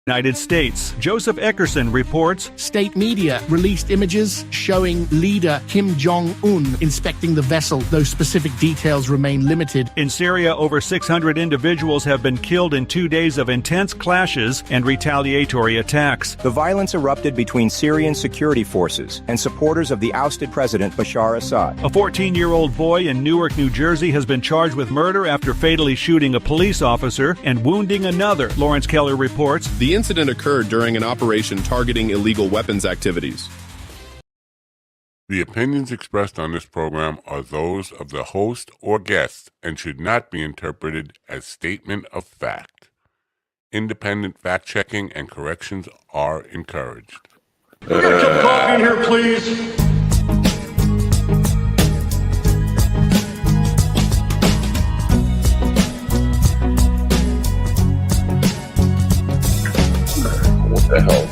United States. Joseph Eckerson reports. State media released images showing leader Kim Jong-un inspecting the vessel, though specific details remain limited. In Syria, over 600 individuals have been killed in 2 days of intense clashes and retaliatory attacks. The violence erupted between Syrian security forces and supporters of the ousted President Bashar Assad. A 14-year-old boy in Newark, New Jersey has been charged with murder after fatally shooting a police officer and wounding another, Lawrence Keller reports. The incident occurred during an operation targeting illegal weapons activities. The opinions expressed on this program are those of the host or guest and should not be interpreted as statement of fact. Independent fact-checking and corrections are encouraged. We got some coffee in here, please. What the hell?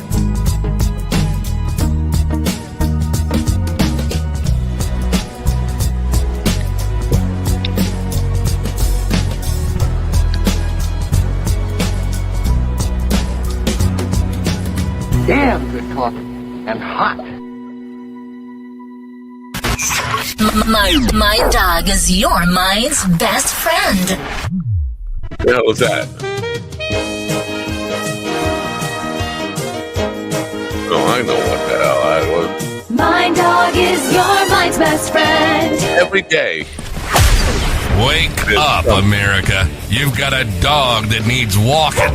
Damn good coffee and hot. My dog is your mind's best friend. What the hell was that? Oh, I know what the hell that was. My dog is your mind's best friend. Every day. Wake up, America. You've got a dog that needs walking.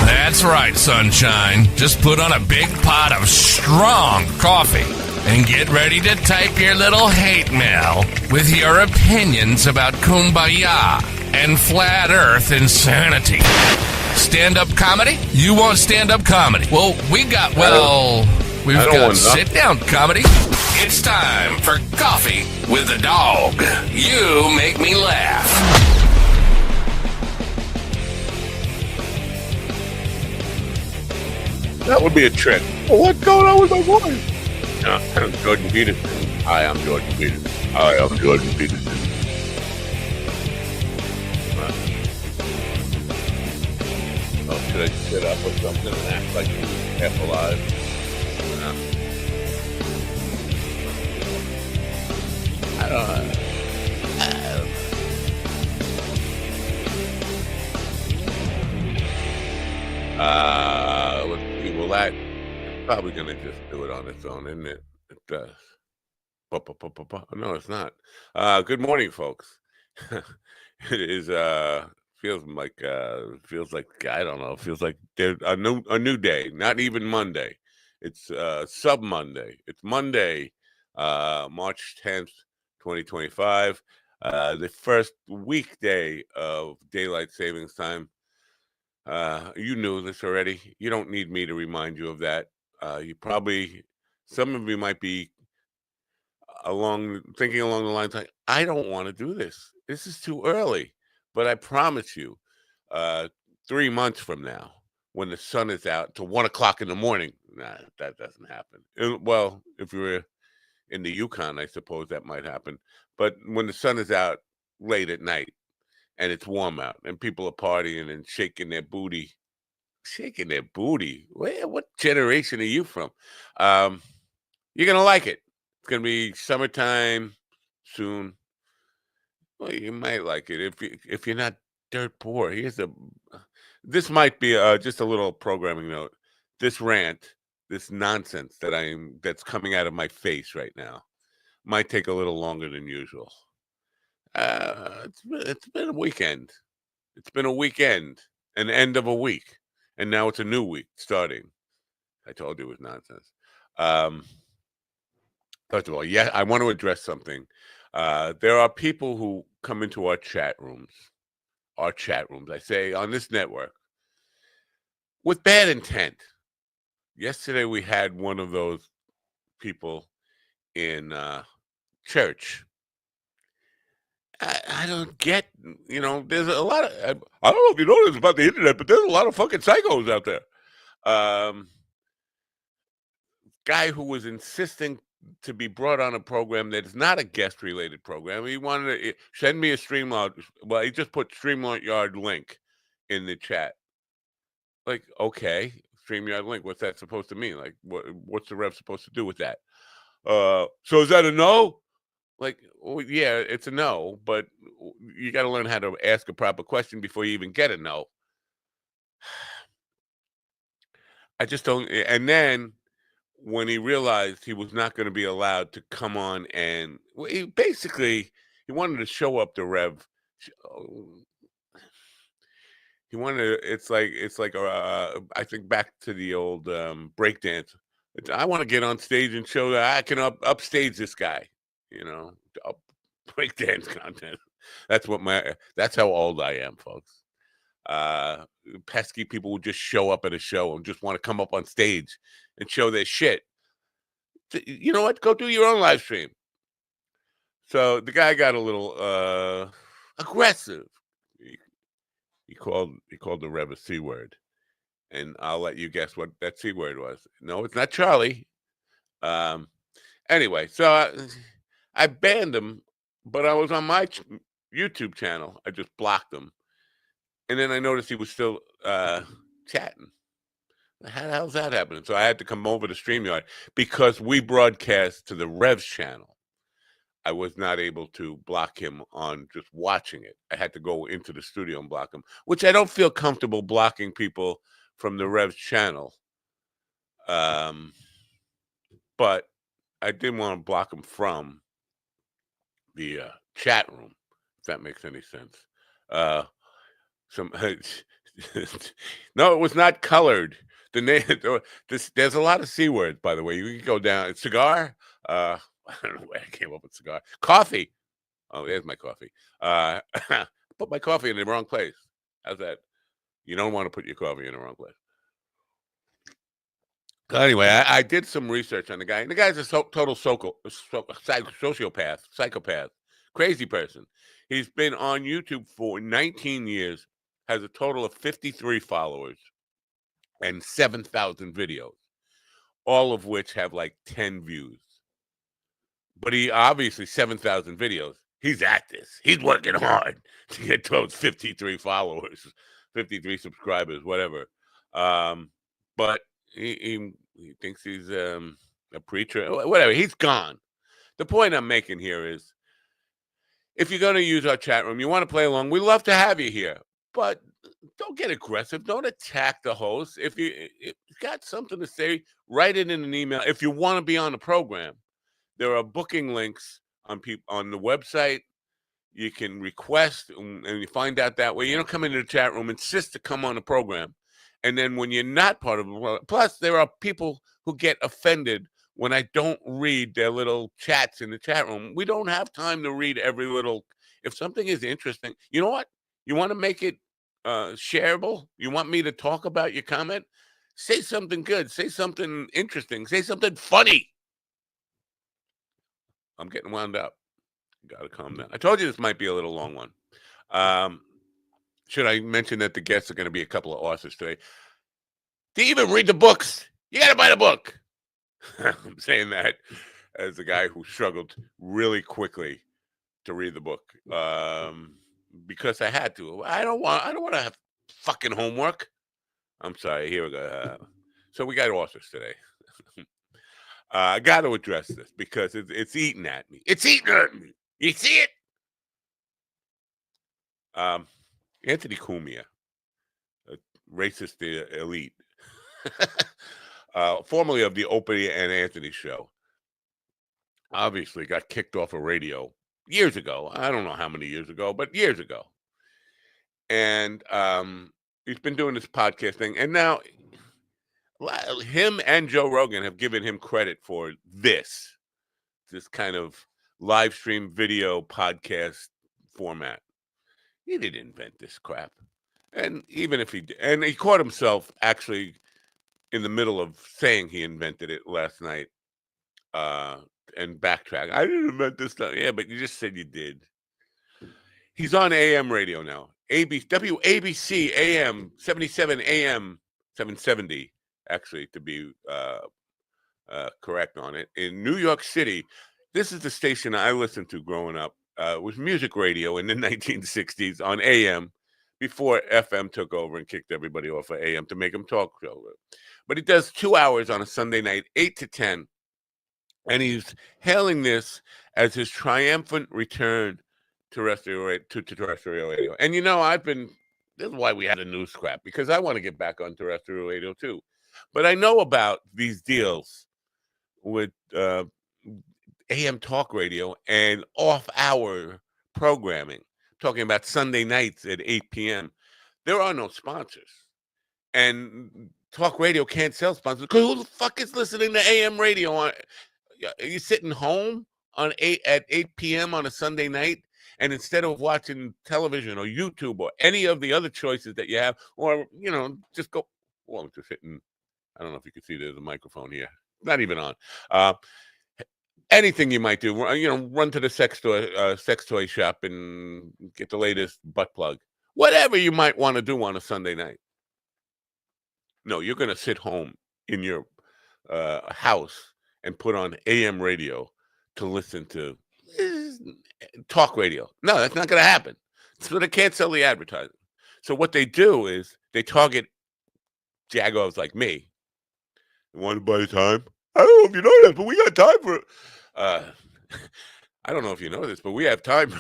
That's right, sunshine. Just put on a big pot of strong coffee and get ready to type your little hate mail with your opinions about kumbaya and flat earth insanity. Stand-up comedy? You want stand-up comedy? Well, we've got sit-down comedy. It's time for Coffee with the Dog. You make me laugh. That would be a trick. What's going on with my voice? I'm Jordan Peterson. Hi, I'm Jordan Peterson. Hi, I'm Jordan Peterson. Should I sit up or something and act like I'm half alive? I don't know. Let's see. Well, that it's probably going to just do it on its own, isn't it? It does. No, it's not. Good morning, folks. It is feels like I don't know. Feels like there's a new day. Not even Monday. It's sub Monday. It's Monday, March 10th, 2025. The first weekday of daylight savings time. You knew this already. You don't need me to remind you of that. Some of you might be thinking along the lines like, I don't want to do this. This is too early. But I promise you, 3 months from now, when the sun is out to 1 o'clock in the morning, that doesn't happen. Well, if you're in the Yukon, I suppose that might happen. But when the sun is out late at night and it's warm out and people are partying and shaking their booty, what generation are you from? You're going to like it. It's going to be summertime soon. Well, you might like it if you're not dirt poor. This might be just a little programming note. This rant, this nonsense that's coming out of my face right now, might take a little longer than usual. It's been a weekend. It's been a weekend, an end of a week, and now it's a new week starting. I told you it was nonsense. First of all, yeah, I want to address something. There are people who come into our chat rooms, I say, on this network, with bad intent. Yesterday, we had one of those people in church. I don't get, there's a lot of, I don't know if you know this about the internet, but there's a lot of fucking psychos out there. Guy who was insisting to be brought on a program that is not a guest-related program. He wanted to send me a StreamYard. Well, he just put StreamYard link in the chat. Like, okay, StreamYard link. What's that supposed to mean? Like, what's the Rev supposed to do with that? So is that a no? Like, well, yeah, it's a no, but you got to learn how to ask a proper question before you even get a no. I just don't. And then when he realized he was not going to be allowed to come on, and he wanted to show up the Rev. He wanted to, it's like I think back to the old breakdance. I want to get on stage and show that I can upstage this guy, up breakdance content. That's how old I am, folks. Pesky people would just show up at a show and just want to come up on stage and show their shit. You know what? Go do your own live stream. So the guy got a little aggressive. He called the Rev a C word. And I'll let you guess what that C word was. No, it's not Charlie. Anyway, so I banned him, but I was on my YouTube channel. I just blocked him. And then I noticed he was still chatting. How the hell's that happening? So I had to come over to StreamYard because we broadcast to the Rev's channel. I was not able to block him on just watching it. I had to go into the studio and block him, which I don't feel comfortable blocking people from the Rev's channel. But I didn't want to block him from the chat room, if that makes any sense. No, it was not colored. The name. There's a lot of C words, by the way. You can go down. Cigar. I don't know where I came up with cigar. Coffee. Oh, there's my coffee. Put my coffee in the wrong place. How's that? You don't want to put your coffee in the wrong place. So anyway, I did some research on the guy, and the guy's a total sociopath, psychopath, crazy person. He's been on YouTube for 19 years, has a total of 53 followers, and 7,000 videos, all of which have like 10 views. But he obviously 7,000 videos. He's at this. He's working hard to get those 53 followers, 53 subscribers, whatever. But he thinks he's a preacher, whatever. He's gone. The point I'm making here is, if you're going to use our chat room, you want to play along, we love to have you here. But don't get aggressive. Don't attack the host. If you got something to say, write it in an email. If you want to be on the program, there are booking links on the website. You can request, and you find out that way. You don't come into the chat room, insist to come on the program. And then when you're not part of it, plus there are people who get offended when I don't read their little chats in the chat room. We don't have time to read every little. If something is interesting, you know what? You want to make it shareable? You want me to talk about your comment? Say something good. Say something interesting. Say something funny. I'm getting wound up. Got to calm down. I told you this might be a little long one. Should I mention that the guests are going to be a couple of authors today? Do you even read the books? You got to buy the book. I'm saying that as a guy who struggled really quickly to read the book because I had to. I don't want to have fucking homework. I'm sorry. Here we go. So we got authors today. I got to address this because it's eating at me. It's eating at me. You see it? Anthony Cumia, a racist elite, formerly of the Opie and Anthony show, obviously got kicked off of radio years ago. I don't know how many years ago, but years ago. And he's been doing this podcast thing. And now him and Joe Rogan have given him credit for this kind of live stream video podcast format. He didn't invent this crap. And even if he did, and he caught himself actually in the middle of saying he invented it last night and backtrack. I didn't invent this stuff. Yeah, but you just said you did. He's on AM radio now. WABC AM 77 AM 770, actually, to be correct on it, in New York City. This is the station I listened to growing up. It was music radio in the 1960s on AM before FM took over and kicked everybody off of AM to make them talk show. But he does 2 hours on a Sunday night, 8 to 10, and he's hailing this as his triumphant return to terrestrial radio. And this is why we had a news scrap, because I want to get back on terrestrial radio too. But I know about these deals with AM talk radio and off-hour programming, talking about Sunday nights at 8 p.m. There are no sponsors. And talk radio can't sell sponsors because who the fuck is listening to AM radio? Are you sitting home at 8 p.m. on a Sunday night, and instead of watching television or YouTube or any of the other choices that you have, or, just go, well, just hitting, I don't know if you can see there's a microphone here. Not even on. Anything you might do, run to the sex toy shop and get the latest butt plug. Whatever you might want to do on a Sunday night. No, you're going to sit home in your house and put on AM radio to listen to talk radio. No, that's not going to happen. So they can't sell the advertising. So what they do is they target jagoffs like me. You want to buy time? I don't know if you know that, but we got time for it. I don't know if you know this, but we have time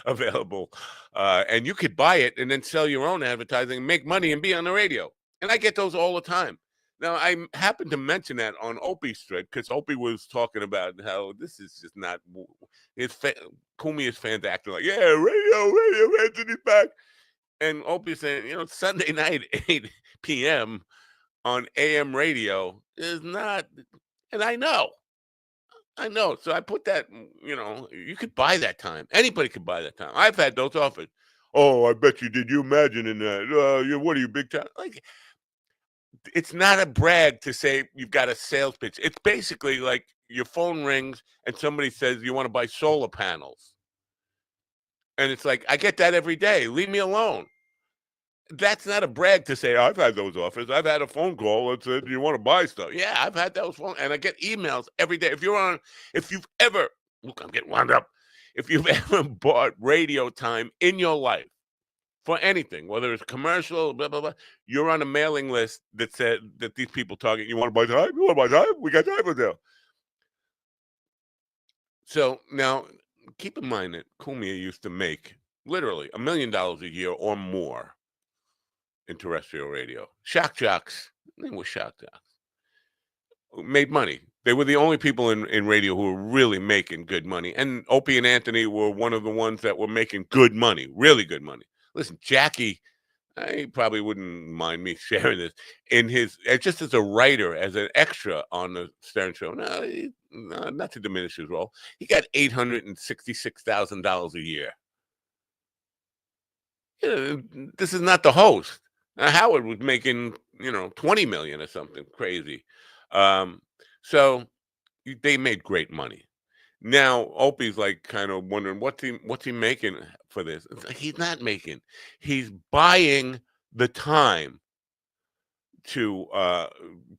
available. And you could buy it and then sell your own advertising and make money and be on the radio. And I get those all the time. Now, I happened to mention that on Opie's thread because Opie was talking about how this is just not Kumi's fans acting like, yeah, radio, Anthony's back. And Opie's saying, Sunday night, 8 p.m. on AM radio is not, and I know. So I put that, you could buy that time. Anybody could buy that time. I've had those offers. Oh, I bet you did. You imagine in that? What are you, big time? Like, it's not a brag to say you've got a sales pitch. It's basically like your phone rings and somebody says you want to buy solar panels. And it's like, I get that every day. Leave me alone. That's not a brag to say, I've had those offers. I've had a phone call that said, you want to buy stuff? Yeah, I've had those phone, and I get emails every day. If you've ever, look, I'm getting wound up. If you've ever bought radio time in your life for anything, whether it's commercial, blah, blah, blah, you're on a mailing list that said that these people target, you want to buy time? You want to buy time? We got time for them. So now, keep in mind that Kumia used to make literally $1 million a year or more in terrestrial radio. Shock jocks, they were shock jocks, made money. They were the only people in radio who were really making good money. And Opie and Anthony were one of the ones that were making good money, really good money. Listen, Jackie, he probably wouldn't mind me sharing this, just as a writer, as an extra on the Stern Show. No, not to diminish his role. He got $866,000 a year. This is not the host. Howard was making, $20 million or something crazy. So they made great money. Now Opie's like kind of wondering what's he making for this. It's like, he's not making. He's buying the time to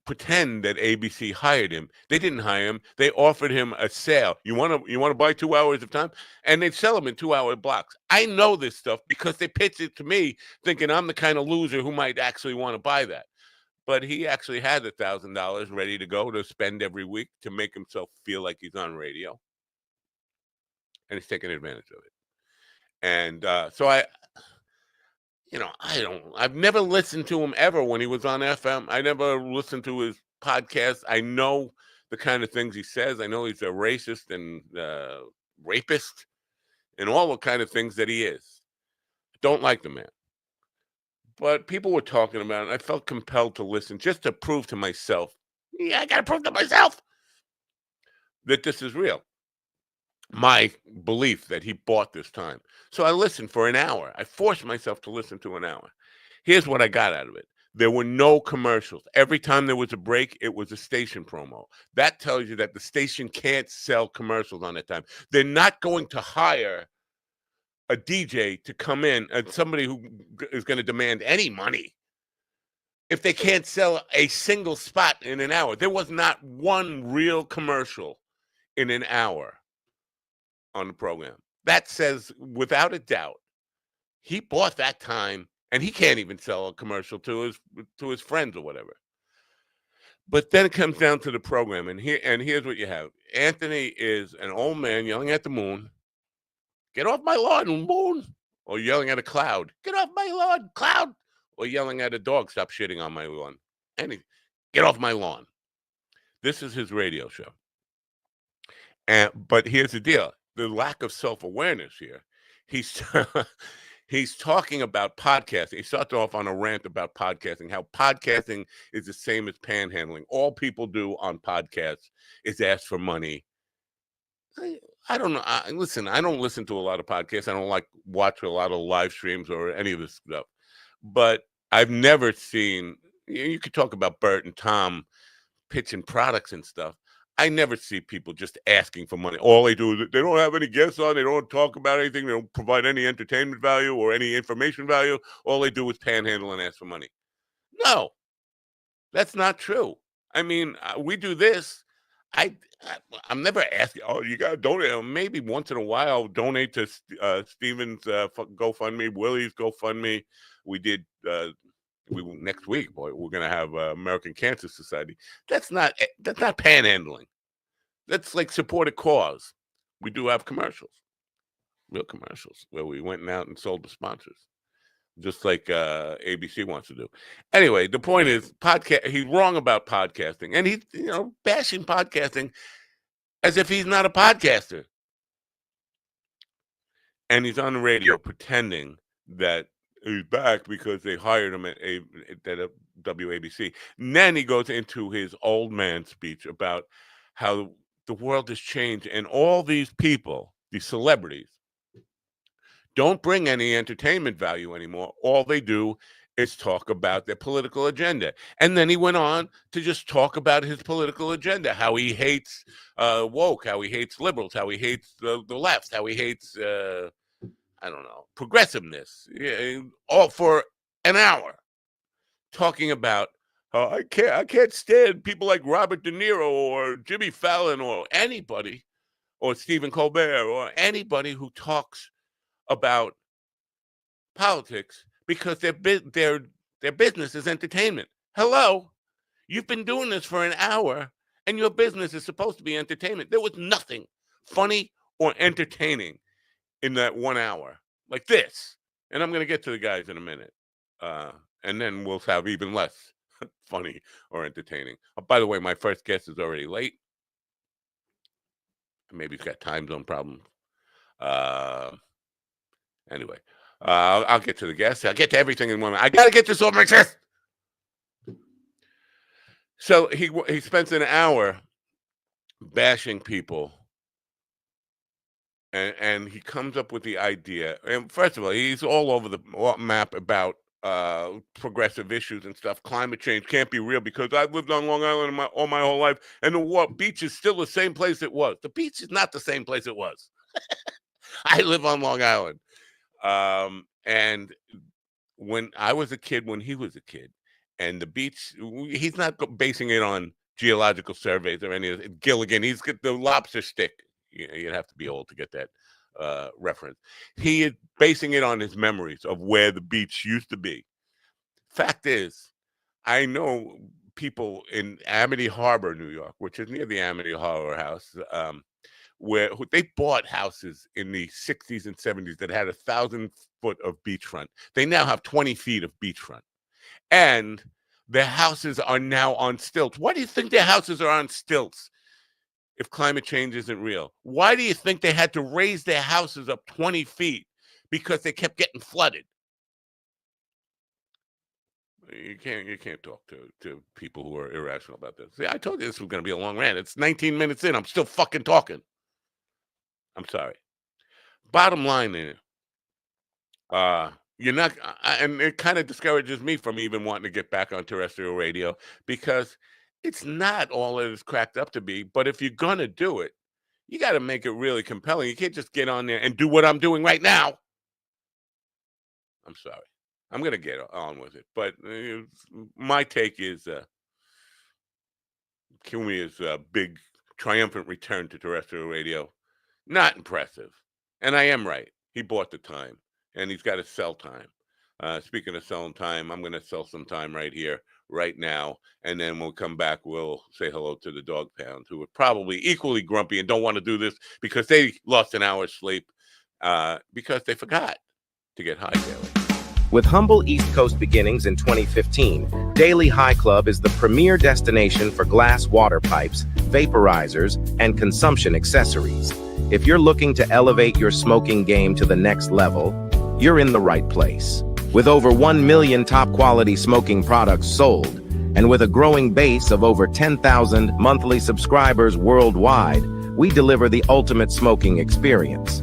pretend that ABC hired him. They didn't hire him. They offered him a sale. You want to buy 2 hours of time, and they'd sell him in 2-hour blocks. I know this stuff because they pitched it to me, thinking I'm the kind of loser who might actually want to buy that. But he actually had $1,000 ready to go to spend every week to make himself feel like he's on radio, and he's taking advantage of it. And so I've never listened to him ever when he was on FM. I never listened to his podcast. I know the kind of things he says. I know he's a racist and rapist and all the kind of things that he is. Don't like the man. But people were talking about it. I felt compelled to listen just to prove to myself. Yeah, I got to prove to myself that this is real. My belief that he bought this time. So I listened for an hour. I forced myself to listen to an hour. Here's what I got out of it. There were no commercials. Every time there was a break, it was a station promo. That tells you that the station can't sell commercials on that time. They're not going to hire a DJ to come in and somebody who is going to demand any money if they can't sell a single spot in an hour. There was not one real commercial in an hour on the program. That says, without a doubt, He bought that time, and he can't even sell a commercial to his friends or whatever. But then it comes down to the program, and here's what you have. Anthony is an old man yelling at the moon, "Get off my lawn, moon!" Or yelling at a cloud, "Get off my lawn, cloud!" Or yelling at a dog, "Stop shitting on my lawn." Anything. Get off my lawn. This is his radio show. But here's the deal: the lack of self-awareness here. He's he's talking about podcasting. He starts off on a rant about podcasting, how podcasting is the same as panhandling. All people do on podcasts is ask for money. I don't know. Listen, I don't listen to a lot of podcasts. I don't watch a lot of live streams or any of this stuff. But I've never seen. You could talk about Bert and Tom pitching products and stuff. I never see people just asking for money. All they do is they don't have any guests on. They don't talk about anything. They don't provide any entertainment value or any information value. All they do is panhandle and ask for money. No, that's not true. I mean, we do this. I'm never asking. Oh, you got to donate. Maybe once in a while, I'll donate to Steven's GoFundMe, Willie's GoFundMe. We did. Next week, boy, we're gonna have American Cancer Society. That's not panhandling. That's like support a cause. We do have commercials, real commercials, where we went out and sold the sponsors, just like ABC wants to do. Anyway, the point is, he's wrong about podcasting, and he's bashing podcasting as if he's not a podcaster, and he's on the radio pretending that he's back because they hired him at WABC. And then he goes into his old man speech about how the world has changed, and all these people, these celebrities, don't bring any entertainment value anymore. All they do is talk about their political agenda. And then he went on to just talk about his political agenda, how he hates woke, how he hates liberals, how he hates the left, how he hates I don't know, progressiveness, all for an hour, talking about I can't stand people like Robert De Niro or Jimmy Fallon or anybody, or Stephen Colbert or anybody who talks about politics because their business is entertainment. Hello, you've been doing this for an hour, and your business is supposed to be entertainment. There was nothing funny or entertaining in that 1 hour like this. And I'm going to get to the guys in a minute. And then we'll have even less funny or entertaining. Oh, by the way, my first guest is already late. Maybe he's got time zone problems. Anyway, I'll get to the guests. I'll get to everything in one minute. I got to get this off my chest. So he spends an hour bashing people. And he comes up with the idea. And first of all, he's all over the map about progressive issues and stuff. Climate change can't be real because I've lived on Long Island all my whole life, and the beach is still the same place it was. The beach is not the same place it was. I live on Long Island. And when I was a kid, when he was a kid, and the beach, he's not basing it on geological surveys or any of it. Gilligan, he's got the lobster stick. You'd have to be old to get that reference. He is basing it on his memories of where the beach used to be. Fact is, I know people in Amity Harbor, New York, which is near the Amity Harbor House, where they bought houses in the 60s and 70s that had 1,000 foot of beachfront. They now have 20 feet of beachfront. And their houses are now on stilts. Why do you think their houses are on stilts if climate change isn't real? Why do you think they had to raise their houses up 20 feet? Because they kept getting flooded. You can't talk to people who are irrational about this. See, I told you this was going to be a long rant. It's 19 minutes in. I'm still fucking talking. I'm sorry. Bottom line is, you're not, and it kind of discourages me from even wanting to get back on terrestrial radio because it's not all it is cracked up to be. But if you're going to do it, you got to make it really compelling. You can't just get on there and do what I'm doing right now. I'm sorry. I'm going to get on with it. But my take is Kumi's big triumphant return to terrestrial radio, not impressive. And I am right. He bought the time. and he's got to sell time. Speaking of selling time, I'm going to sell some time right here, right now, and then we'll come back. We'll say hello to the dog pound, who are probably equally grumpy and don't want to do this because they lost an hour's sleep because they forgot to get high daily. With humble East Coast beginnings in 2015, Daily High Club is the premier destination for glass water pipes, vaporizers, and consumption accessories. If you're looking to elevate your smoking game to the next level, you're in the right place. With over 1 million top-quality smoking products sold, and with a growing base of over 10,000 monthly subscribers worldwide, we deliver the ultimate smoking experience.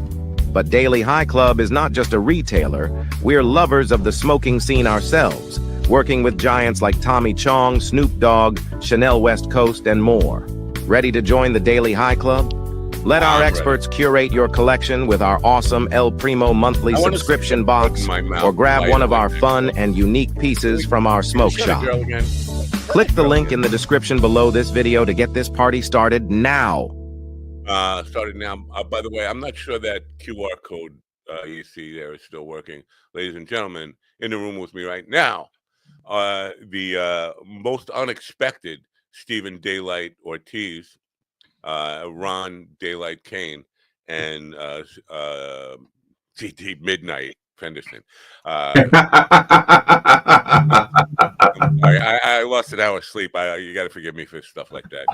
But Daily High Club is not just a retailer, we're lovers of the smoking scene ourselves, working with giants like Tommy Chong, Snoop Dogg, Chanel West Coast, and more. Ready to join the Daily High Club? Let our experts curate your collection with our awesome El Primo monthly subscription box, or grab one of our fun and unique pieces from our smoke shop. Click the link in the description below this video to get this party started now. Started now. By the way, I'm not sure that QR code you see there is still working. Ladies and gentlemen, in the room with me right now, the most unexpected Stephen Daylight Ortiz, Ron Daylight Kane, and TT Midnight Fenderson. I lost an hour's sleep. You got to forgive me for stuff like that.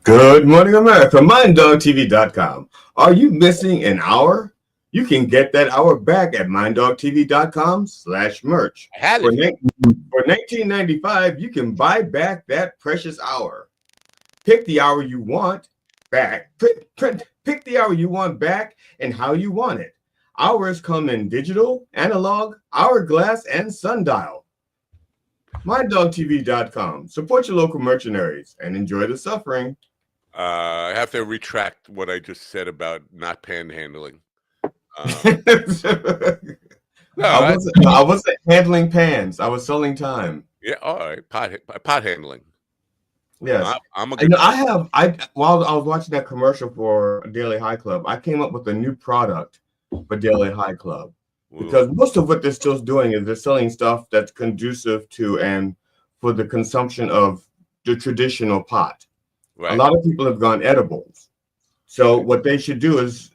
Good morning, America. MindDogTV.com. Are you missing an hour? You can get that hour back at MindDogTV.com/merch. For $19.95, you can buy back that precious hour. Pick the hour you want back. Pick the hour you want back and how you want it. Hours come in digital, analog, hourglass, and sundial. MyDogTV.com. Support your local mercenaries and enjoy the suffering. I have to retract what I just said about not panhandling. I wasn't handling pans. I was selling time. Yeah, all right. Pot handling. Yes, I'm a good. While I was watching that commercial for Daily High Club, I came up with a new product for Daily High Club. Because most of what they're still doing is they're selling stuff that's conducive to and for the consumption of the traditional pot. Right. A lot of people have gone edibles. So what they should do is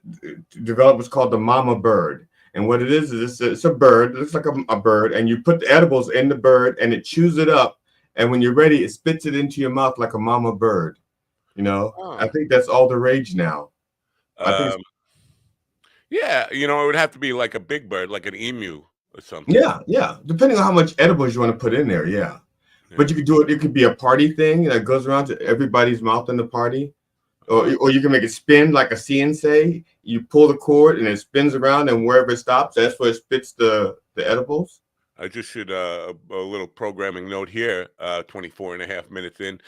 develop what's called the mama bird. And what it is it's a bird. It looks like a bird. And you put the edibles in the bird and it chews it up. And when you're ready, it spits it into your mouth like a mama bird. You know, I think that's all the rage now. Yeah, it would have to be like a big bird, like an emu or something. Yeah. Depending on how much edibles you want to put in there, yeah. But you could do it. It could be a party thing that goes around to everybody's mouth in the party, or you can make it spin like a CNC. You pull the cord and it spins around, and wherever it stops, that's where it spits the edibles. I just should a little programming note here. 24 and a half minutes in,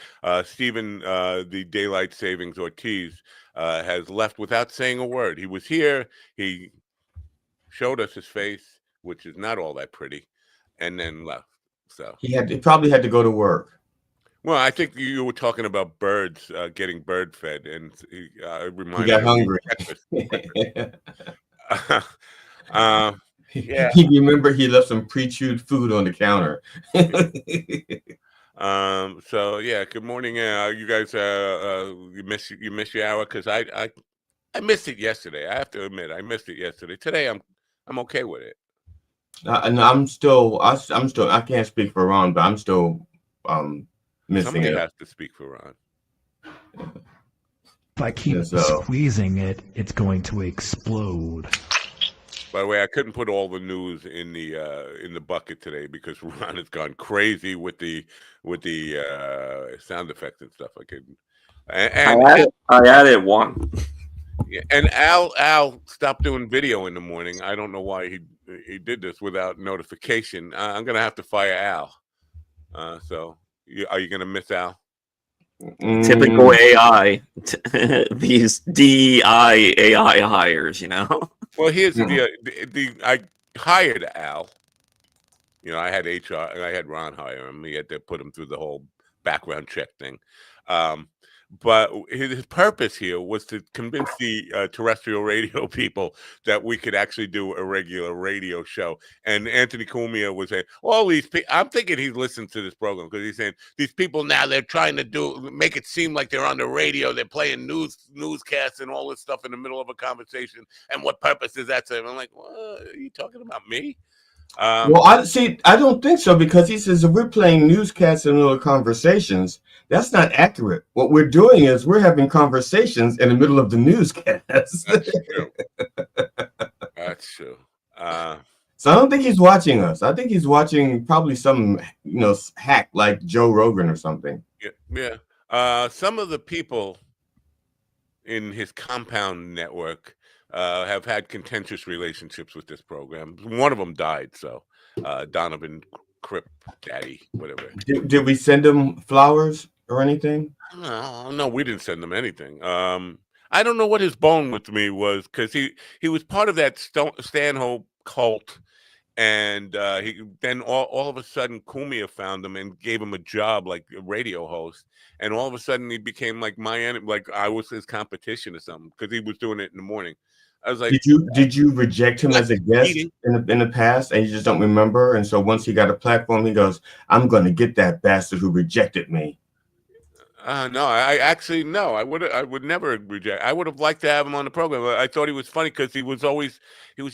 Stephen, the Daylight Savings Ortiz, has left without saying a word. He was here. He showed us his face, which is not all that pretty, and then left. So he probably had to go to work. Well, I think you were talking about birds getting bird fed, and he got hungry. Yeah. He remember he left some pre-chewed food on the counter. So yeah, good morning. You guys you miss your hour, because I missed it yesterday. I have to admit I missed it yesterday. Today I'm okay with it. And I'm still I can't speak for Ron, but I'm still missing Somebody it. has to speak for Ron. If I keep squeezing it, it's going to explode. By the way, I couldn't put all the news in the bucket today because Ron has gone crazy with the sound effects and stuff. I added one. Yeah, and Al stopped doing video in the morning. I don't know why he did this without notification. I'm gonna have to fire Al. So are you gonna miss Al? Typical AI, these DEI AI hires, Well, here's I hired Al. I had HR and I had Ron hire him. He had to put him through the whole background check thing. But his purpose here was to convince the terrestrial radio people that we could actually do a regular radio show. And Anthony Cumia was saying, all these people, I'm thinking he's listened to this program because he's saying, these people now, they're trying to make it seem like they're on the radio. They're playing newscasts and all this stuff in the middle of a conversation. And what purpose is that? I'm like, what are you talking about, me? Well, I don't think so, because he says if we're playing newscasts and little conversations, that's not accurate. What we're doing is we're having conversations in the middle of the newscast. That's true. That's true. So I don't think he's watching us. I think he's watching probably some, hack like Joe Rogan or something. Yeah. Some of the people in his compound network have had contentious relationships with this program. One of them died, so Donovan Crip Daddy, whatever. Did we send him flowers or anything? No, we didn't send him anything. I don't know what his bone with me was, because he was part of that Stanhope cult, and then all of a sudden Cumia found him and gave him a job like a radio host, and all of a sudden he became like my enemy, like I was his competition or something, because he was doing it in the morning. I was like, did you reject him as a guest in the past, and you just don't remember? And so once he got a platform, he goes, "I'm going to get that bastard who rejected me." No, I would never reject. I would have liked to have him on the program. I thought he was funny because he was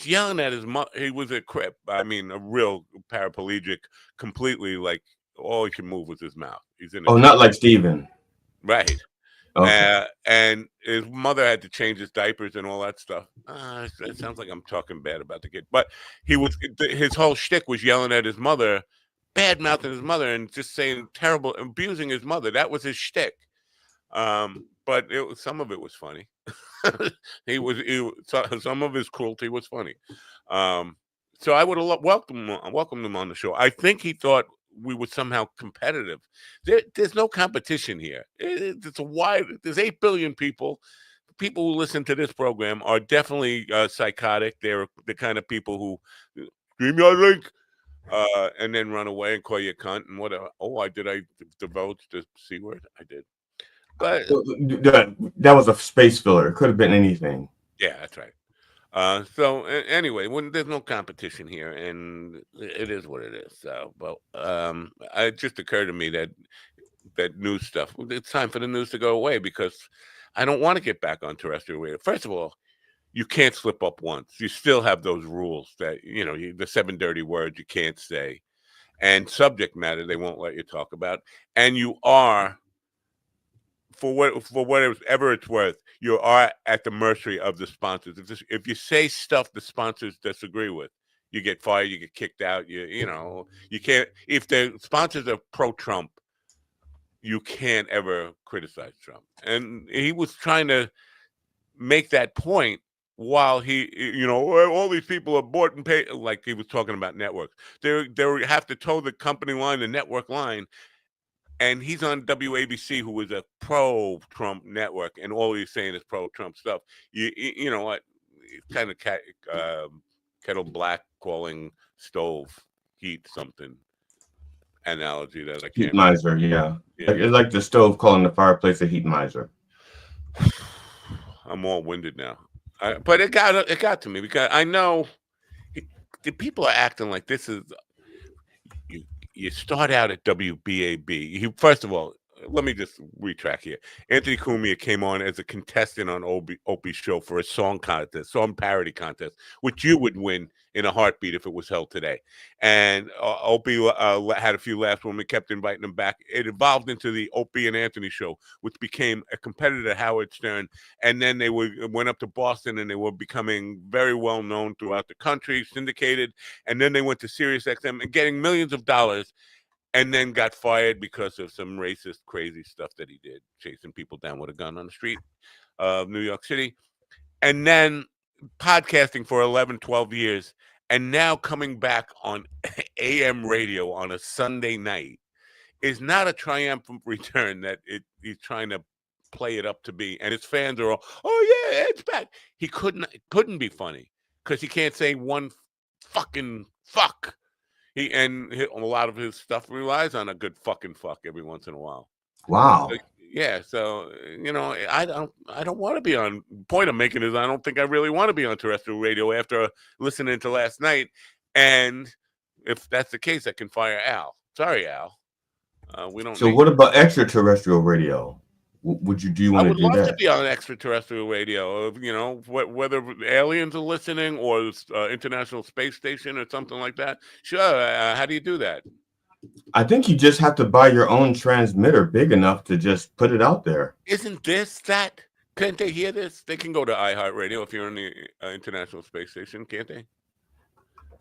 yelling at his mom. He was a crip. I mean, a real paraplegic, completely, like all he could move was his mouth. He's in. Not like Steven. Right. Okay. And his mother had to change his diapers and all that stuff. It sounds like I'm talking bad about the kid, but his whole shtick was yelling at his mother, bad mouthing his mother, and just saying terrible, abusing his mother. That was his shtick. But some of it was funny. Some of his cruelty was funny. So I would have welcomed him on the show. I think he thought we were somehow competitive. There's no competition here. There's 8 billion people. People who listen to this program are definitely psychotic. They're the kind of people who give me a link and then run away and call you a cunt and whatever. I divulge the C word? I did. But that was a space filler. It could have been anything. Yeah, that's right. So anyway, there's no competition here, and it is what it is. So, it just occurred to me that news stuff. It's time for the news to go away, because I don't want to get back on terrestrial radio. First of all, you can't slip up once. You still have those rules that the 7 dirty words you can't say, and subject matter they won't let you talk about, and you are. For whatever it's worth, you are at the mercy of the sponsors. If you say stuff the sponsors disagree with, you get fired, you get kicked out. You can't. If the sponsors are pro-Trump, you can't ever criticize Trump. And he was trying to make that point while all these people are bought and paid, like he was talking about networks. They have to toe the company line, the network line. And he's on WABC, who is a pro-Trump network, and all he's saying is pro-Trump stuff. You know what? It's kind of kettle black calling stove heat something analogy that I can't. Heat miser, yeah. It's like the stove calling the fireplace a heat miser. I'm all winded now, but it got to me, because I know the people are acting like this is. You start out at WBAB. First of all, let me just retrack here. Anthony Cumia came on as a contestant on Opie's show for a song parody contest, which you would win in a heartbeat if it was held today. And Opie had a few laughs when we kept inviting him back. It evolved into the Opie and Anthony show, which became a competitor to Howard Stern. And then they went up to Boston, and they were becoming very well known throughout the country, syndicated. And then they went to Sirius XM and getting millions of dollars, and then got fired because of some racist, crazy stuff that he did, chasing people down with a gun on the street of New York City. And then podcasting for 11, 12 years, and now coming back on AM radio on a Sunday night is not a triumphant return that he's trying to play it up to be. And his fans are all, "Oh yeah, it's back." He couldn't be funny, because he can't say one fucking fuck. A lot of his stuff relies on a good fucking fuck every once in a while. Wow. Yeah, so I don't want to be on. Point I'm making is I don't think I really want to be on terrestrial radio after listening to last night. And if that's the case, I can fire Al. Sorry, Al. We don't. So need what you. about extraterrestrial radio? Do you I want to would do love to that? be on extraterrestrial radio. Whether aliens are listening or International Space Station or something like that. Sure. How do you do that? I think you just have to buy your own transmitter big enough to just put it out there. Isn't this that? Can't they hear this? They can go to iHeartRadio if you're on the International Space Station, can't they?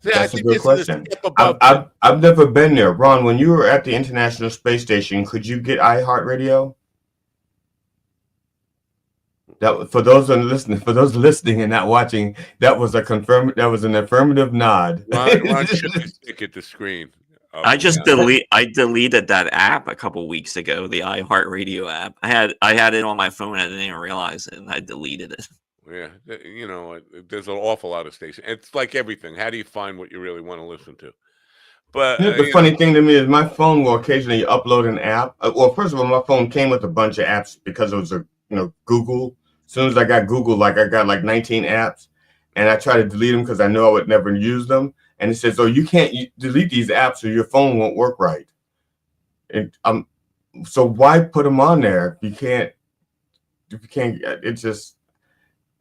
See, That's a good question. I've never been there. Ron, when you were at the International Space Station, could you get iHeartRadio? That for those listening and not watching, that was an affirmative nod. Ron shook his stick at the screen. I deleted that app a couple weeks ago, the iHeartRadio app. I had it on my phone, I didn't even realize it, and I deleted it. Yeah, there's an awful lot of stations. It's like everything. How do you find what you really want to listen to? But the funny thing to me is my phone will occasionally upload an app. Well, first of all, my phone came with a bunch of apps because it was Google. As soon as I got Google, I got 19 apps, and I tried to delete them because I know I would never use them. And it says, "Oh, you can't delete these apps, or your phone won't work right." So why put them on there if you can't? It's just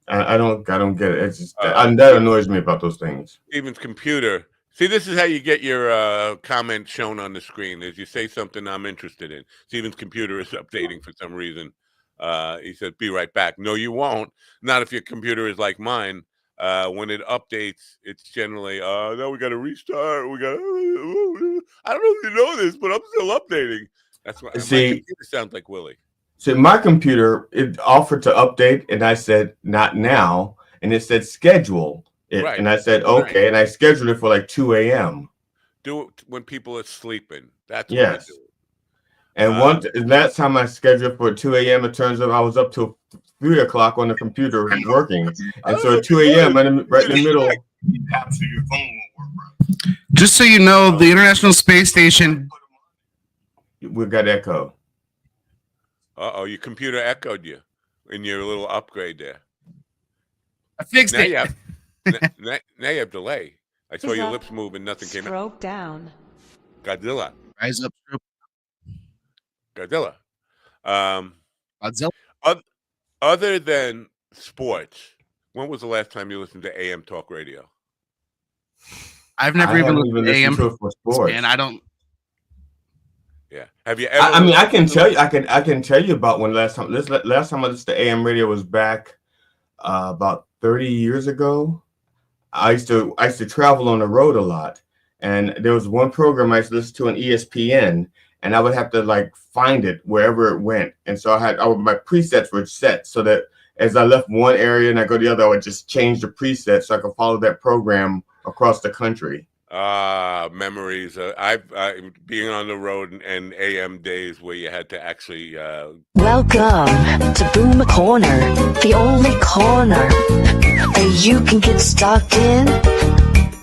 I don't get it. It's just that annoys me about those things. Steven's computer. See, this is how you get your comment shown on the screen. Is you say something I'm interested in. Steven's computer is updating for some reason. He said, "Be right back." No, you won't. Not if your computer is like mine. When it updates, it's generally, no, we got to restart. I don't know if you know this, but I'm still updating. That's why my computer sounds like Willie. So my computer, it offered to update, and I said, "Not now." And it said, "Schedule it." Right. And I said, "Okay." Right. And I scheduled it for like 2 a.m. Do it when people are sleeping. That's yes. When I do it. And last time I scheduled for 2 a.m., it turns out I was up till 3 o'clock on the computer working. And so at 2 a.m., right in the middle, your phone won't work right. Just so you know, the International Space Station. We got echo. Uh-oh, your computer echoed you in your little upgrade there. I fixed it. Now you have delay. I saw your lips move and nothing came out. Stroke down. Godzilla. Rise up. Godzilla. Godzilla. Other than sports, when was the last time you listened to AM talk radio? I've never even listened to AM for sports, and I don't. Yeah. Have you ever? I mean, I can tell you. I can tell you about when last time I listened to AM radio was back about 30 years ago. I used to travel on the road a lot, and there was one program I used to listen to on ESPN, and I would have to find it wherever it went. And so my presets were set so that as I left one area and I go to the other, I would just change the preset so I could follow that program across the country. Memories. I've being on the road and AM days where you had to actually. Welcome to Boomer Corner, the only corner that you can get stuck in.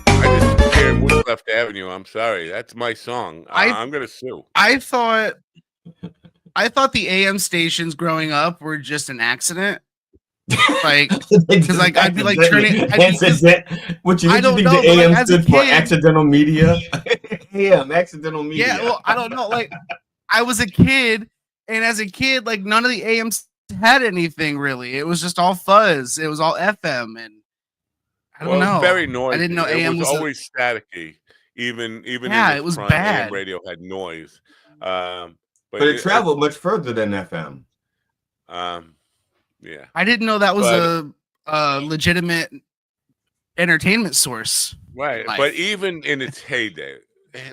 I just scared Woodcliff Avenue. I'm sorry, that's my song. I'm gonna sue. I thought the AM stations growing up were just an accident. Because I'd be turning. What you think know, the AM stood for? Accidental media. AM, accidental media. Yeah, well, I don't know. I was a kid, and as a kid, none of the AMs had anything really. It was just all fuzz. It was all FM, and I don't know. Very noisy. I didn't know AM was always staticky. Even it was prime, bad. AM radio had noise, but it traveled much further than FM. Yeah, I didn't know that was a legitimate entertainment source. Right, but even in its heyday,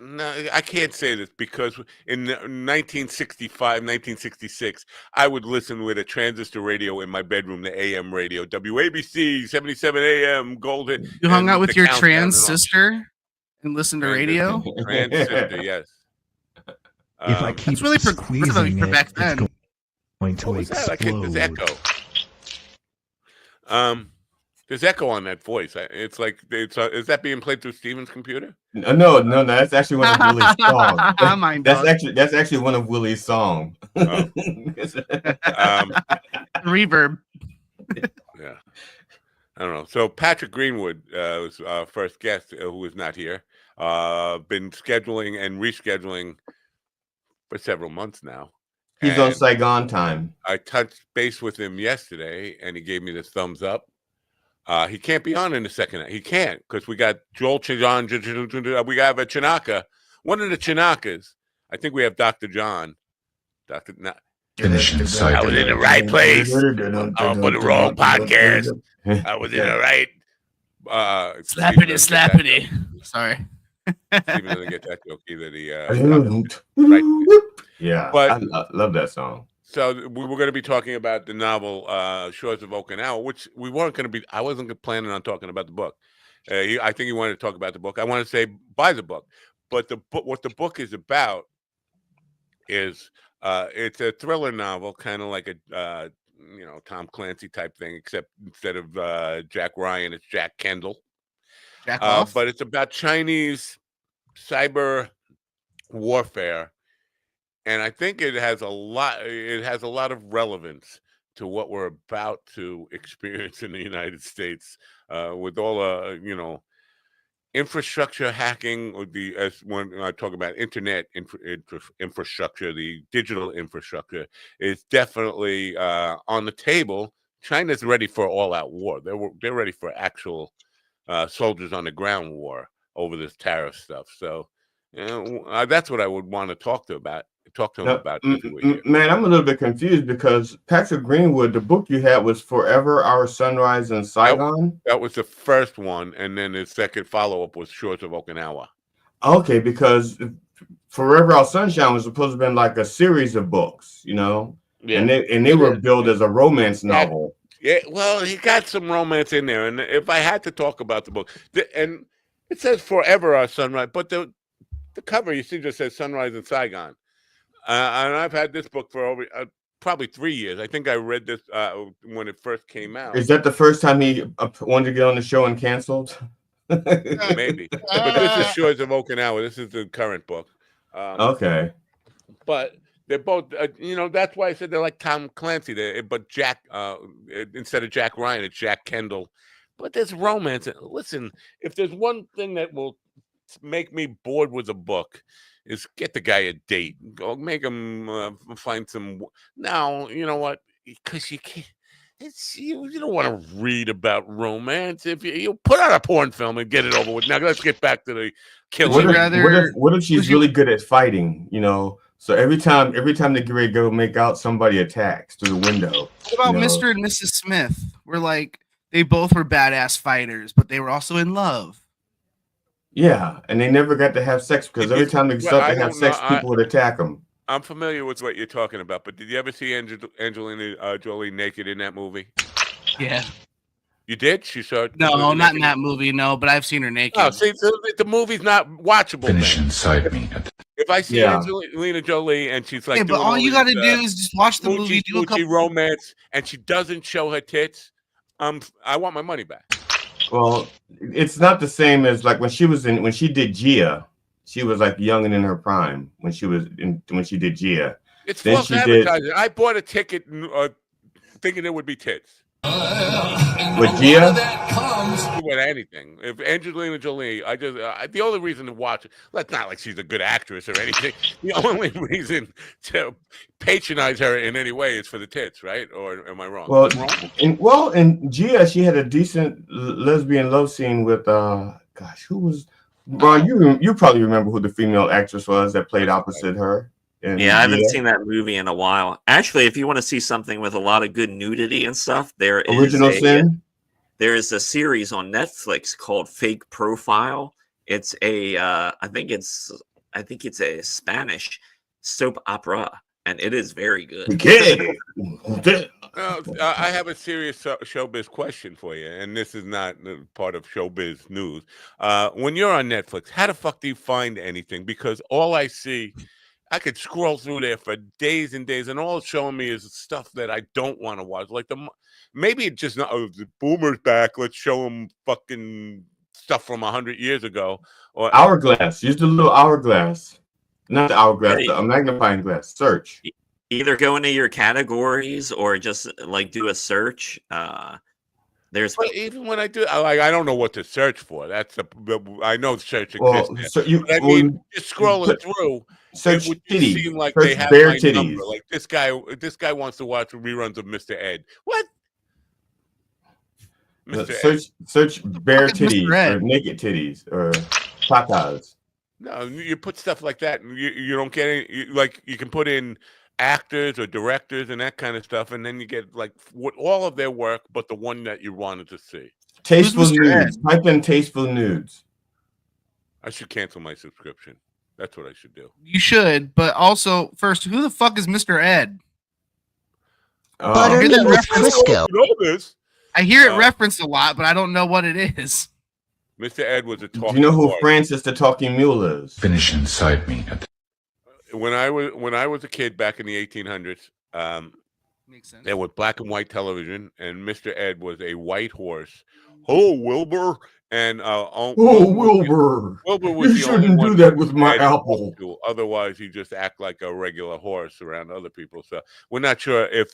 no, I can't say this because in 1965, 1966, I would listen with a transistor radio in my bedroom, the AM radio, WABC 77 AM Golden. You hung out with your trans sister and listened to radio? Transistor, yes. If I keep really squeezing for back it, then. it's going to explode. I get this echo. There's echo on that voice. It's like is that being played through Steven's computer? No. That's actually one of Willie's songs. Mine That's dog. actually one of Willie's songs. Oh. Reverb. Yeah. I don't know. So Patrick Greenwood was our first guest who is not here. Been scheduling and rescheduling for several months now. He's on Saigon time. I touched base with him yesterday, and he gave me this thumbs up. He can't be on in the second. He can't because we got Joel John. We have a Chinaka. One of the Chinakas. I think we have Dr. John. I was in the right place. I was on the wrong podcast. I was in the right. Slappity. Sorry. Steven doesn't get that joke either. Right. Yeah, but I love that song. So we were going to be talking about the novel Shores of Okinawa, which we weren't going to be. I wasn't planning on talking about the book. I think he wanted to talk about the book. I want to say buy the book, but what the book is about is it's a thriller novel, kind of like a Tom Clancy type thing, except instead of Jack Ryan, it's Jack Kendall. But it's about Chinese cyber warfare. And I think it has a lot of relevance to what we're about to experience in the United States with all infrastructure hacking, or when I talk about internet infrastructure, the digital infrastructure is definitely on the table. China's ready for all-out war. They're ready for actual soldiers on the ground war over this tariff stuff. So that's what I would want to talk to him about. Man, I'm a little bit confused because Patrick Greenwood, the book you had was Forever Our Sunrise in Saigon. That was the first one, and then the second follow-up was Shores of Okinawa. Okay, because Forever Our Sunshine was supposed to have been like a series of books, Yeah. And they were billed as a romance novel. Yeah, well, he got some romance in there, and if I had to talk about the book, and it says Forever Our Sunrise, but the cover you see just says Sunrise in Saigon. And I've had this book for over probably 3 years. I think I read this when it first came out. Is that the first time he wanted to get on the show and canceled? Maybe. But this is Shores of Okinawa. This is the current book. Okay. But they're both, that's why I said they're like Tom Clancy. But Jack, instead of Jack Ryan, it's Jack Kendall. But there's romance. Listen, if there's one thing that will make me bored with a book, is get the guy a date. Go make him find some. Now, you know what? Because you can't. You don't want to read about romance. If you put out a porn film and get it over with. Now let's get back to the killing. What if she's really good at fighting? So every time they get ready to go make out, somebody attacks through the window. What about Mr. and Mrs. Smith? We're like they both were badass fighters, but they were also in love. Yeah, and they never got to have sex because every time they start to have sex, people would attack them. I'm familiar with what you're talking about, but did you ever see Angelina Jolie naked in that movie? Yeah. You did? She saw it? No, not in that movie, no, but I've seen her naked. Oh, see, the movie's not watchable. Finish inside me. If I see Angelina Jolie and she's like, but all you got to do is just watch the movie, do a couple romance, and she doesn't show her tits, I want my money back. Well, it's not the same as like when she did Gia. She was like young and in her prime when she did Gia. It's false advertising. I bought a ticket thinking it would be tits. With Gia? With anything. If Angelina Jolie, the only reason to watch it, that's not like she's a good actress or anything. The only reason to patronize her in any way is for the tits, right? Or am I wrong? Well, in Gia, she had a decent lesbian love scene with who was? Ron, you probably remember who the female actress was that played opposite her. Yeah, I haven't seen that movie in a while. Actually, if you want to see something with a lot of good nudity and stuff, there is a series on Netflix called Fake Profile. It's I think it's a Spanish soap opera, and it is very good. I have a serious showbiz question for you, and this is not part of showbiz news. When you're on Netflix, how the fuck do you find anything? Because all I see I could scroll through there for days and days, and all it's showing me is stuff that I don't want to watch. Like maybe it's just not. Oh, the boomer's back. Let's show them fucking stuff from 100 years ago. Or hourglass. Use the little hourglass, not the hourglass, Yeah, the magnifying glass. Search. Either go into your categories or just like do a search. There's But even when I do, I don't know what to search for. That's I know search exists. Well, so but I mean, just scrolling through, search it would titties. seem like Search they have bare my titties. number. Like this guy wants to watch reruns of Mr. Ed. What? Search bare titties or naked titties or tatas. No, you put stuff like that, and you don't get any. Like you can put in actors or directors and that kind of stuff, and then you get like all of their work, but the one that you wanted to see. Tasteful nudes. Type in tasteful nudes. I should cancel my subscription. That's what I should do. You should, but also first, who the fuck is Mr. Ed? Butter me with Crisco. I hear it referenced a lot, but I don't know what it is. Mr. Ed was a talking. Do you know who horse. Francis the Talking Mule is? Finish inside me. When I was a kid back in the 1800s, Makes sense. there was black and white television, and Mr. Ed was a white horse. Hello, Wilbur. And Wilbur. Wilbur was You shouldn't do that with my apple. Otherwise, he just act like a regular horse around other people. So we're not sure if,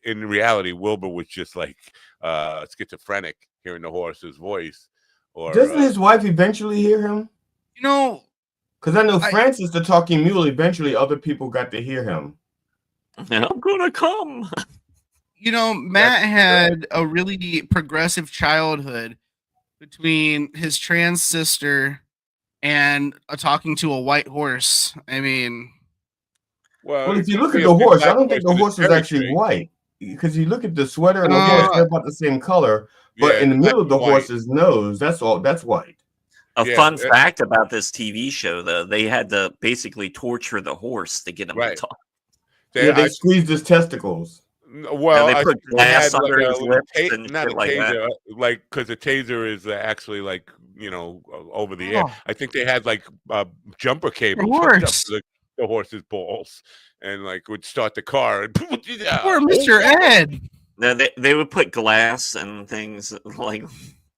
in reality, Wilbur was just like schizophrenic, hearing the horse's voice. Or doesn't his wife eventually hear him? You know, because I know Francis the Talking Mule. Eventually, other people got to hear him. I'm gonna come. You know, Matt had a really progressive childhood between his trans sister and talking to a white horse. I mean, well, if you look at the horse, I don't think the horse is actually white, because you look at the sweater and the horse, they're about the same color. But in the middle of the horse's nose, that's white. A fun fact about this TV show, though, they had to basically torture the horse to get him to talk. They squeezed his testicles. Well, and they put glass under his lips and not shit like taser, that. like because a taser is actually like over the air. I think they had like jumper cables hooked up to the horse's balls, and like would start the car. And poor Mr. Ed. No, they would put glass and things like.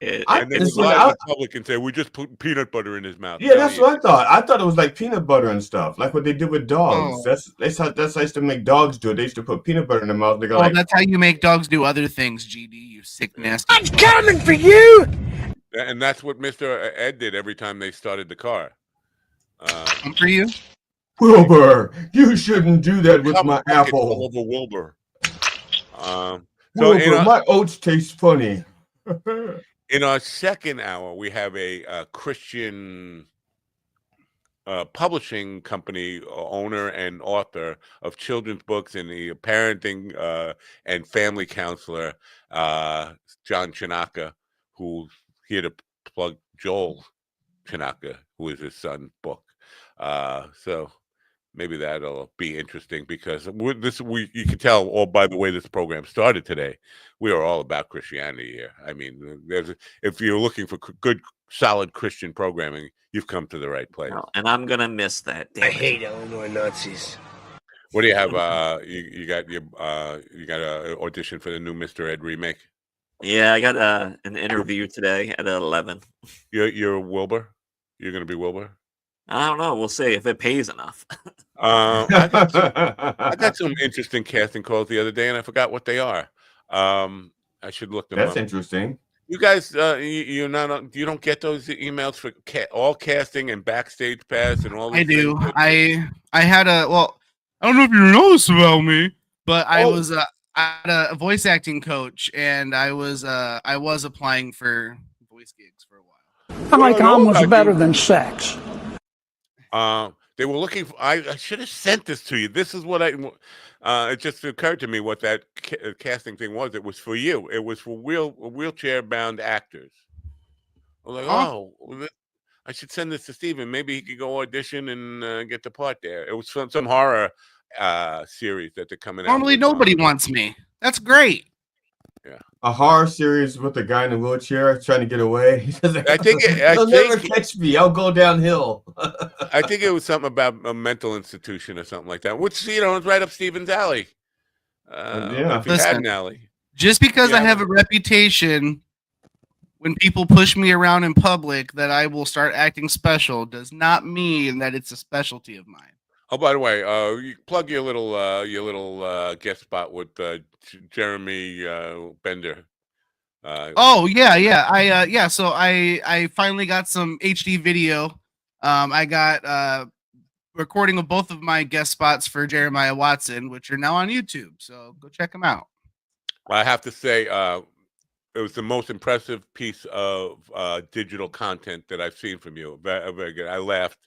And then a lot of Republicans say we just put peanut butter in his mouth. Yeah, that's what I thought. I thought it was like peanut butter and stuff, like what they did with dogs. That's how they used to make dogs do it. They used to put peanut butter in their mouth. They go that's how you make dogs do other things, GD. You sick nasty. I'm coming for you. And that's what Mr. Ed did every time they started the car. Come for you, Wilbur. You shouldn't do that with my apple. Over Wilbur. Wilbur, my oats taste funny. In our second hour, we have a Christian publishing company owner and author of children's books and the parenting and family counselor, John Chinaka, who's here to plug Joel Chinaka, who is his son's book. So maybe that'll be interesting, because you can tell all by the way this program started today. We are all about Christianity here. I mean, if you're looking for good, solid Christian programming, you've come to the right place. And I'm gonna miss that. I hate Illinois Nazis. What do you have? You got an audition for the new Mr. Ed remake? Yeah, I got an interview today at 11. You're Wilbur. You're gonna be Wilbur. I don't know. We'll see if it pays enough. I got some interesting casting calls the other day, and I forgot what they are. I should look them up. That's interesting. You guys, you don't get those emails for all casting and backstage pass and all. I do. I had I don't know if you know this about me, but I had a voice acting coach, and I was applying for voice gigs for a while. I like almost better than sex. They were looking for. I should have sent this to you. This is what it just occurred to me what that casting thing was. It was for you. It was for wheelchair-bound actors. I was like, I should send this to Steven. Maybe he could go audition and get the part there. It was from some horror series that they're coming out. Normally, nobody wants me. That's great. Yeah. A horror series with a guy in a wheelchair trying to get away. He says, I think They'll never catch me. I'll go downhill. I think it was something about a mental institution or something like that, which is right up Stephen's alley. Yeah. If he had an alley. Just because I have a reputation when people push me around in public that I will start acting special does not mean that it's a specialty of mine. Oh, by the way, you plug your little guest spot with Jeremy Bender. Oh yeah. So I finally got some HD video. I got recording of both of my guest spots for Jeremiah Watson, which are now on YouTube. So go check them out. I have to say, it was the most impressive piece of digital content that I've seen from you. Very, very good. I laughed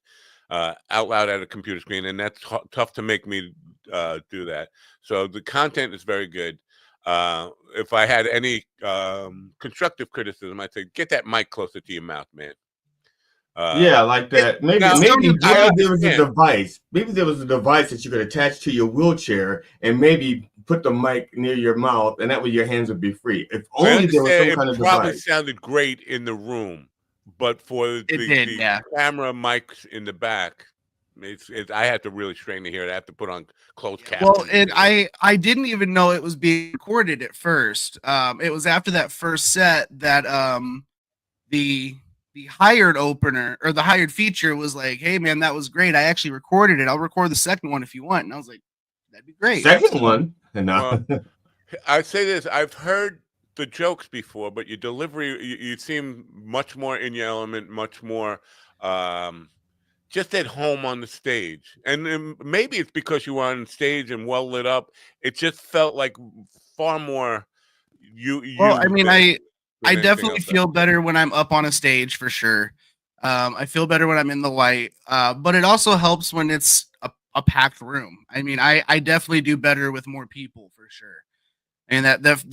out loud at a computer screen, and that's tough to make me do that. So the content is very good. If I had any constructive criticism, I'd say get that mic closer to your mouth, man. Yeah, like that. Maybe there was a device. Maybe there was a device that you could attach to your wheelchair and maybe put the mic near your mouth, and that way your hands would be free. If only there was some kind of device. It probably sounded great in the room, but for the camera mics in the back, I had to really strain to hear it. I have to put on closed captions. Well, and I didn't even know it was being recorded at first. It was after that first set that the hired opener or the hired feature was like, "Hey man, that was great. I actually recorded it. I'll record the second one if you want." And I was like, "That'd be great." Second one? Well, I say this: I've heard the jokes before, but your delivery, you seem much more in your element, much more just at home on the stage. And maybe it's because you were on stage and well lit up. It just felt like far more you. Well, I mean, I definitely feel better when I'm up on a stage for sure. I feel better when I'm in the light, but it also helps when it's a packed room. I mean, I definitely do better with more people for sure. And that's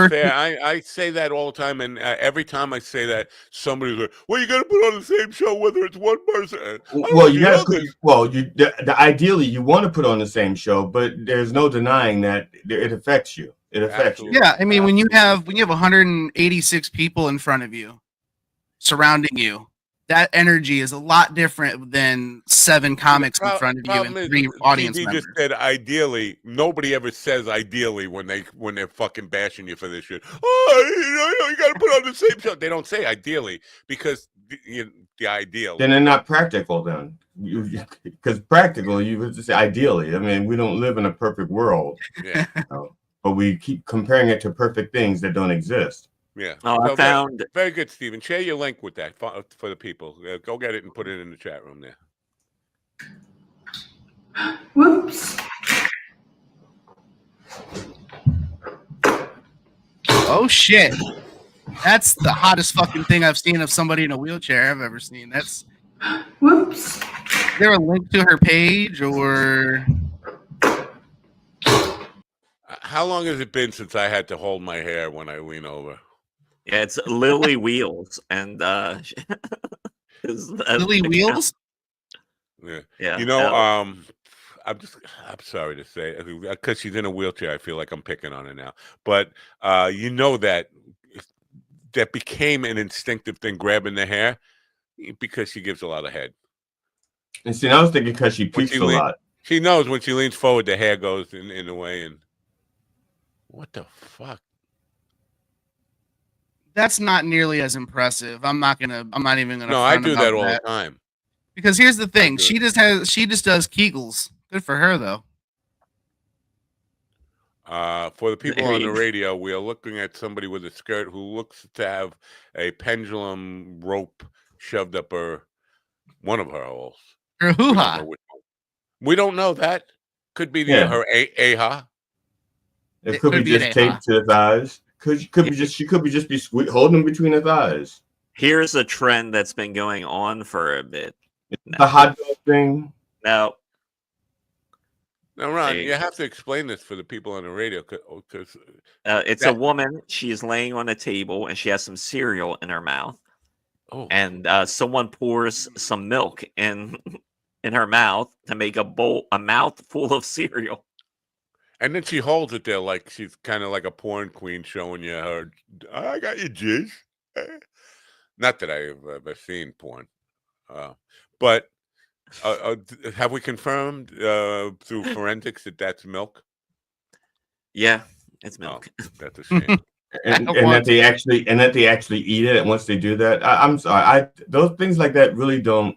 fair. I say that all the time, and every time I say that, somebody's like, "Well, you got to put on the same show, whether it's one person." Well, you got to. Well, ideally you want to put on the same show, but there's no denying that it affects you. It affects you. Yeah, I mean, when you have 186 people in front of you, surrounding you, that energy is a lot different than 7 comics in front of you and 3 audience members. Just said ideally. Nobody ever says ideally when they're fucking bashing you for this shit. Oh, you got to put on the same show. They don't say ideally because the ideal. Then they're not practical. Then, because practical, you would say ideally. I mean, we don't live in a perfect world. Yeah. But we keep comparing it to perfect things that don't exist. Yeah. Oh, I found very good, Stephen. Share your link with that for the people. Go get it and put it in the chat room there. Whoops. Oh shit. That's the hottest fucking thing I've seen of somebody in a wheelchair I've ever seen. That's whoops. Is there a link to her page or how long has it been since I had to hold my hair when I lean over? Yeah, it's Lily Wheels and Lily Wheels? Yeah. You know, I'm sorry to say, because she's in a wheelchair, I feel like I'm picking on her now. But you know that became an instinctive thing, grabbing the hair, because she gives a lot of head. And see, I was thinking because she peeks a lot. She knows when she leans forward, the hair goes in the way. And what the fuck? That's not nearly as impressive. I'm not even gonna. No, I do that all the time. Because here's the thing: she just does Kegels. Good for her, though. For the people on the radio, we are looking at somebody with a skirt who looks to have a pendulum rope shoved up one of her holes. Her hoo-ha. We don't know that. Could be her aha. It could be just taped to the thighs. She could be just holding them between her thighs. Here's a trend that's been going on for a bit. The hot dog thing. No. Now, Ron, you have to explain this for the people on the radio, because it's a woman. She's laying on a table and she has some cereal in her mouth. Oh. And someone pours some milk in her mouth to make a mouthful of cereal. And then she holds it there like she's kind of like a porn queen showing you her. I got your jizz. Not that I've ever seen porn, but have we confirmed through forensics that that's milk? Yeah, it's milk. Oh, that's a shame. and that they actually eat it. And once they do that, I'm sorry. Those things like that really don't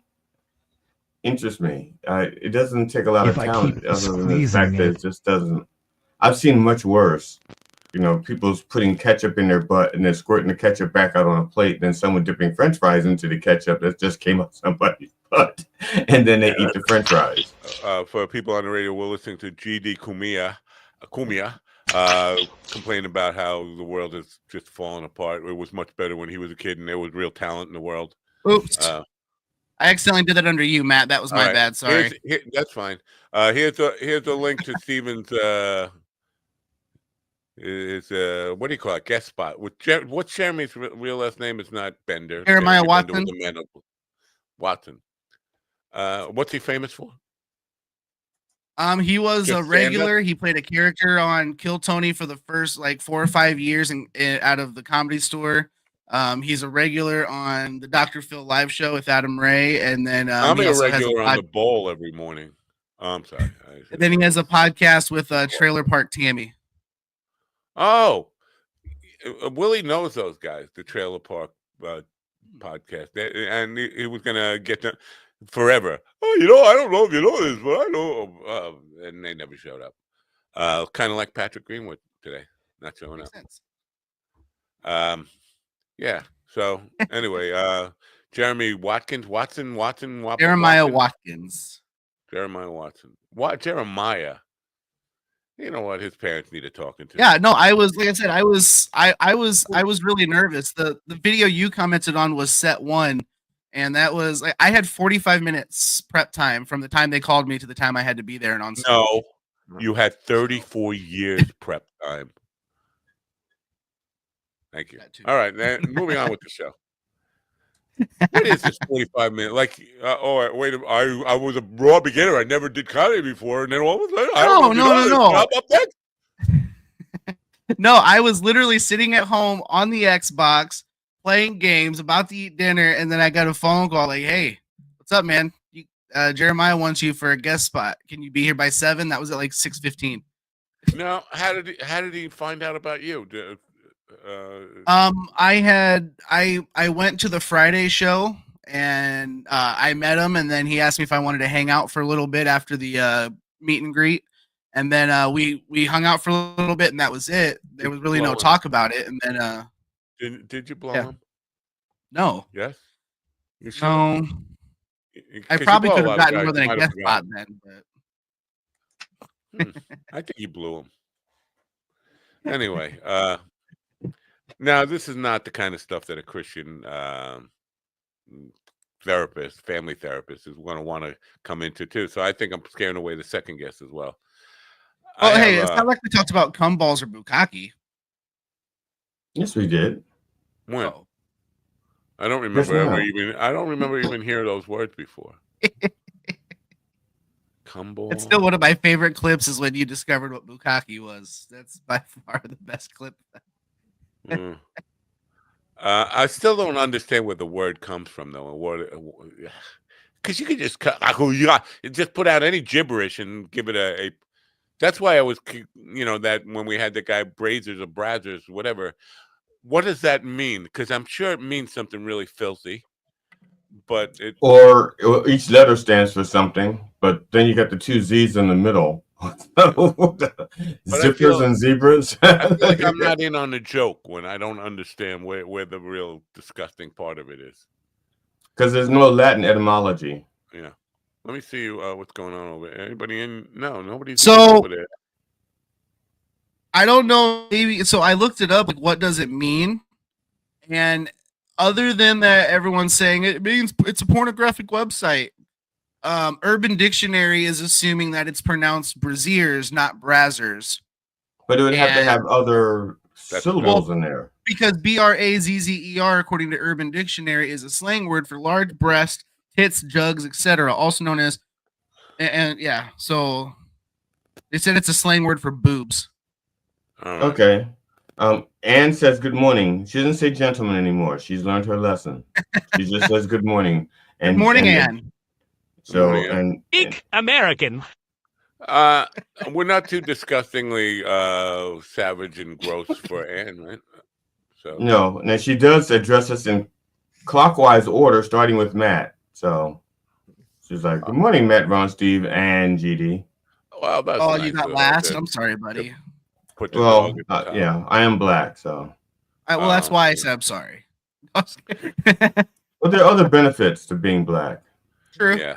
interest me. It doesn't take a lot of talent, other than the fact that it just doesn't. I've seen much worse. People's putting ketchup in their butt and then squirting the ketchup back out on a plate. Then someone dipping French fries into the ketchup that just came out somebody's butt, and then they eat the French fries. For people on the radio, we're listening to GD Kumia, complaining about how the world is just falling apart. It was much better when he was a kid, and there was real talent in the world. Oops. I accidentally did that under you, Matt. That was my bad. Sorry. That's fine. Here's a link to Steven's what do you call it? Guest spot. What's Jeremy's real last name? Is not Bender. Jeremiah Watson. Watson. What's he famous for? He was a regular. He played a character on Kill Tony for the first 4 or 5 years out of the Comedy Store. He's a regular on the Dr. Phil live show with Adam Ray, and then I'm a regular on the Bowl every morning. I'm sorry. And then he has a podcast with Trailer Park Tammy. Oh, Willie knows those guys, the Trailer Park podcast, and he was gonna get them forever. Oh, I don't know if you know this, but I know, and they never showed up. Kind of like Patrick Greenwood today, not showing up. Yeah. So anyway, Jeremiah Watkins. Jeremiah Watkins. Jeremiah. You know what? His parents needed talking to. Yeah, no, I was really nervous. The video you commented on was set 1, and that was I had 45 minutes prep time from the time they called me to the time I had to be there and on stage. No, you had 34 years prep time. Thank you. All right, then moving on with the show. What is this 45 minute? Wait, I was a raw beginner. I never did comedy before, and then all of a sudden, no. No, I was literally sitting at home on the Xbox playing games, about to eat dinner, and then I got a phone call like, "Hey, what's up, man? Jeremiah wants you for a guest spot. Can you be here by 7?" That was at 6:15. No, how did he find out about you? I went to the Friday show and I met him, and then he asked me if I wanted to hang out for a little bit after the meet and greet, and then we hung out for a little bit, and that was it. There was really no talk about it, and then did you blow him? No. Yes. No. I probably could have gotten more than a guest spot then, but I think you blew him. Anyway, now this is not the kind of stuff that a Christian family therapist is going to want to come into too. So I think I'm scaring away the second guest as well. Oh, hey, it's not like we talked about cum balls or bukkake. Yes, we did. When? Oh. I don't remember even hearing those words before. Cum ball. It's still one of my favorite clips is when you discovered what bukkake was. That's by far the best clip. I still don't understand where the word comes from, though. Because you could just put out any gibberish and give it a. That's why I was, that when we had the guy Brazers or Brazzers, whatever. What does that mean? Because I'm sure it means something really filthy, but or each letter stands for something, but then you got the 2 Z's in the middle. Zippers and zebras. I feel like I'm not in on the joke when I don't understand where the real disgusting part of it is. Because there's no Latin etymology. Yeah. Let me see what's going on over there. Anybody in? No, nobody's over there. I don't know. Maybe so. I looked it up. What does it mean? And other than that, everyone's saying it means it's a pornographic website. Urban Dictionary is assuming that it's pronounced braziers, not brazzers. But it would have to have other syllables in there. Because BRAZZER, according to Urban Dictionary, is a slang word for large breast, tits, jugs, etc., also known as, and yeah. So They said it's a slang word for boobs. Okay. Anne says good morning. She doesn't say gentlemen anymore. She's learned her lesson. She just says good morning. Good morning, Anne. So Speak American. We're not too disgustingly savage and gross for Anne, right? So no. Now she does address us in clockwise order, starting with Matt. So she's like, "Good morning, Matt, Ron, Steve, and GD." Well, that's Oh, nice you got last. I'm sorry, buddy. Put the dog at the top. Yeah, I am black, so. Well, that's why I said I'm sorry. But there are other benefits to being black. True. Yeah.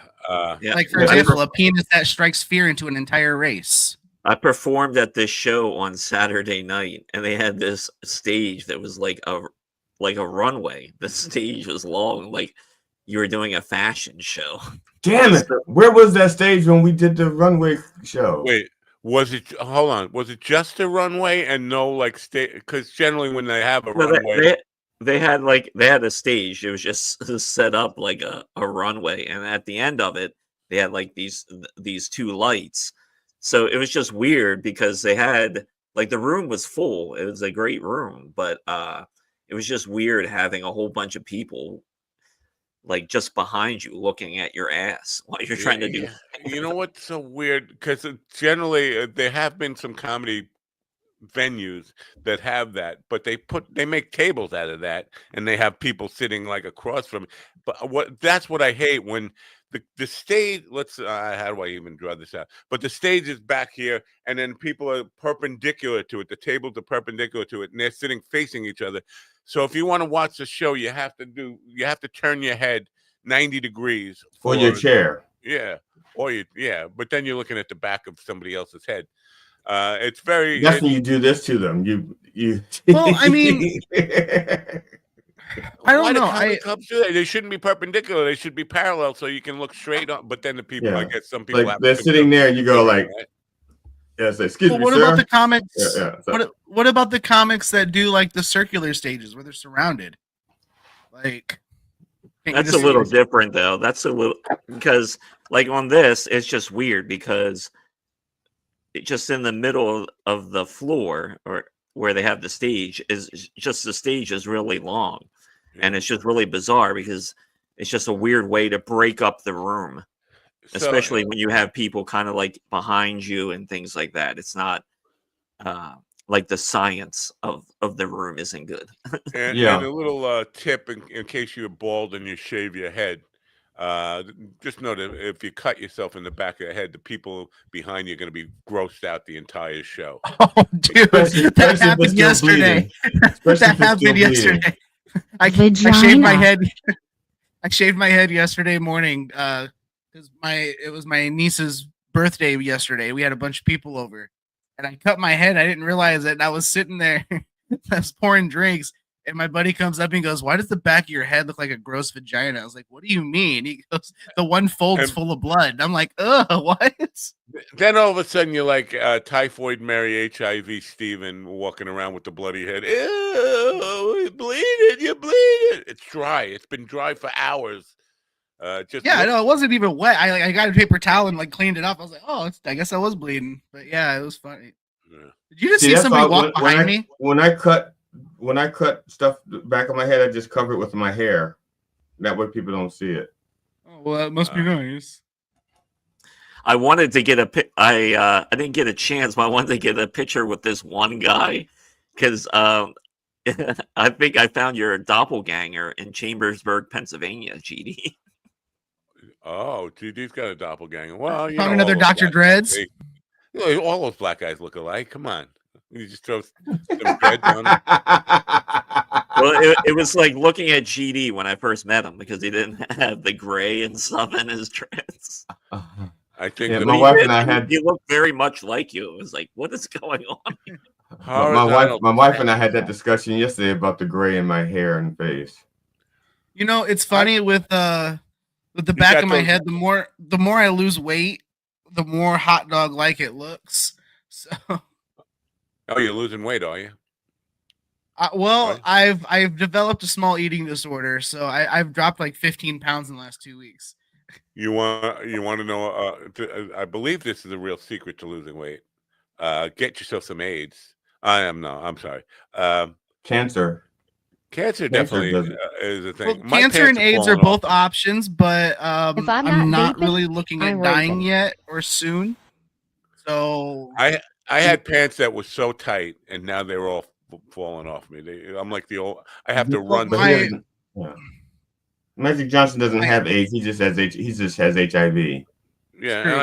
Like, for example, a penis that strikes fear into an entire race. I performed at this show on Saturday night, and they had this stage that was like a runway. The stage was long, like you were doing a fashion show. Damn it! Where was that stage when we did the runway show? Wait, was it? Hold on. Was it just a runway and no like stage? Because generally, when they have a runway, they had a stage. It was just set up like a runway, and at the end of it, they had like these two lights. So it was just weird because they had like the room was full. It was a great room, but it was just weird having a whole bunch of people like just behind you looking at your ass while you're trying to do. You know what's so weird? Because generally there have been some comedy venues that have that, but they make tables out of that, and they have people sitting like across from. But that's what I hate when the stage. How do I even draw this out? But the stage is back here, and then people are perpendicular to it. The tables are perpendicular to it, and they're sitting facing each other. So if you want to watch the show, you have to turn your head 90 degrees for your chair. Yeah, but then you're looking at the back of somebody else's head. It's very. That's when you do this to them. You. Well, I mean, I don't know. Clubs do that? They shouldn't be perpendicular. They should be parallel, so you can look straight on. But then the people, I guess, some people like they're sitting there, and you go like. Right? Yes, excuse me, what sir? about the comics? Yeah, what about the comics that do like the circular stages where they're surrounded? Like, that's a little different though. That's a little because like on this, it's just weird because it just in the middle of the floor or where they have the stage is just the stage is really long, and it's just really bizarre because it's just a weird way to break up the room. Especially when you have people kind of like behind you and things like that. It's not like the science of the room isn't good. And a little tip in case you're bald and you shave your head. Just know that if you cut yourself in the back of the head, the people behind you are going to be grossed out the entire show. Oh, dude, that happened yesterday. That happened yesterday. I shaved my head. I shaved my head yesterday morning. Because it was my niece's birthday yesterday. We had a bunch of people over, and I cut my head. I didn't realize it. And I was sitting there, I was pouring drinks, and my buddy comes up and goes, "Why does the back of your head look like a gross vagina?" I was like, "What do you mean?" He goes, "The one fold's full of blood." And I'm like, "Ugh, what?" Then all of a sudden you're like typhoid Mary HIV Steven walking around with the bloody head. Ew, you bleeding. It's dry. It's been dry for hours. I know it wasn't even wet. I got a paper towel and like cleaned it up. I was like, "Oh, I guess I was bleeding." But yeah, it was funny. Yeah. Did you just see somebody walk behind me? When I cut stuff back of my head, I just cover it with my hair. That way people don't see it. Oh well, that must be nice. I wanted to get I didn't get a chance, but I wanted to get a picture with this one guy because I think I found your doppelganger in Chambersburg, Pennsylvania, GD. Oh, GD's got a doppelganger. Well, you found know, another Dr. Dreads. All those black guys look alike. Come on, you just throw some dreads on. Well, it was like looking at GD when I first met him because he didn't have the gray and stuff in his dreads. I think my wife and I had. He looked very much like you. It was like, what is going on? My wife and I had that discussion yesterday about the gray in my hair and face. You know, it's funny with the back of my head. The more I lose weight, the more hot dog like it looks. So. Oh, you're losing weight, are you? Well, I've developed a small eating disorder, so I've dropped like 15 pounds in the last 2 weeks. You want to know? I believe this is a real secret to losing weight. Get yourself some AIDS. I'm sorry. Cancer. Cancer definitely is a thing. Well, My cancer pants and have AIDS are fallen off. both options, but If I'm I'm not not vaping, really looking I'm at dying raping. yet or soon. So I had pants that were so tight, and now they're all falling off me. I'm like the old. I have to run. Magic Johnson doesn't have AIDS. He just has HIV. Yeah, True, and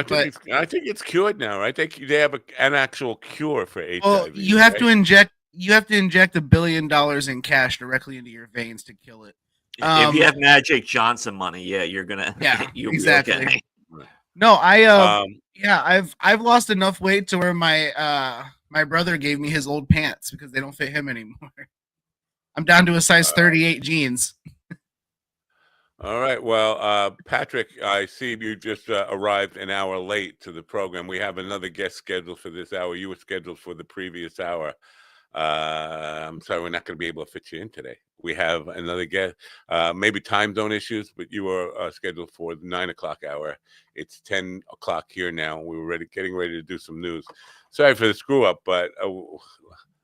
I think it's cured now, right? They have an actual cure for HIV. Well, you have right? to inject $1 billion in cash directly into your veins to kill it. If you have Magic Johnson money, yeah, you're gonna. Yeah, you'll exactly. Be okay. No, I've lost enough weight to where my my brother gave me his old pants because they don't fit him anymore. I'm down to a size 38 jeans. All right. Well, Patrick, I see you just arrived an hour late to the program. We have another guest scheduled for this hour. You were scheduled for the previous hour. I'm sorry, we're not going to be able to fit you in today. We have another guest, maybe time zone issues, but you were scheduled for the 9 o'clock hour. It's 10 o'clock here now. We were getting ready to do some news. Sorry for the screw up, but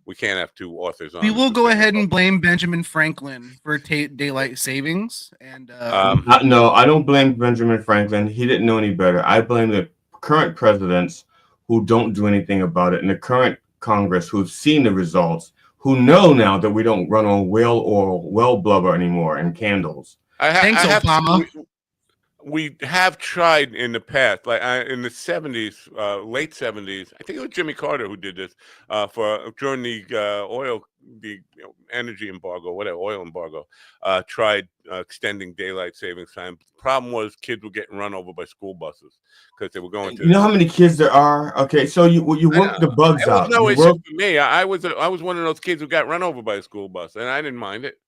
we can't have two authors on. We will go ahead and blame Benjamin Franklin for daylight savings. And no, I don't blame Benjamin Franklin. He didn't know any better. I blame the current presidents who don't do anything about it, and the current Congress who've seen the results, who know now that we don't run on whale oil, well blubber anymore, and candles. Thanks, Obama. We have tried in the past, like in the 70s, late 70s. I think it was Jimmy Carter who did this during the energy embargo, whatever, oil embargo. Tried extending daylight savings time. The problem was kids were getting run over by school buses because they were going to. You know how many kids there are? Okay, so you work the bugs out. No issue for me. I was one of those kids who got run over by a school bus, and I didn't mind it.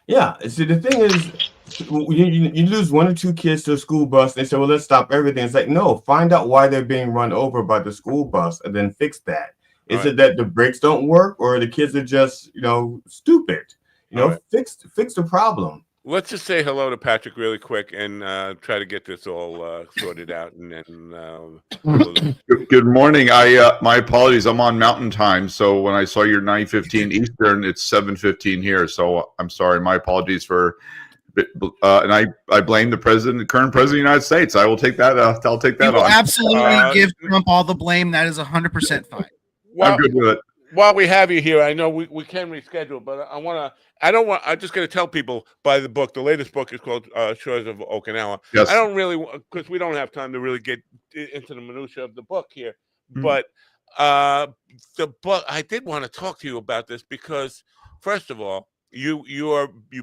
Yeah. See, the thing is, you lose one or two kids to a school bus. They say, well, let's stop everything. It's like, no, find out why they're being run over by the school bus and then fix that. Is it that the brakes don't work, or the kids are just, stupid? Fix the problem. Let's just say hello to Patrick really quick and try to get this all sorted out. Good morning. My apologies. I'm on Mountain Time, so when I saw your 9:15 Eastern, it's 7:15 here. So I'm sorry. My apologies for. And I blame the current president of the United States. I will take that. I'll take that. You will on. absolutely give Trump all the blame. That is 100% fine. I'm good with it. While we have you here, I know we can reschedule, but I'm just going to tell people buy the book. The latest book is called Shores of Okinawa. Yes. I don't really, because we don't have time to really get into the minutia of the book here. Mm-hmm. But the book, I did want to talk to you about this because, first of all, you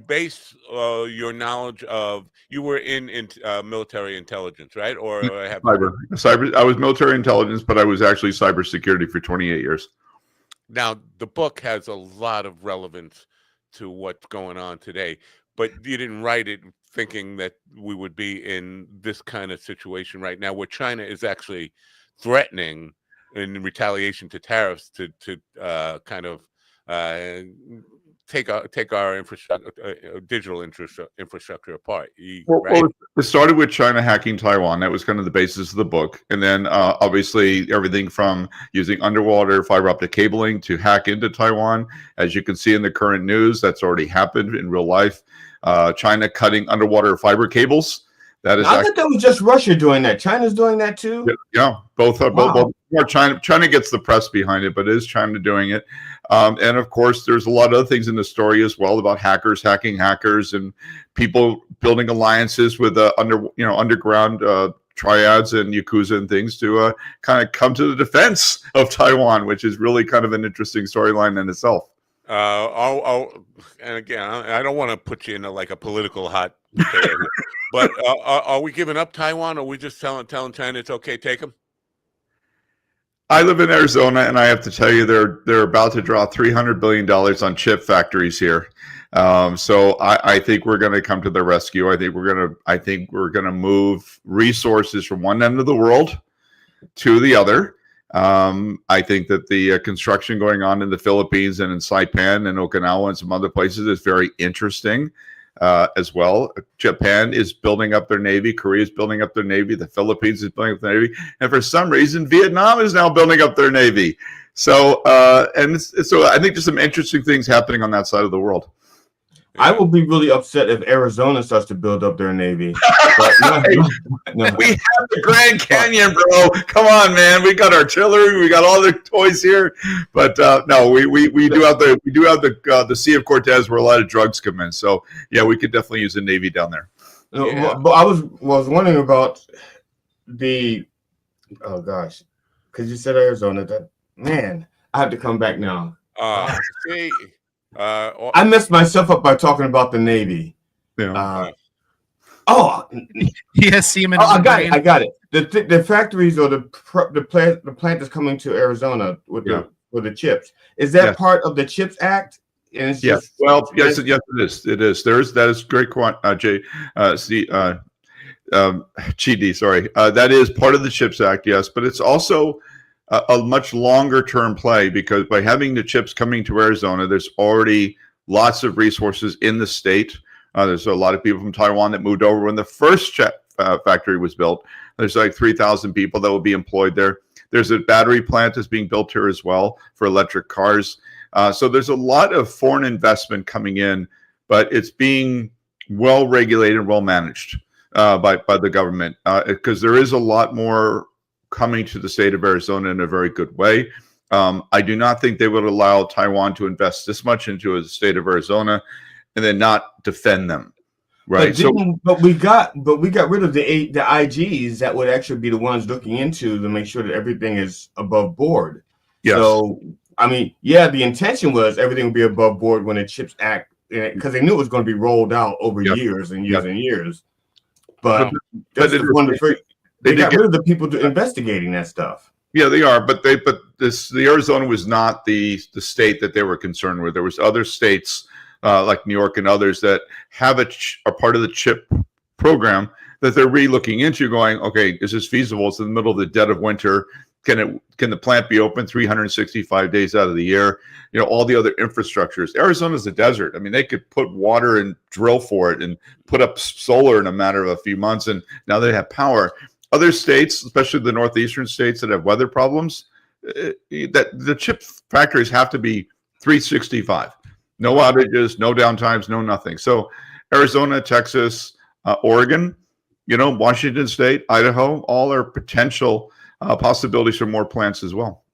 base your knowledge of, you were in military intelligence, right? Or cyber. I was military intelligence, but I was actually cybersecurity for 28 years. Now, the book has a lot of relevance to what's going on today, but you didn't write it thinking that we would be in this kind of situation right now where China is actually threatening in retaliation to tariffs to kind of take our digital infrastructure apart. Right? Well, it started with China hacking Taiwan. That was kind of the basis of the book. And then obviously everything from using underwater fiber optic cabling to hack into Taiwan. As you can see in the current news, that's already happened in real life. China cutting underwater fiber cables. That is. I thought that was just Russia doing that. China's doing that too. Yeah, both. Both China gets the press behind it, but it is China doing it. And of course, there's a lot of other things in the story as well about hackers hacking hackers and people building alliances with underground triads and yakuza and things to kind of come to the defense of Taiwan, which is really kind of an interesting storyline in itself. And again, I don't want to put you into like a political hot potato, but are we giving up Taiwan, or are we just telling China it's okay, take them? I live in Arizona, and I have to tell you, they're about to draw $300 billion on chip factories here. So I think we're going to come to the rescue. I think we're going to move resources from one end of the world to the other. I think that the construction going on in the Philippines and in Saipan and Okinawa and some other places is very interesting. as well. Japan is building up their Navy. Korea is building up their Navy. The Philippines is building up their Navy. And for some reason, Vietnam is now building up their Navy. So, so I think there's some interesting things happening on that side of the world. I will be really upset if Arizona starts to build up their Navy. But no. We have the Grand Canyon, bro. Come on, man. We got artillery. We got all the toys here. But no, we do have the Sea of Cortez where a lot of drugs come in. So yeah, we could definitely use a Navy down there. Yeah. But I was wondering about the gosh, because you said Arizona. That man, I have to come back now. See. I messed myself up by talking about the Navy. Yeah. Yes, seaman. I got it. The factories or the plant that's coming to Arizona with the chips. Is that part of the CHIPS Act? Yes. Yes, it is. It is. That is great. Jay, Chidi, sorry. That is part of the CHIPS Act. Yes, but it's also a much longer term play, because by having the chips coming to Arizona, there's already lots of resources in the state. There's a lot of people from Taiwan that moved over when the first chip factory was built. There's like 3,000 people that will be employed there. There's a battery plant that's being built here as well for electric cars. So there's a lot of foreign investment coming in, but it's being well regulated and well managed by the government, because there is a lot more coming to the state of Arizona in a very good way. I do not think they would allow Taiwan to invest this much into the state of Arizona and then not defend them, right? But we got rid of the IGs that would actually be the ones looking into to make sure that everything is above board. Yes. So I mean, the intention was everything would be above board when the CHIPS Act, because they knew it was going to be rolled out over years and years and years. But they got rid of the people investigating that stuff. Yeah, they are, but the Arizona was not the state that they were concerned with. There was other states like New York and others that have are part of the CHIP program that they're really looking into, going, okay, is this feasible? It's in the middle of the dead of winter. Can the plant be open 365 days out of the year? You know, all the other infrastructures. Arizona's a desert. I mean, they could put water and drill for it and put up solar in a matter of a few months, and now they have power. Other states, especially the northeastern states that have weather problems, that the chip factories have to be 365. No outages, no downtimes, no nothing. So Arizona, Texas, Oregon, Washington State, Idaho, all are potential possibilities for more plants as well.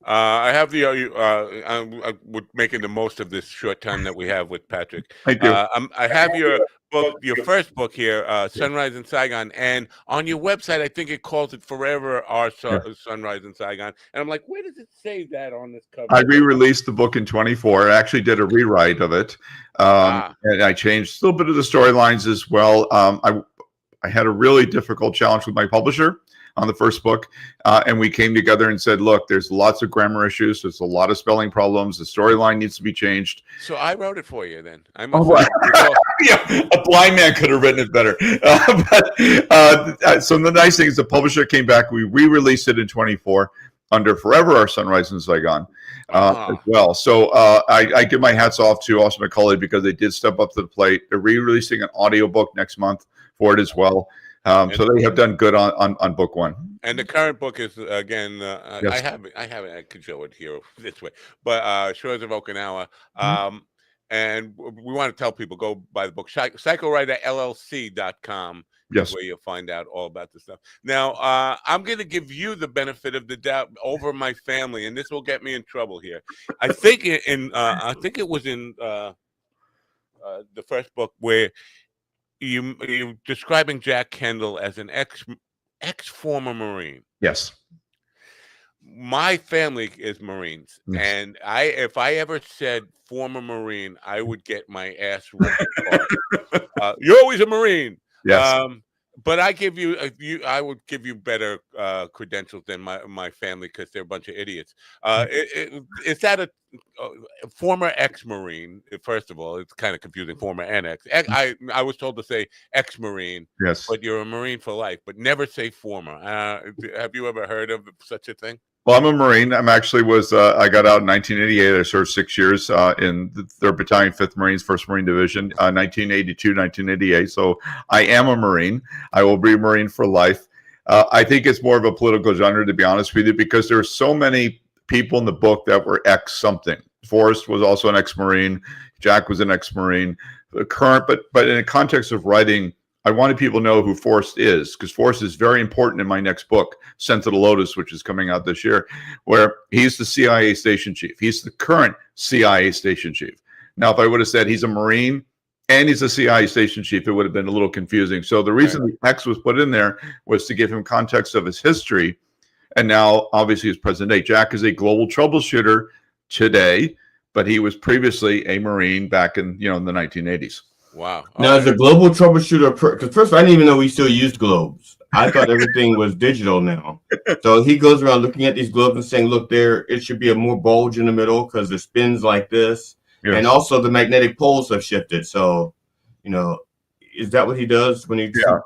I have I'm making the most of this short time that we have with Patrick. I do. I have your book, your first book here, Sunrise in Saigon, and on your website, I think it calls it Forever Our Sunrise in Saigon. And I'm like, where does it say that on this cover? I re-released the book in 24. I actually did a rewrite of it, and I changed a little bit of the storylines as well. I had a really difficult challenge with my publisher on the first book, and we came together and said, look, there's lots of grammar issues, there's a lot of spelling problems, the storyline needs to be changed. So I wrote it for you then. A blind man could have written it better. So the nice thing is the publisher came back, we re-released it in 24 under Forever Our Sunrise in Saigon as well. So I give my hats off to Austin McCulley, because they did step up to the plate. They're re-releasing an audiobook next month for it as well. So they have done good on book one. And the current book is again. Yes. I haven't. I could show it here this way, but Shores of Okinawa. And we want to tell people, go buy the book. PsychowriterLLC.com. Yes, where you'll find out all about this stuff. Now, I'm going to give you the benefit of the doubt over my family, and this will get me in trouble here. I think I think it was in the first book where you're describing Jack Kendall as an ex-former Marine. Yes. My family is Marines, and if I ever said former Marine, I would get my ass ripped apart. You're always a Marine. Yes. But I give you, I would give you better credentials than my family, because they're a bunch of idiots. Is that a former ex-Marine? First of all, it's kind of confusing, former and ex. I was told to say ex-Marine. Yes. But you're a Marine for life, but never say former. Have you ever heard of such a thing? Well, I'm a Marine. I got out in 1988. I served 6 years in the 3rd Battalion, 5th Marines, 1st Marine Division, 1982, 1988. So I am a Marine. I will be a Marine for life. I think it's more of a political genre, to be honest with you, because there are so many people in the book that were ex something. Forrest was also an ex-Marine. Jack was an ex-Marine. The current, but in the context of writing, I wanted people to know who Forrest is, because Forrest is very important in my next book, Scent of the Lotus, which is coming out this year, where he's the CIA station chief. He's the current CIA station chief. Now, if I would have said he's a Marine and he's a CIA station chief, it would have been a little confusing. So the reason the X was put in there was to give him context of his history. And now, obviously, his present day. Jack is a global troubleshooter today, but he was previously a Marine back in the 1980s. Wow. Now, as a global troubleshooter, because first I didn't even know we still used globes. I thought everything was digital now. So he goes around looking at these globes and saying, look, it should be a more bulge in the middle because it spins like this. Yes. And also the magnetic poles have shifted. So, is that what he does when he? Yeah.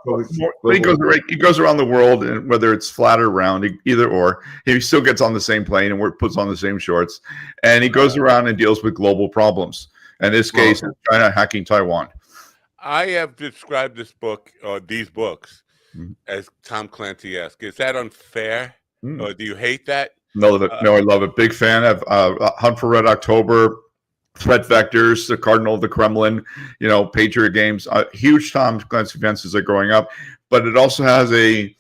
He goes around the world, and whether it's flat or round, either or, he still gets on the same plane and puts on the same shorts, and he goes around and deals with global problems. In this case, China hacking Taiwan. I have described this book or these books as Tom Clancy-esque. Is that unfair, or do you hate that? No, I love it. Big fan of Hunt for Red October, Threat Vectors, The Cardinal of the Kremlin, Patriot Games. Huge Tom Clancy fans as growing up, but it also has the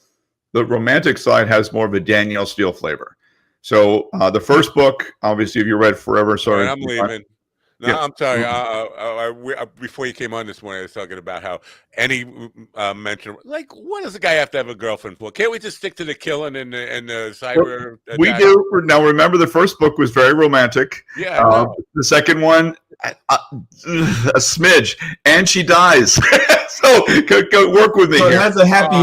romantic side has more of a Danielle Steele flavor. So the first book, obviously, if you read Forever, sorry, I'm leaving. No, yeah. I'm sorry. Before you came on this morning, I was talking about how any mention, like, what does a guy have to have a girlfriend for? Can't we just stick to the killing and the cyber? We do. Now, remember, the first book was very romantic. Yeah. The second one, a smidge, and she dies. So go work with me. So it has a happy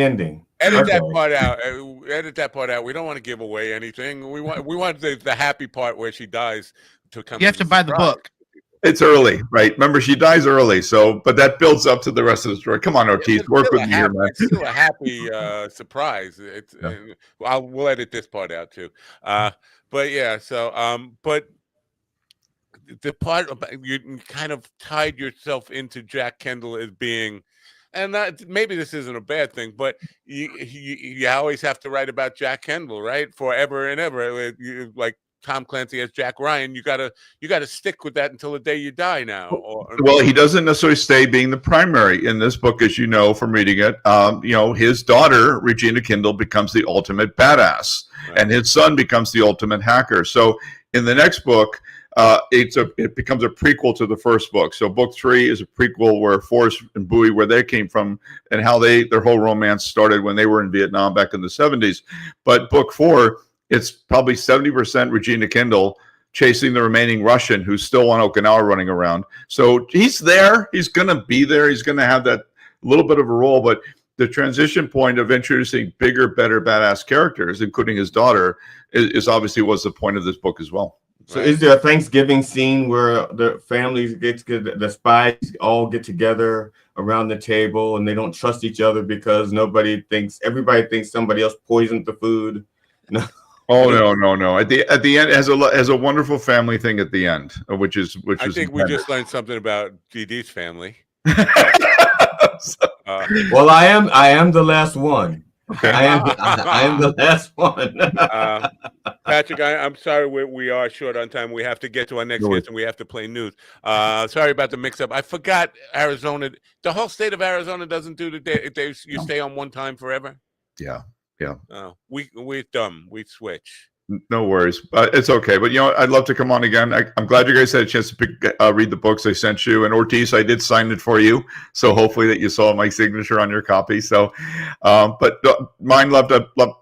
ending. Edit that part out. Edit that part out. We don't want to give away anything. We want the happy part where she dies to come. You have to buy the book. It's early, right? Remember, she dies early. So, but that builds up to the rest of the story. Come on, Ortiz, work with me here, man. It's still a happy surprise. We'll edit this part out too. But yeah. So, but the part about you kind of tied yourself into Jack Kendall as being. And maybe this isn't a bad thing, but you always have to write about Jack Kendall, right? Forever and ever. Like Tom Clancy as Jack Ryan, you gotta stick with that until the day you die now. Well, he doesn't necessarily stay being the primary in this book, as you know from reading it. His daughter Regina Kendall becomes the ultimate badass, and his son becomes the ultimate hacker. So in the next book, it becomes a prequel to the first book. So book 3 is a prequel where Forrest and Bowie, where they came from and how their whole romance started when they were in Vietnam back in the 70s. But book 4, it's probably 70% Regina Kendall chasing the remaining Russian who's still on Okinawa running around. So he's there. He's going to be there. He's going to have that little bit of a role. But the transition point of introducing bigger, better, badass characters, including his daughter, is obviously was the point of this book as well. So is there a Thanksgiving scene where the families the spies all get together around the table and they don't trust each other because everybody thinks somebody else poisoned the food? No. Oh no! At the end, it has a wonderful family thing at the end, which is. I think we just learned something about DD's family. Well, I am the last one. Okay. I am the last one. Patrick, I'm sorry we are short on time. We have to get to our next guest and we have to play news. Sorry about the mix-up. I forgot Arizona. The whole state of Arizona doesn't do the day. You stay on one time forever. Yeah. We're dumb. We switch. No worries. It's okay. But, I'd love to come on again. I'm glad you guys had a chance to read the books I sent you. And Ortiz, I did sign it for you. So hopefully that you saw my signature on your copy. So, but mine, love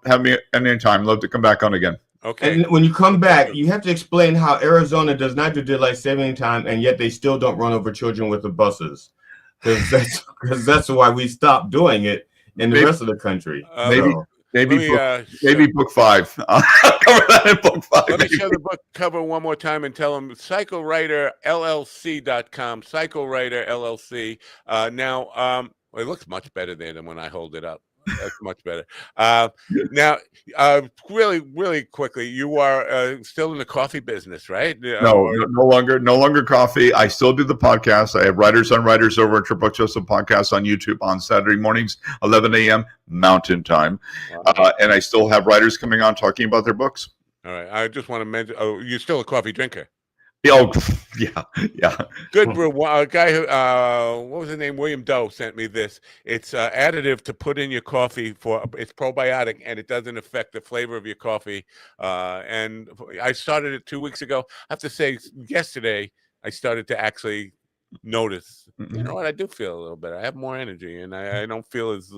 have me anytime. Love to come back on again. Okay. And when you come back, you have to explain how Arizona does not do daylight saving time, and yet they still don't run over children with the buses. Because that's why we stopped doing it in the rest of the country. Maybe book 5. I'll cover that in book 5. Let me show the book cover one more time and tell them PsychoWriterLLC.com. PsychoWriter LLC. Now, it looks much better there than when I hold it up. That's much better. Now, really quickly, you are still in the coffee business, right? No longer coffee. I still do the podcast. I have Writers on Writers over at Triple Joseph Podcast on YouTube on Saturday mornings, 11 a.m. Mountain Time. Wow. And I still have writers coming on talking about their books. All right. I just want to mention, you're still a coffee drinker. Oh, yeah. Good. A guy who, what was his name? William Doe sent me this. It's additive to put in your coffee it's probiotic, and it doesn't affect the flavor of your coffee. And I started it 2 weeks ago. I have to say, yesterday, I started to actually notice, you know what? I do feel a little better. I have more energy, and I don't feel as,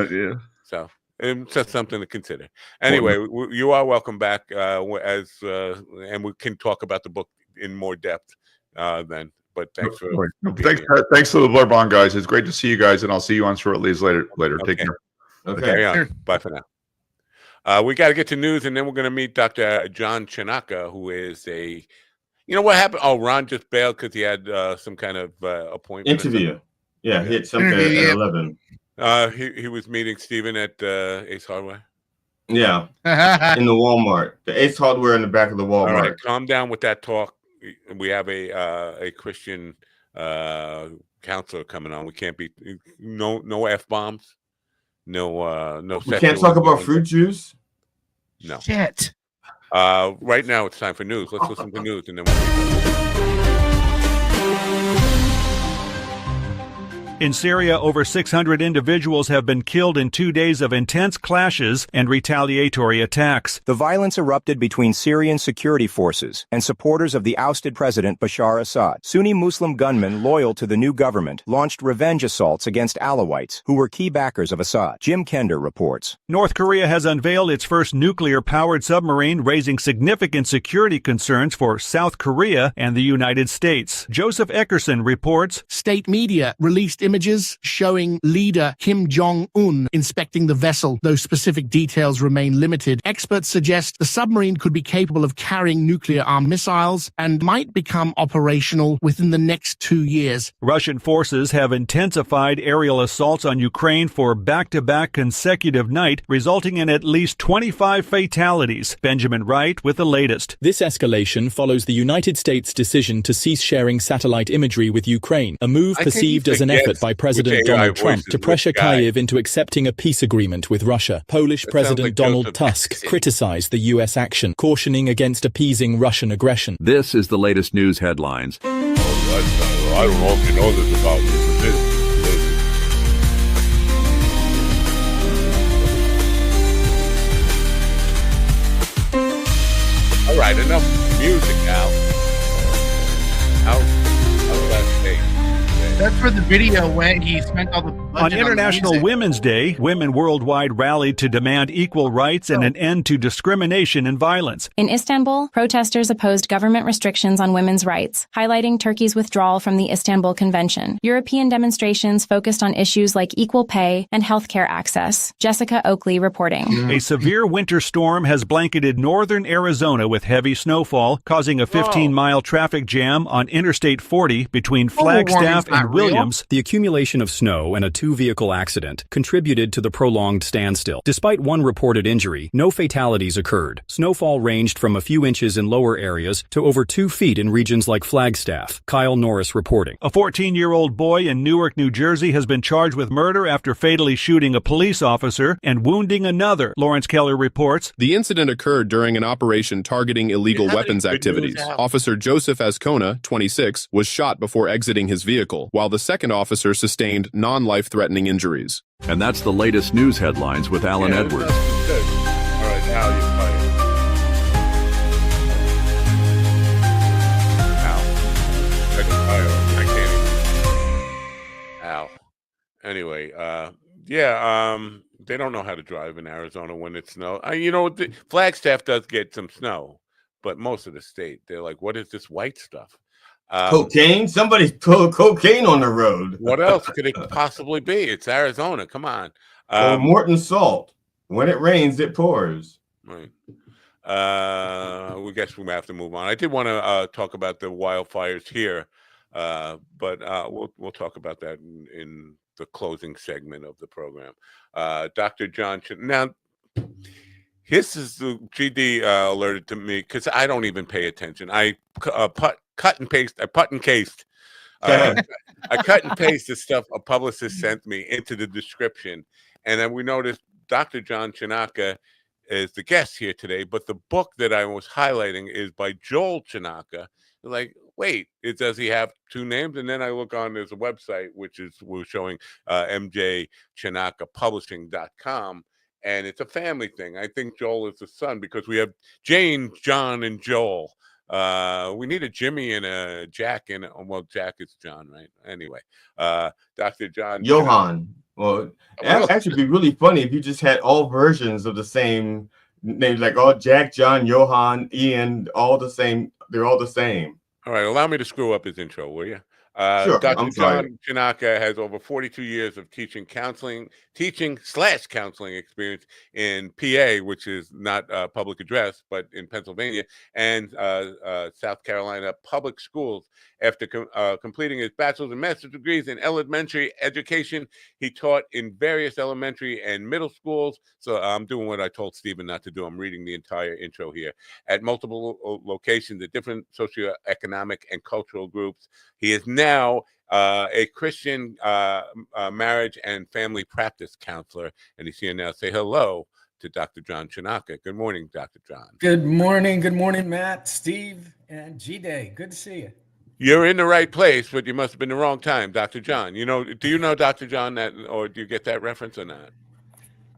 yeah. So it's just something to consider. Anyway, you are welcome back and we can talk about the book in more depth then. But thanks for thanks to the Blur Bond guys. It's great to see you guys, and I'll see you on Short Leaves later. Okay. Take care. Okay. Bye for now. We got to get to news, and then we're going to meet Dr. John Chinaka, who is you know what happened? Oh, Ron just bailed because he had some kind of appointment. Interview. Yeah, he had something at 11. He was meeting Steven at Ace Hardware. Yeah, in the Walmart. The Ace Hardware in the back of the Walmart. All right, calm down with that talk. We have a Christian counselor coming on. We can't be no F-bombs. No. We can't talk about fruit juice. No. Shit. Right now it's time for news. Let's listen to news, and then we'll. In Syria, over 600 individuals have been killed in 2 days of intense clashes and retaliatory attacks. The violence erupted between Syrian security forces and supporters of the ousted President Bashar Assad. Sunni Muslim gunmen loyal to the new government launched revenge assaults against Alawites, who were key backers of Assad. Jim Kender reports. North Korea has unveiled its first nuclear-powered submarine, raising significant security concerns for South Korea and the United States. Joseph Eckerson reports. State media released images showing leader Kim Jong-un inspecting the vessel, though specific details remain limited. Experts suggest the submarine could be capable of carrying nuclear-armed missiles and might become operational within the next 2 years. Russian forces have intensified aerial assaults on Ukraine for back-to-back consecutive night, resulting in at least 25 fatalities. Benjamin Wright with the latest. This escalation follows the United States' decision to cease sharing satellite imagery with Ukraine, a move perceived as an effort by President Donald Trump to pressure Kyiv into accepting a peace agreement with Russia. Polish President Donald Tusk criticized the U.S. action, cautioning against appeasing Russian aggression. This is the latest news headlines. I don't know if you know this about this. All right, enough music now. How does that take? That's where the video went. He spent all the budget on International Women's Day, women worldwide rallied to demand equal rights and an end to discrimination and violence. In Istanbul, protesters opposed government restrictions on women's rights, highlighting Turkey's withdrawal from the Istanbul Convention. European demonstrations focused on issues like equal pay and healthcare access. Jessica Oakley reporting. A severe winter storm has blanketed northern Arizona with heavy snowfall, causing a 15-mile traffic jam on Interstate 40 between Flagstaff and Williams. The accumulation of snow and a two-vehicle accident contributed to the prolonged standstill. Despite one reported injury, no fatalities occurred. Snowfall ranged from a few inches in lower areas to over 2 feet in regions like Flagstaff. Kyle Norris reporting. A 14-year-old boy in Newark, New Jersey has been charged with murder after fatally shooting a police officer and wounding another. Lawrence Keller reports. The incident occurred during an operation targeting illegal weapons activities. Officer Joseph Ascona, 26, was shot before exiting his vehicle, while the second officer sustained non-life-threatening injuries. And that's the latest news headlines with Alan Edwards. Good. All right, now you're fighting. Ow. I can't even. Ow. Anyway, they don't know how to drive in Arizona when it's snow. Flagstaff does get some snow, but most of the state, they're like, what is this white stuff? Cocaine? Somebody's pulled cocaine on the road. What else could it possibly be? It's Arizona. Come on. Or Morton salt. When it rains, it pours. Right. We guess we have to move on. I did want to talk about the wildfires here, but we'll talk about that in the closing segment of the program. Dr. John, now this is the GD alerted to me because I don't even pay attention. I cut and paste. I cut and paste the stuff a publicist sent me into the description, and then we noticed Dr. John Chinaka is the guest here today, but the book that I was highlighting is by Joel Chinaka. Like, wait, does he have two names? And then I look on, there's a website we're showing mjchinakapublishing.com, and it's a family thing. I think Joel is the son because we have Jane, John, and Joel. We need a Jimmy and a Jack well, Jack is John, right? Anyway, Dr. John Johan. Well, it actually be really funny if you just had all versions of the same names, like all Jack, John, Johan, Ian, all the same. They're all the same. All right, allow me to screw up his intro, will you? Sure, Dr. John Chinaka has over 42 years of teaching/counseling experience in PA, which is not public address, but in Pennsylvania, and South Carolina public schools. After completing his bachelor's and master's degrees in elementary education, he taught in various elementary and middle schools. So I'm doing what I told Stephen not to do. I'm reading the entire intro here. At multiple locations at different socioeconomic and cultural groups. He is now a Christian marriage and family practice counselor, and he's here now. Say hello to Dr. John Chinaka. Good morning, Dr. John. Good morning, Matt, Steve, and G-Day. Good to see you. You're in the right place, but you must have been the wrong time, Dr. John. Do you know Dr. John, or do you get that reference or not?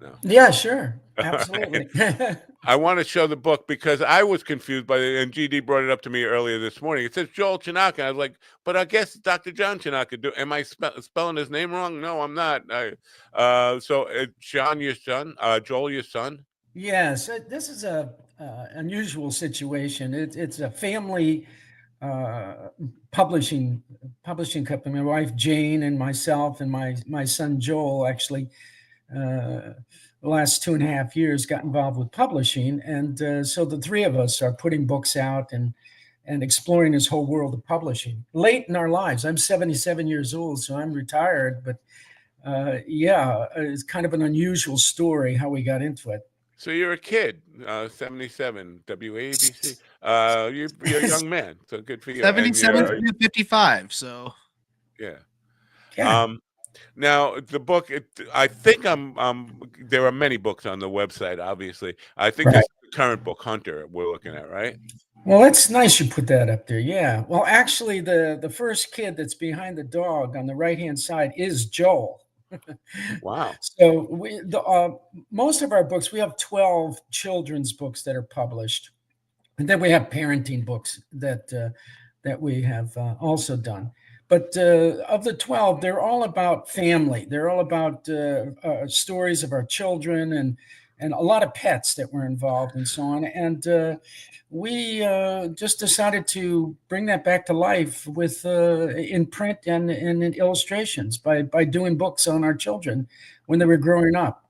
No. Yeah, sure. Absolutely. Right. I want to show the book because I was confused by it, and GD brought it up to me earlier this morning. It says Joel Chinaka. I was like, but I guess Dr. John Chinaka. Am I spelling his name wrong? No, I'm not. So John, your son, Joel, your son? Yes, this is a unusual situation. It's a family publishing company. My wife Jane and myself and my son Joel actually the last 2.5 years got involved with publishing, and so the three of us are putting books out and exploring this whole world of publishing late in our lives. I'm 77 years old, so I'm retired, but yeah, it's kind of an unusual story how we got into it. So you're a kid, 77, WABC. You're a young man, so good for you. 77 to 55, so. Yeah. Yeah. Now the book, I think there are many books on the website, obviously. I think this is the current book, Hunter, we're looking at, right? Well, that's nice you put that up there. Yeah. Well, actually, the first kid that's behind the dog on the right-hand side is Joel. Wow. So most of our books, we have 12 children's books that are published. And then we have parenting books that we have also done. But of the 12, they're all about family. They're all about stories of our children and a lot of pets that were involved and so on. And we just decided to bring that back to life with in print and in illustrations by doing books on our children when they were growing up.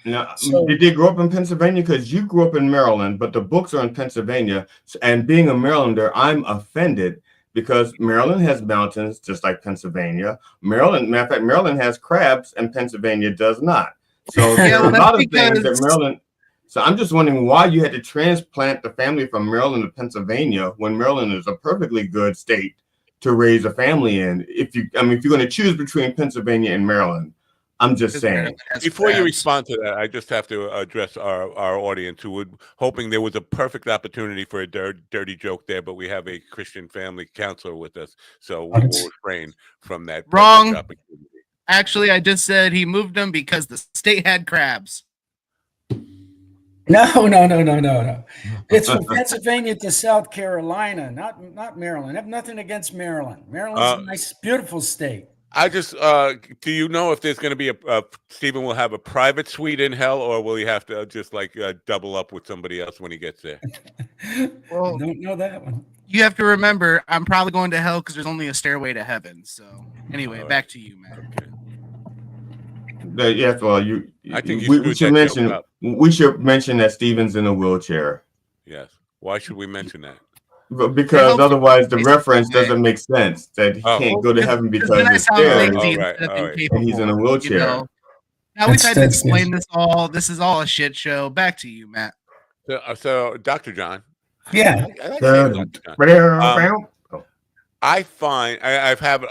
Now, did they grow up in Pennsylvania? Because you grew up in Maryland, but the books are in Pennsylvania. And being a Marylander, I'm offended because Maryland has mountains just like Pennsylvania. Matter of fact, Maryland has crabs and Pennsylvania does not. So there are a lot of things that Maryland. So I'm just wondering why you had to transplant the family from Maryland to Pennsylvania when Maryland is a perfectly good state to raise a family in. If you're going to choose between Pennsylvania and Maryland, I'm just saying. Before you respond to that, I just have to address our audience who were hoping there was a perfect opportunity for a dirty joke there, but we have a Christian family counselor with us, so we will refrain from that. Wrong. Actually, I just said he moved them because the state had crabs. No. It's from Pennsylvania to South Carolina, not Maryland. I have nothing against Maryland. Maryland's a nice, beautiful state. I just, do you know if there's going to be Stephen will have a private suite in hell, or will he have to just double up with somebody else when he gets there? Well, I don't know that one. You have to remember, I'm probably going to hell because there's only a stairway to heaven. So anyway, back to you, man. Okay. Yes, well, I think we should mention that Stephen's in a wheelchair. Yes. Why should we mention that? because otherwise the reference doesn't make sense that he can't go to heaven because then I it's sound scared lazy instead of incapable. and he's in a wheelchair. You know? Now we tried to explain this all. This is all a shit show. Back to you, Matt. So Dr. John. Yeah. I like saying Dr. John. I find I've had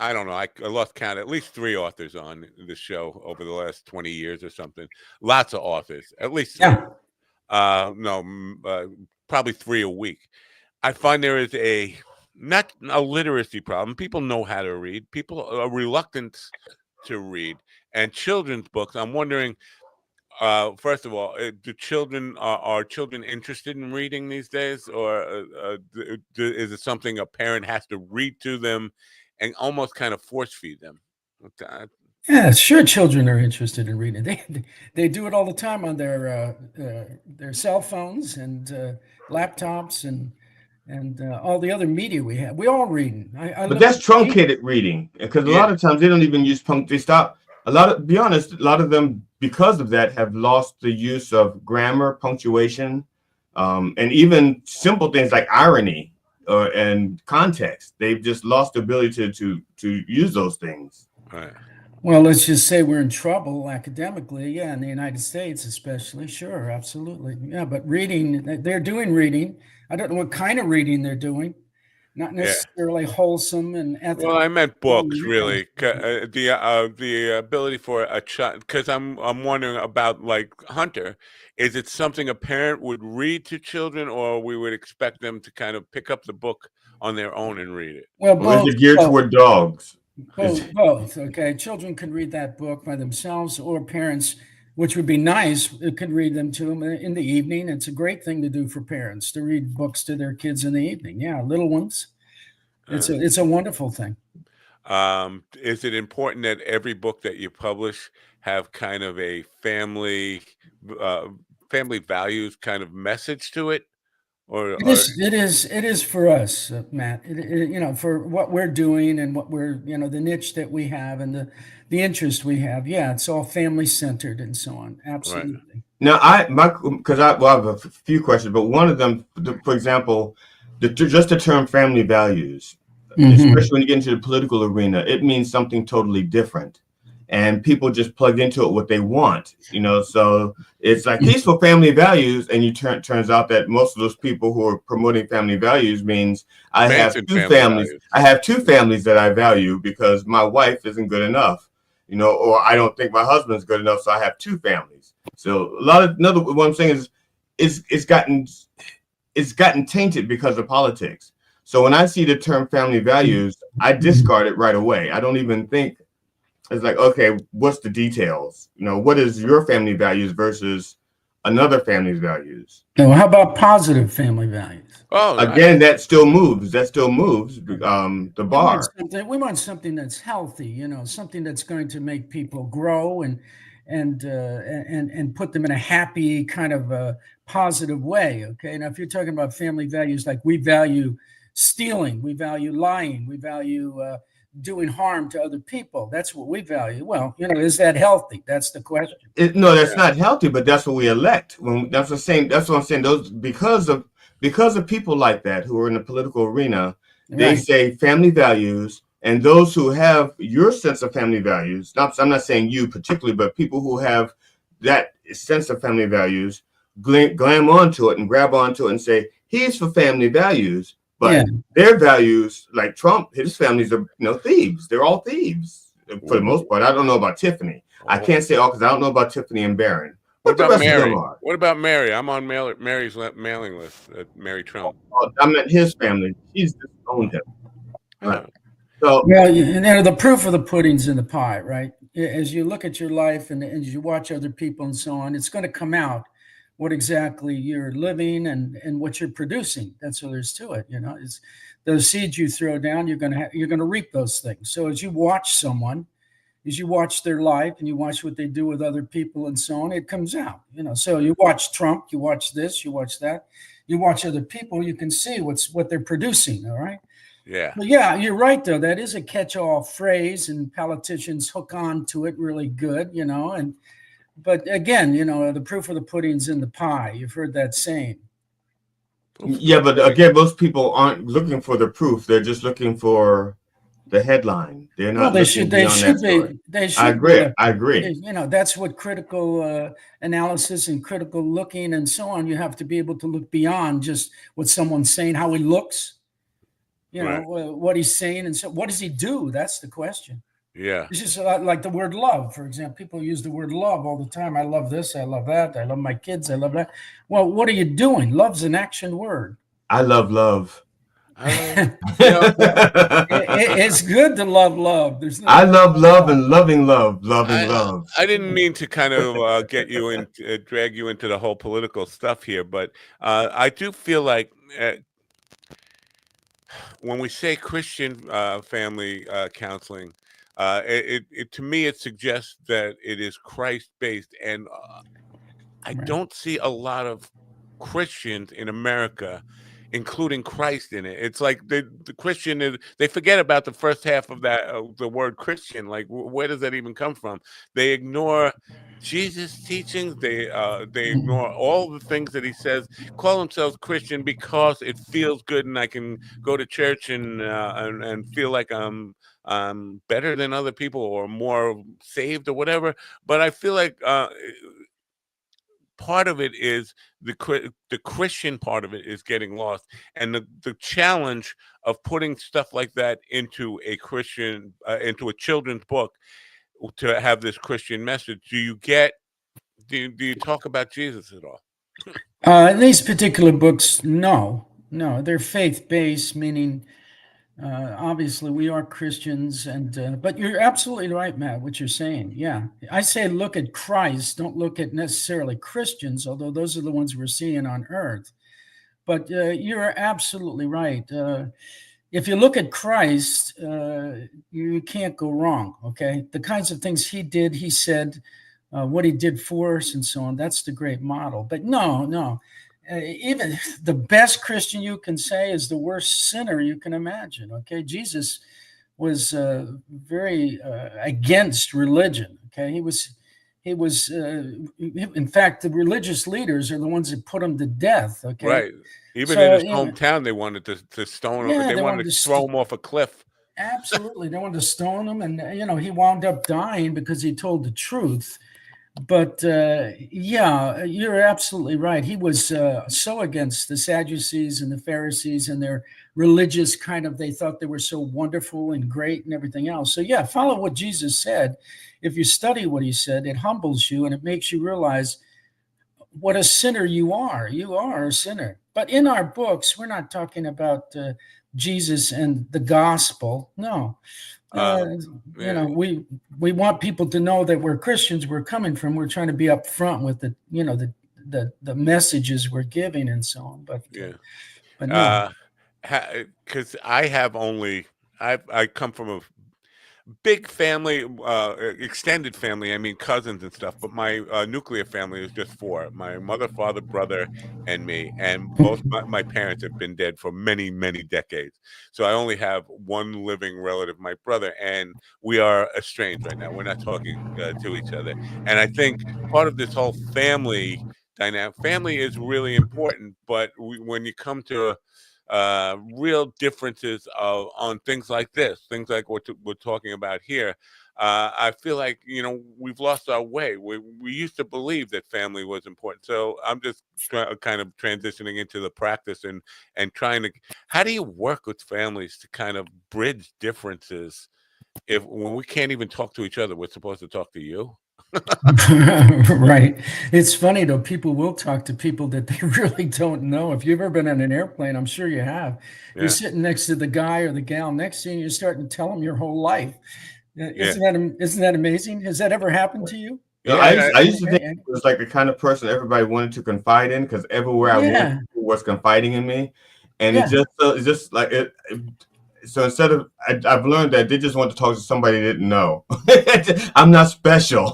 I don't know. I lost count. At least 3 authors on this show over the last 20 years or something. Lots of authors. At least 3. Probably 3 a week. I find there is not a literacy problem. People know how to read. People are reluctant to read. And children's books, I'm wondering, first of all, are children interested in reading these days, or is it something a parent has to read to them and almost kind of force feed them? Yeah, sure. Children are interested in reading. They do it all the time on their cell phones and laptops and all the other media we have. We all reading. But that's truncated reading, because a lot of times they don't even use They stop. Be honest, a lot of them, because of that, have lost the use of grammar, punctuation, and even simple things like irony and context. They've just lost the ability to use those things. Right. Well, let's just say we're in trouble academically. Yeah, in the United States, especially. Sure, absolutely. Yeah, but reading, they're doing reading. I don't know what kind of reading they're doing. Not necessarily wholesome and ethical. Well, I meant books, really. The ability for a child, because I'm wondering about, like, Hunter. Is it something a parent would read to children, or we would expect them to kind of pick up the book on their own and read it? Well, both. Is it geared toward dogs? Both. Okay, children can read that book by themselves, or parents, which would be nice, could read them to them in the evening. It's a great thing to do for parents to read books to their kids in the evening. Yeah, little ones. It's a wonderful thing. Is it important that every book that you publish have kind of a family values kind of message to it? It is for us, Matt. For what we're doing and what we're, the niche that we have and the interest we have. Yeah, it's all family centered and so on. Absolutely. Right. Now, I have a few questions, but one of them, for example, just the term family values, especially when you get into the political arena, it means something totally different. And people just plug into it what they want, so it's like peaceful family values. And turns out that most of those people who are promoting family values means I have 2 families. I have 2 families that I value because my wife isn't good enough, or I don't think my husband's good enough. So I have 2 families. So what I'm saying is it's gotten tainted because of politics. So when I see the term family values, I discard it right away. I don't even think. It's like, okay, what's the details? What is your family values versus another family's values? Well, how about positive family values? Oh, again, that still moves. The bar. We want something that's healthy. Something that's going to make people grow and put them in a happy kind of a positive way. Okay. Now, if you're talking about family values, like we value stealing, we value lying, we value doing harm to other people. That's what we value. Well, is that healthy? That's the question. No, that's not healthy, but that's what we elect. That's what I'm saying. Those because of people like that who are in the political arena, they say family values, and those who have your sense of family values. I'm not saying you particularly, but people who have that sense of family values glam onto it and grab onto it and say he's for family values. But their values, like Trump, his families are, thieves. They're all thieves for the most part. I don't know about Tiffany. I can't say all because I don't know about Tiffany and Barron. What about Mary? What about Mary? I'm on Mary's mailing list. Mary Trump. I meant his family. She's disowned him. Right. So, the proof of the pudding's in the pie, right? As you look at your life and as you watch other people and so on, it's going to come out what exactly you're living and what you're producing. That's all there's to it. It's those seeds you throw down, you're going to reap those things. So as you watch someone, as you watch their life and you watch what they do with other people and so on, it comes out. So you watch Trump, you watch this, you watch that, you watch other people, you can see what they're producing. All right. Yeah. But yeah, you're right though. That is a catch-all phrase, and politicians hook on to it really good. But again, the proof of the pudding's in the pie. You've heard that saying. Yeah, but again, most people aren't looking for the proof. They're just looking for the headline. They're not looking beyond that story. I agree. I agree. You know, that's what critical analysis and critical looking and so on. You have to be able to look beyond just what someone's saying, how he looks, you know, what he's saying, and so what does he do? That's the question. Yeah. It's just like the word love, for example. People use the word love all the time. I love this. I love that. I love my kids. I love that. Well, what are you doing? Love's an action word. I love love. It's good to love love. There's no I love love and loving love, loving love. I didn't mean to kind of get you in, drag you into the whole political stuff here, but I do feel like when we say Christian family counseling, it to me it suggests that it is Christ based, and I don't see a lot of Christians in America including Christ in it. It's like the Christian is, they forget about the first half of that the word Christian. Like where does that even come from? They ignore Jesus' teachings. They ignore all the things that he says. Call themselves Christian because it feels good, and I can go to church and feel like I'm better than other people or more saved or whatever. But I feel like part of it is the Christian part of it is getting lost, and the challenge of putting stuff like that into a Christian into a children's book to have this Christian message. Do you talk about Jesus at all? In these particular books, no, they're faith-based, meaning obviously we are Christians, and but you're absolutely right, Matt, what you're saying. Yeah, I say look at Christ, don't look at necessarily Christians, although those are the ones we're seeing on earth. But you're absolutely right. If you look at Christ, you can't go wrong. Okay, the kinds of things he did, he said, what he did for us, and so on. That's the great model. But no. Even the best Christian you can say is the worst sinner you can imagine. Okay, Jesus was very against religion. Okay, he was. In fact, the religious leaders are the ones that put him to death. Okay, right. Even in his hometown, they wanted to stone him. They wanted to throw him off a cliff. Absolutely, they wanted to stone him, and he wound up dying because he told the truth. But yeah, you're absolutely right. He was so against the Sadducees and the Pharisees and their religious kind of, they thought they were so wonderful and great and everything else. So yeah, follow what Jesus said. If you study what he said, it humbles you and it makes you realize what a sinner you are. You are a sinner. But in our books, we're not talking about Jesus and the gospel. No. You know, we want people to know that we're Christians, we're coming from, we're trying to be upfront with the, you know, the messages we're giving and so on. But but no. Because I come from a big family, extended family. I mean, cousins and stuff. But my nuclear family is just 4: my mother, father, brother, and me. And both my parents have been dead for many, many decades. So I only have one living relative, my brother, and we are estranged right now. We're not talking to each other. And I think part of this whole family dynamic, family is really important. But when you come to real differences on things like this, things like what we're talking about here, I feel like, you know, we've lost our way. We used to believe that family was important. So I'm just kind of transitioning into the practice and trying to, how do you work with families to kind of bridge differences when we can't even talk to each other? We're supposed to talk to you. Right. It's funny though, people will talk to people that they really don't know. If you've ever been on an airplane, I'm sure you have. Yeah. You're sitting next to the guy or the gal next to you and you're starting to tell them your whole life. Isn't that amazing? Has that ever happened to you? Yeah, I used to think it was like the kind of person everybody wanted to confide in, because everywhere I went was confiding in me. And it's just like it. So instead of, I've learned that they just want to talk to somebody they didn't know. I'm not special.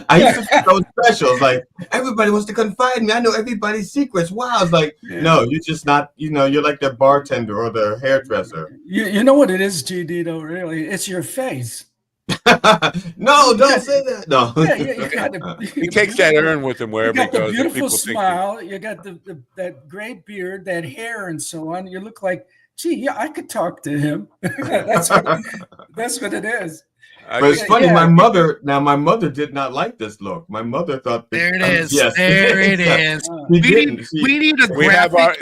I used to think I was special. It's like, everybody wants to confide in me. I know everybody's secrets. Wow. It's like, no, you're just not, you know, you're like the bartender or the hairdresser. You know what it is, GD, though, really? It's your face. No, don't say that. No. Yeah, you got he takes that urn with him wherever he you got goes. the beautiful smile. You got that gray beard, that hair, and so on. You look like, gee, yeah, I could talk to him. that's what it is. But it's funny. My mother did not like this look. My mother thought there it is. Yes, there it is. We need a graphic.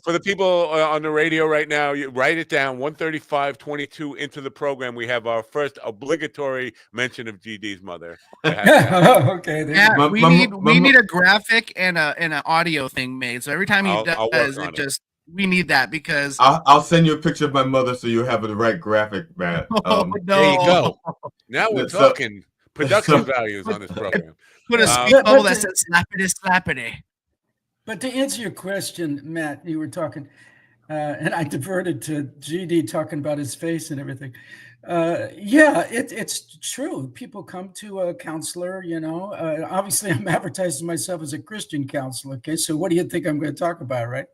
For the people on the radio right now, you write it down. 135.22 into the program. We have our first obligatory mention of GD's mother. Okay. Yeah, we need a graphic and an audio thing made. So every time he does, we need that because I'll send you a picture of my mother so you have the right graphic, Matt. There you go. Now we're talking production values on this program. Put a speed bubble that says slappity. But to answer your question, Matt, you were talking, and I diverted to GD talking about his face and everything. Yeah, it's true. People come to a counselor, obviously I'm advertising myself as a Christian counselor. Okay. So what do you think I'm going to talk about? Right.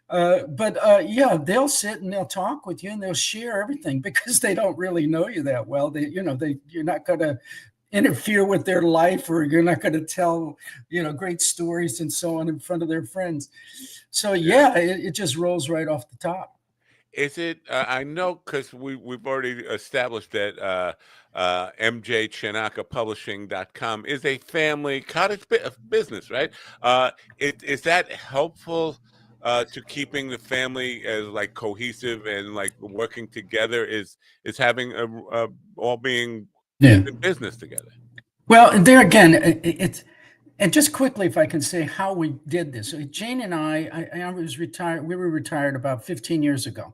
But yeah, they'll sit and they'll talk with you and they'll share everything because they don't really know you that well. You're not going to interfere with their life, or you're not going to tell, great stories and so on in front of their friends. So yeah, it just rolls right off the top. Is it? I know because we've already established that MJChanakapublishing.com is a family cottage business, right? Is that helpful to keeping the family as like cohesive and like working together? Is having all being in business together? Well, there again, it's. And just quickly, if I can say how we did this. So Jane and I was retired. We were retired about 15 years ago.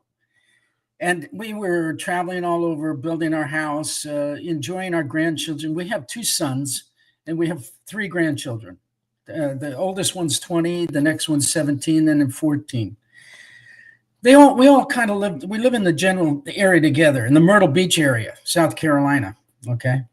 And we were traveling all over, building our house, enjoying our grandchildren. We have 2 sons and we have 3 grandchildren. The oldest one's 20, the next one's 17, and then 14. We all kind of we live in the general area together, in the Myrtle Beach area, South Carolina. Okay.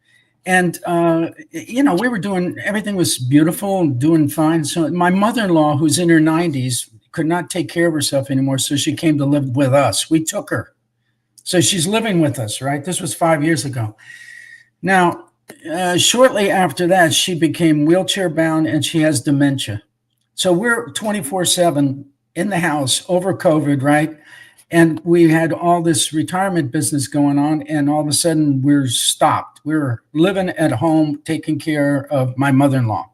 And, we were everything was beautiful and doing fine. So my mother-in-law, who's in her 90s, could not take care of herself anymore. So she came to live with us. We took her. So she's living with us, right? This was 5 years ago. Now, shortly after that, she became wheelchair bound and she has dementia. So we're 24/7 in the house over COVID, right? And we had all this retirement business going on, and all of a sudden we're stopped. We're living at home, taking care of my mother-in-law.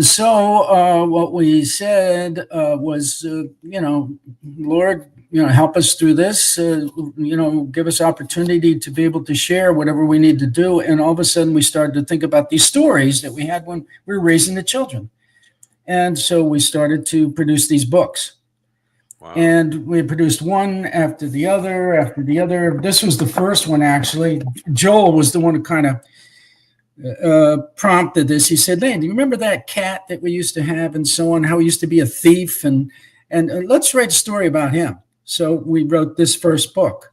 So what we said was, Lord, help us through this, give us opportunity to be able to share whatever we need to do. And all of a sudden we started to think about these stories that we had when we were raising the children. And so we started to produce these books. Wow. And we produced one after the other. This was the first one, actually. Joel was the one who kind of prompted this. He said, "Lane, do you remember that cat that we used to have and so on, how he used to be a thief? And let's write a story about him." So we wrote this first book.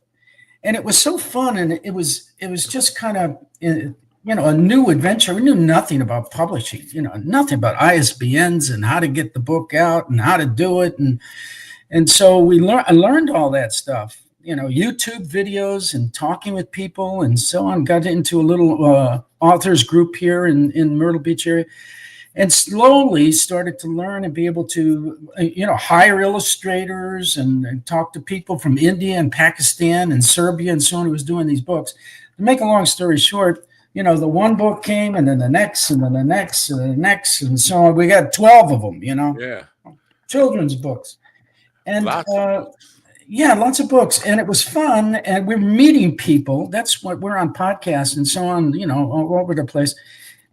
And it was so fun, and it was just kind of, a new adventure. We knew nothing about publishing, nothing about ISBNs and how to get the book out and how to do it. And so I learned all that stuff, YouTube videos and talking with people and so on. Got into a little authors group here in Myrtle Beach area, and slowly started to learn and be able to, hire illustrators and talk to people from India and Pakistan and Serbia and so on who was doing these books. To make a long story short, the one book came and then the next and then the next and the next and so on. We got 12 of them, children's books. And lots of books. And it was fun. And we're meeting people. That's what we're on podcasts and so on, all over the place.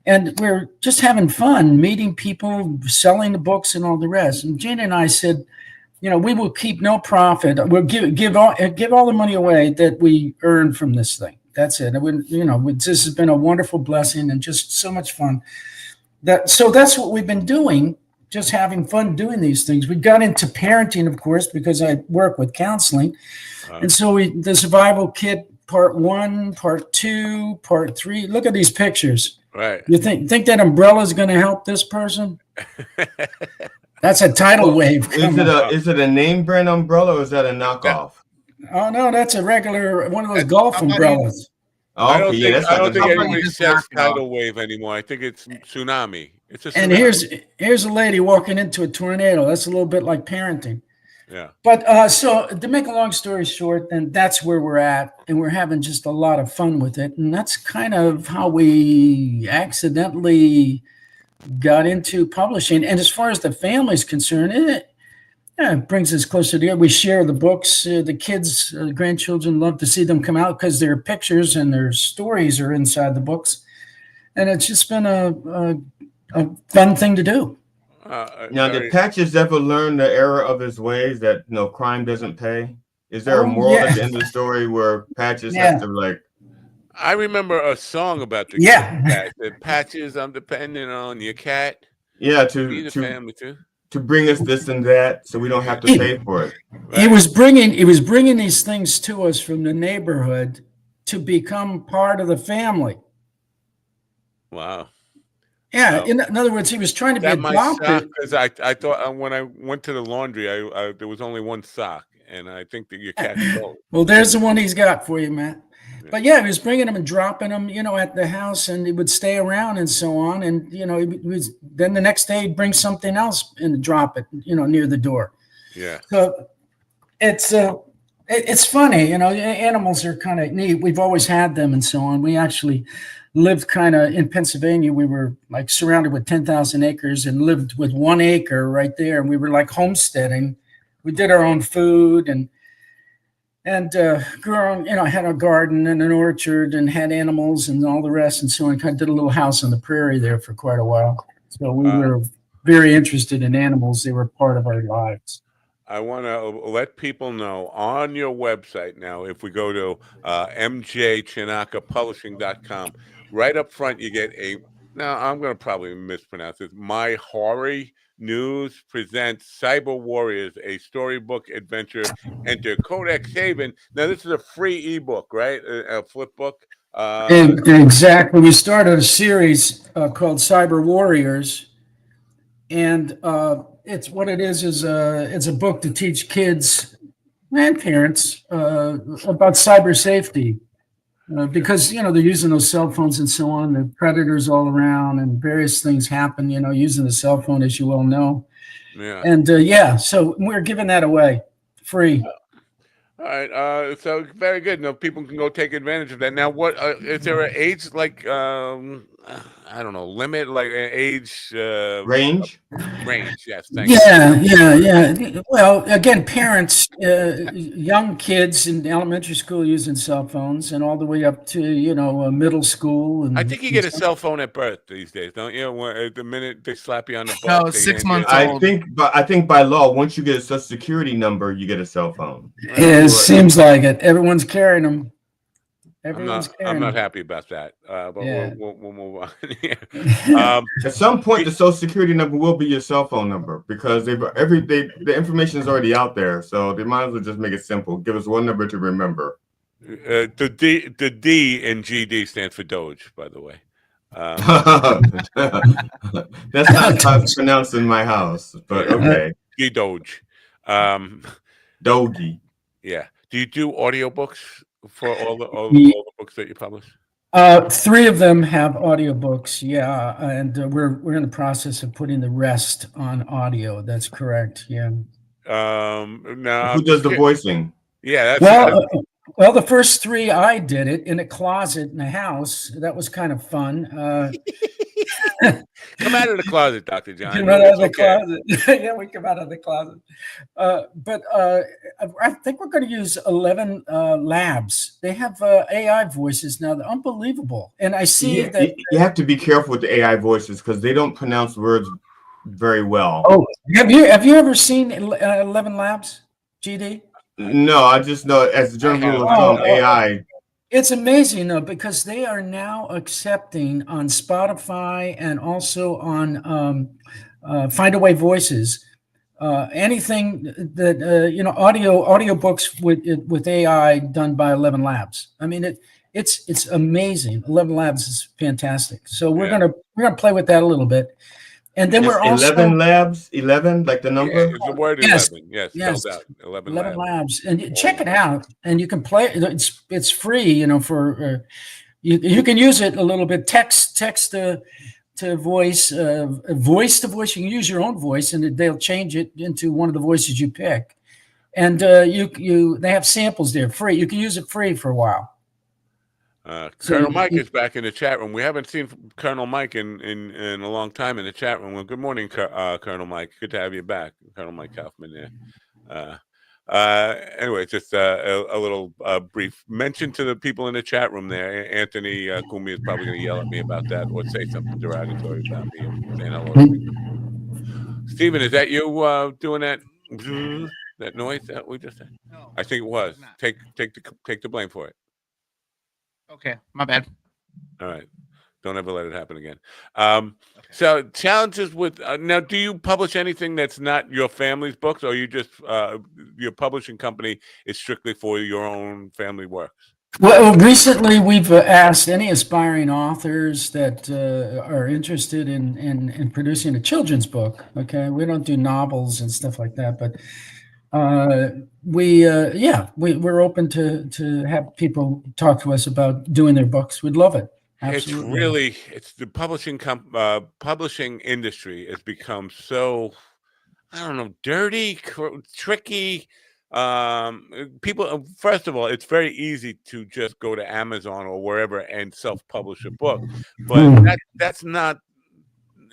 And we're just having fun, meeting people, selling the books and all the rest. And Jane and I said, we will keep no profit. We'll give all the money away that we earn from this thing. That's it. This has been a wonderful blessing and just so much fun. So that's what we've been doing. Just having fun doing these things. We got into parenting, of course, because I work with counseling. And so the Survival Kit Part 1, Part 2, Part 3. Look at these pictures. Right. You think that umbrella is going to help this person? That's a tidal wave. Is it a name brand umbrella or is that a knockoff? Oh, no, that's a regular one of those golf umbrellas. I Okay, don't yeah, think that's I not don't gonna think help anybody me. says tidal wave anymore. I think it's tsunami. It's a And tsunami. here's a lady walking into a tornado. That's a little bit like parenting. Yeah. But so to make a long story short, then that's where we're at, and we're having just a lot of fun with it. And that's kind of how we accidentally got into publishing. And as far as the family's concerned, it brings us closer together. We share the books. The kids, grandchildren love to see them come out because their pictures and their stories are inside the books. And it's just been a fun thing to do. Now, did Patches ever learn the error of his ways that crime doesn't pay? Is there a Oh, moral yeah. at the end of the story where Patches Yeah. has to like? I remember a song about the Yeah. cat. The Patches, I'm depending on your cat. Yeah, Be the family too. to bring us this and that, so we don't have to pay for it. He was bringing these things to us from the neighborhood to become part of the family. Wow. Yeah, in other words, he was trying to be That my sock, adopted. because I thought when I went to the laundry, I there was only one sock, and I think that your cat stole it. Well, there's the one he's got for you, Matt. But yeah, he was bringing them and dropping them, at the house, and he would stay around and so on. And then the next day he'd bring something else and drop it, near the door. Yeah. So it's funny, animals are kind of neat. We've always had them and so on. We actually lived kind of in Pennsylvania. We were like surrounded with 10,000 acres and lived with 1 acre right there. And we were like homesteading. We did our own food and grew our own, had a garden and an orchard and had animals and all the rest. And so I kind of did a little house on the prairie there for quite a while. So we were very interested in animals. They were part of our lives. I want to let people know on your website now, if we go to mjchinakapublishing.com, right up front, you get now I'm going to probably mispronounce this, My Horry News presents Cyber Warriors, a storybook adventure. Enter Codex Haven. Now, this is a free ebook, right? A flip book. Exactly. We started a series called Cyber Warriors. And it's what it is it's a book to teach kids and parents about cyber safety. Because they're using those cell phones and so on, the predators all around, and various things happen. Using the cell phone, as you well know. Yeah. And so we're giving that away free. All right. So very good. Now people can go take advantage of that. Now, what is there an age like? I don't know, limit, like an age range. Range. Yes. Thank you. Yeah. Well, again, parents, young kids in elementary school using cell phones, and all the way up to middle school. And I think you get a cell phone at birth these days, don't you? The minute they slap you on the No, butt, 6 months old. I think by law, once you get a social security number, you get a cell phone. It seems like it. Everyone's carrying them. I'm not happy about that, but we'll move on. At some point, the social security number will be your cell phone number because the information is already out there. So they might as well just make it simple. Give us one number to remember. The D in GD stands for Doge, by the way. That's not how it's pronounced in my house, but okay. Doge. Dogie. Yeah. Do you do audiobooks for all the books that you publish? 3 of them have audiobooks, yeah, and we're in the process of putting the rest on audio. That's correct, yeah. Now who does the voicing? Yeah, well, the first 3 I did it in a closet in a house. That was kind of fun. Come out of the closet, Dr. John. Come out of the closet. Yeah, we come out of the closet. But I think we're going to use 11 labs. They have AI voices now. They're unbelievable. And I see that you have to be careful with the AI voices because they don't pronounce words very well. Oh, have you ever seen 11 labs, GD? No, I just know as a general rule of thumb, AI. It's amazing though, because they are now accepting on Spotify and also on Findaway Voices, anything that audio books with AI done by 11 Labs. I mean, it's amazing. 11 Labs is fantastic. So we're gonna play with that a little bit. And then we're also 11 labs, 11, like the number. Yeah, it's the word 11. Yes, spelled out. 11 labs. And check it out, and you can play it. It's free, for You can use it a little bit. Text to voice, voice to voice. You can use your own voice, and they'll change it into one of the voices you pick. And they have samples there free. You can use it free for a while. Colonel Mike is back in the chat room. We haven't seen Colonel Mike in a long time in the chat room. Well, good morning, Colonel Mike. Good to have you back, Colonel Mike Kaufman there. Anyway, just a little brief mention to the people in the chat room there. Anthony Kumi is probably going to yell at me about that or say something derogatory about me. Saying hello to me. Stephen, is that you doing that noise that we just said? No, I think it was. Take the blame for it. Okay, my bad. All right. Don't ever let it happen again. So challenges with now, do you publish anything that's not your family's books, or you just your publishing company is strictly for your own family works? Well, recently we've asked any aspiring authors that are interested in producing a children's book. Okay, we don't do novels and stuff like that, but we're open to have people talk to us about doing their books. We'd love it. Absolutely. It's the publishing industry has become so, I don't know, dirty, tricky. People, first of all, it's very easy to just go to Amazon or wherever and self-publish a book, but that's not,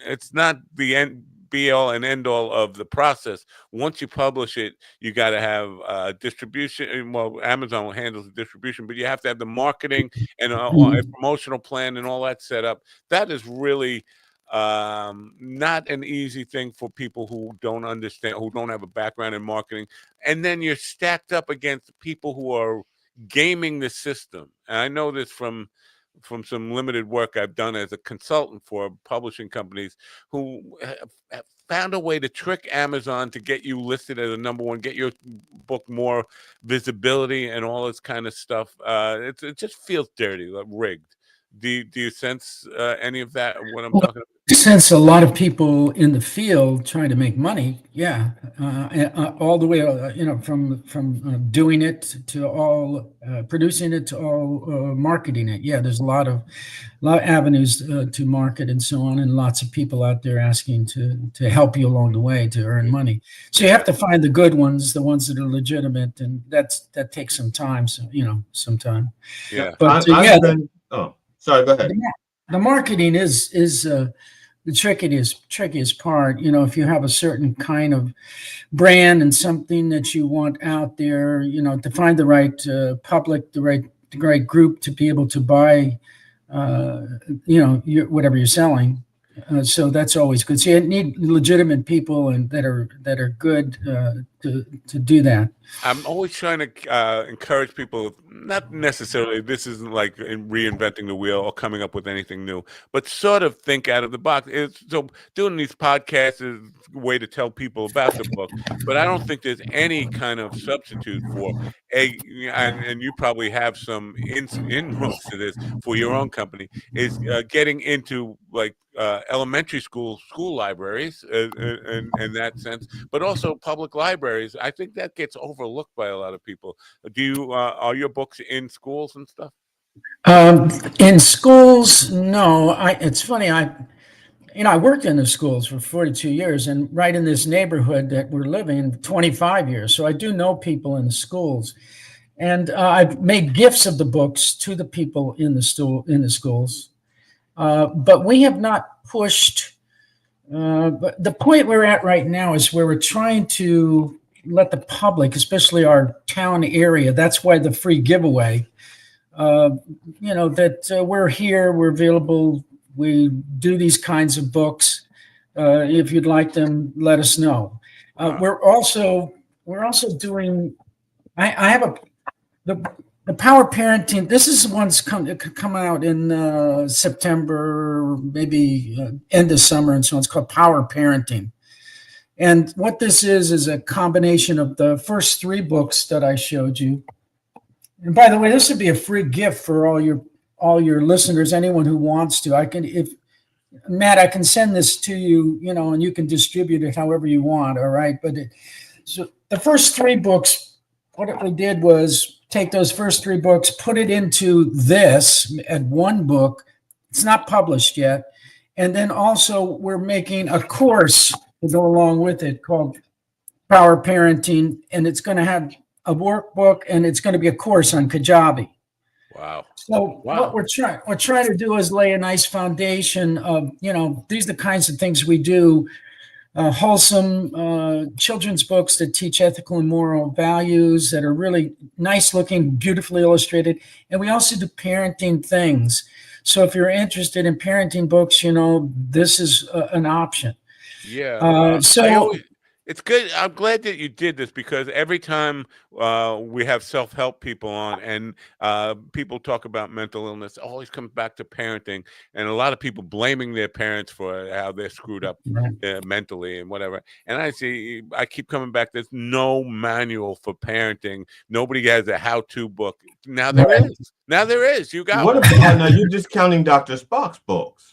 it's not the end be all and end all of the process. Once you publish it, you got to have distribution. Well, Amazon handles the distribution, but you have to have the marketing and a promotional plan and all that set up. That is really not an easy thing for people who don't understand, who don't have a background in marketing. And then you're stacked up against people who are gaming the system. And I know this from some limited work I've done as a consultant for publishing companies who have found a way to trick Amazon to get you listed as a #1, get your book more visibility and all this kind of stuff. It just feels dirty, like rigged. Do you sense any of that, what I'm talking about? I sense a lot of people in the field trying to make money. Yeah, all the way, from doing it to all producing it to all marketing it. Yeah, there's a lot of avenues to market and so on, and lots of people out there asking to help you along the way to earn money. So you have to find the good ones, the ones that are legitimate, and that takes some time. So some time. Yeah, but sorry, go ahead. The marketing is the trickiest part. If you have a certain kind of brand and something that you want out there, to find the right public, the right group to be able to buy, whatever you're selling. So that's always good. So you need legitimate people and that are good to do that. I'm always trying to encourage people, not necessarily, this isn't like reinventing the wheel or coming up with anything new, but sort of think out of the box. So doing these podcasts is a way to tell people about the book, but I don't think there's any kind of substitute for and you probably have some inroads to this for your own company, is getting into like elementary school libraries in that sense, but also public libraries. I think that gets overlooked by a lot of people. Do you are your books in schools and stuff? In schools, no. It's funny. I worked in the schools for 42 years, and right in this neighborhood that we're living in 25 years. So I do know people in the schools, and I've made gifts of the books to the people in the schools. But we have not pushed. But the point we're at right now is where we're trying to let the public, especially our town area, that's why the free giveaway, that we're here, we're available, we do these kinds of books. If you'd like them, let us know. We're also doing, I have the Power Parenting. This is one's come out in September, maybe end of summer, and so it's called Power Parenting. And what this is a combination of the first 3 books that I showed you. And by the way, this would be a free gift for all your listeners, anyone who wants to. I can send this to you, and you can distribute it however you want. All right, so the first 3 books, what we did was take those first 3 books, put it into this at one book. It's not published yet. And then also we're making a course to go along with it called Power Parenting. And it's going to have a workbook and it's going to be a course on Kajabi. Wow. So what we're trying to do is lay a nice foundation of, these are the kinds of things we do. Wholesome children's books that teach ethical and moral values that are really nice looking, beautifully illustrated. And we also do parenting things. So if you're interested in parenting books, this is an option. Yeah. It's good. I'm glad that you did this, because every time we have self-help people on and people talk about mental illness, it always comes back to parenting, and a lot of people blaming their parents for how they're screwed up mentally and whatever. And I keep coming back. There's no manual for parenting. Nobody has a how-to book. Now there is. Now there is. You got what about now? You're discounting Dr. Spock's books.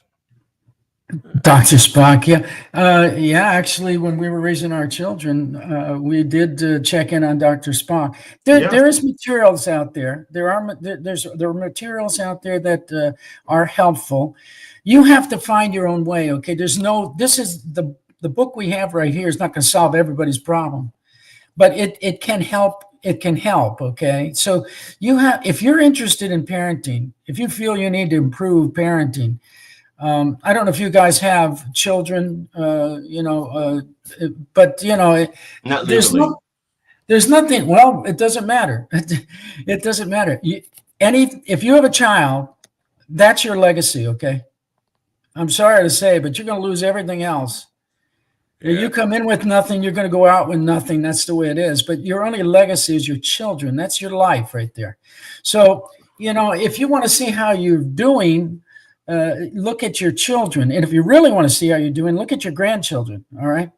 Dr. Spock, yeah. Actually, when we were raising our children, we did check in on Dr. Spock. There is materials out there. There are materials out there that are helpful. You have to find your own way. Okay, this is the book we have right here is not going to solve everybody's problem, but it can help. It can help. Okay, so if you're interested in parenting, if you feel you need to improve parenting. I don't know if you guys have children, but not legally. There's nothing. Well, it doesn't matter. It doesn't matter. If you have a child, that's your legacy. Okay. I'm sorry to say, but you're going to lose everything else. Yeah. You come in with nothing, you're going to go out with nothing. That's the way it is. But your only legacy is your children. That's your life right there. So, if you want to see how you're doing, look at your children. And if you really want to see how you're doing, look at your grandchildren. All right.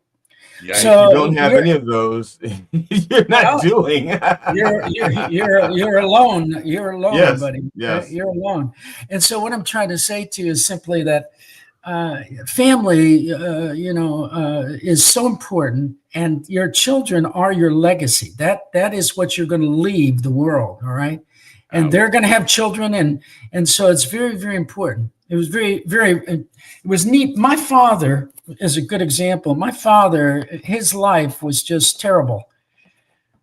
Yeah, so if you don't have any of those, you're not doing. You're alone. You're alone, buddy. Yes. You're alone. And so what I'm trying to say to you is simply that family, is so important, and your children are your legacy. That is what you're going to leave the world. All right. And they're going to have children. And so it's very, very important. It was it was neat. My father is a good example. My father, his life was just terrible.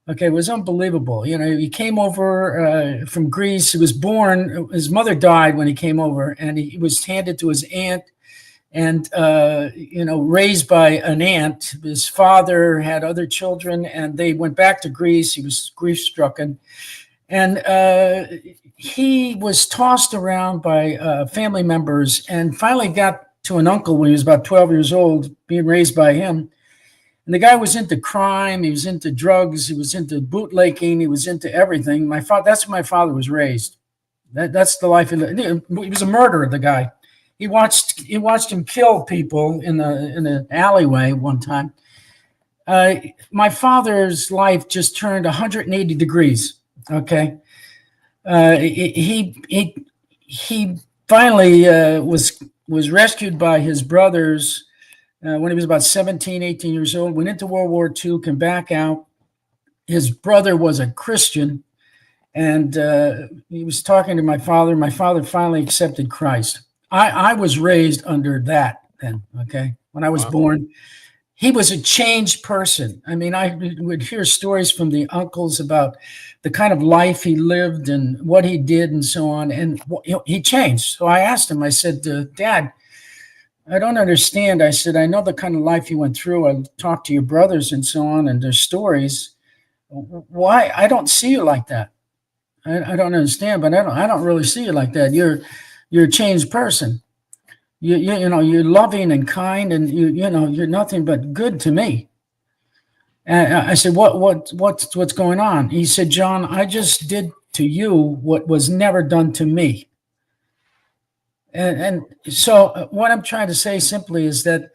Okay, it was unbelievable. He came over from Greece. He was born. His mother died when he came over, and he was handed to his aunt and, raised by an aunt. His father had other children, and they went back to Greece. He was grief-stricken. And he was tossed around by family members and finally got to an uncle when he was about 12 years old, being raised by him. And the guy was into crime. He was into drugs. He was into bootlegging. He was into everything. That's where my father was raised. That's the life he lived. He was a murderer, the guy. He watched him kill people in the alleyway one time. My father's life just turned 180 degrees. Okay. He finally was rescued by his brothers when he was about 17, 18 years old, went into World War II, came back out. His brother was a Christian, and he was talking to my father. My father finally accepted Christ. I was raised under that then, okay? When I was born, he was a changed person. I mean, I would hear stories from the uncles about the kind of life he lived and what he did and so on. And he changed. So I asked him, I said, Dad, I don't understand. I said, I know the kind of life you went through. I talked to your brothers and so on and their stories. Why? I don't see you like that. I don't understand, but I don't really see you like that. You're a changed person. You're loving and kind, and you're nothing but good to me. And I said, what's going on? He said, John, I just did to you what was never done to me. And so what I'm trying to say simply is that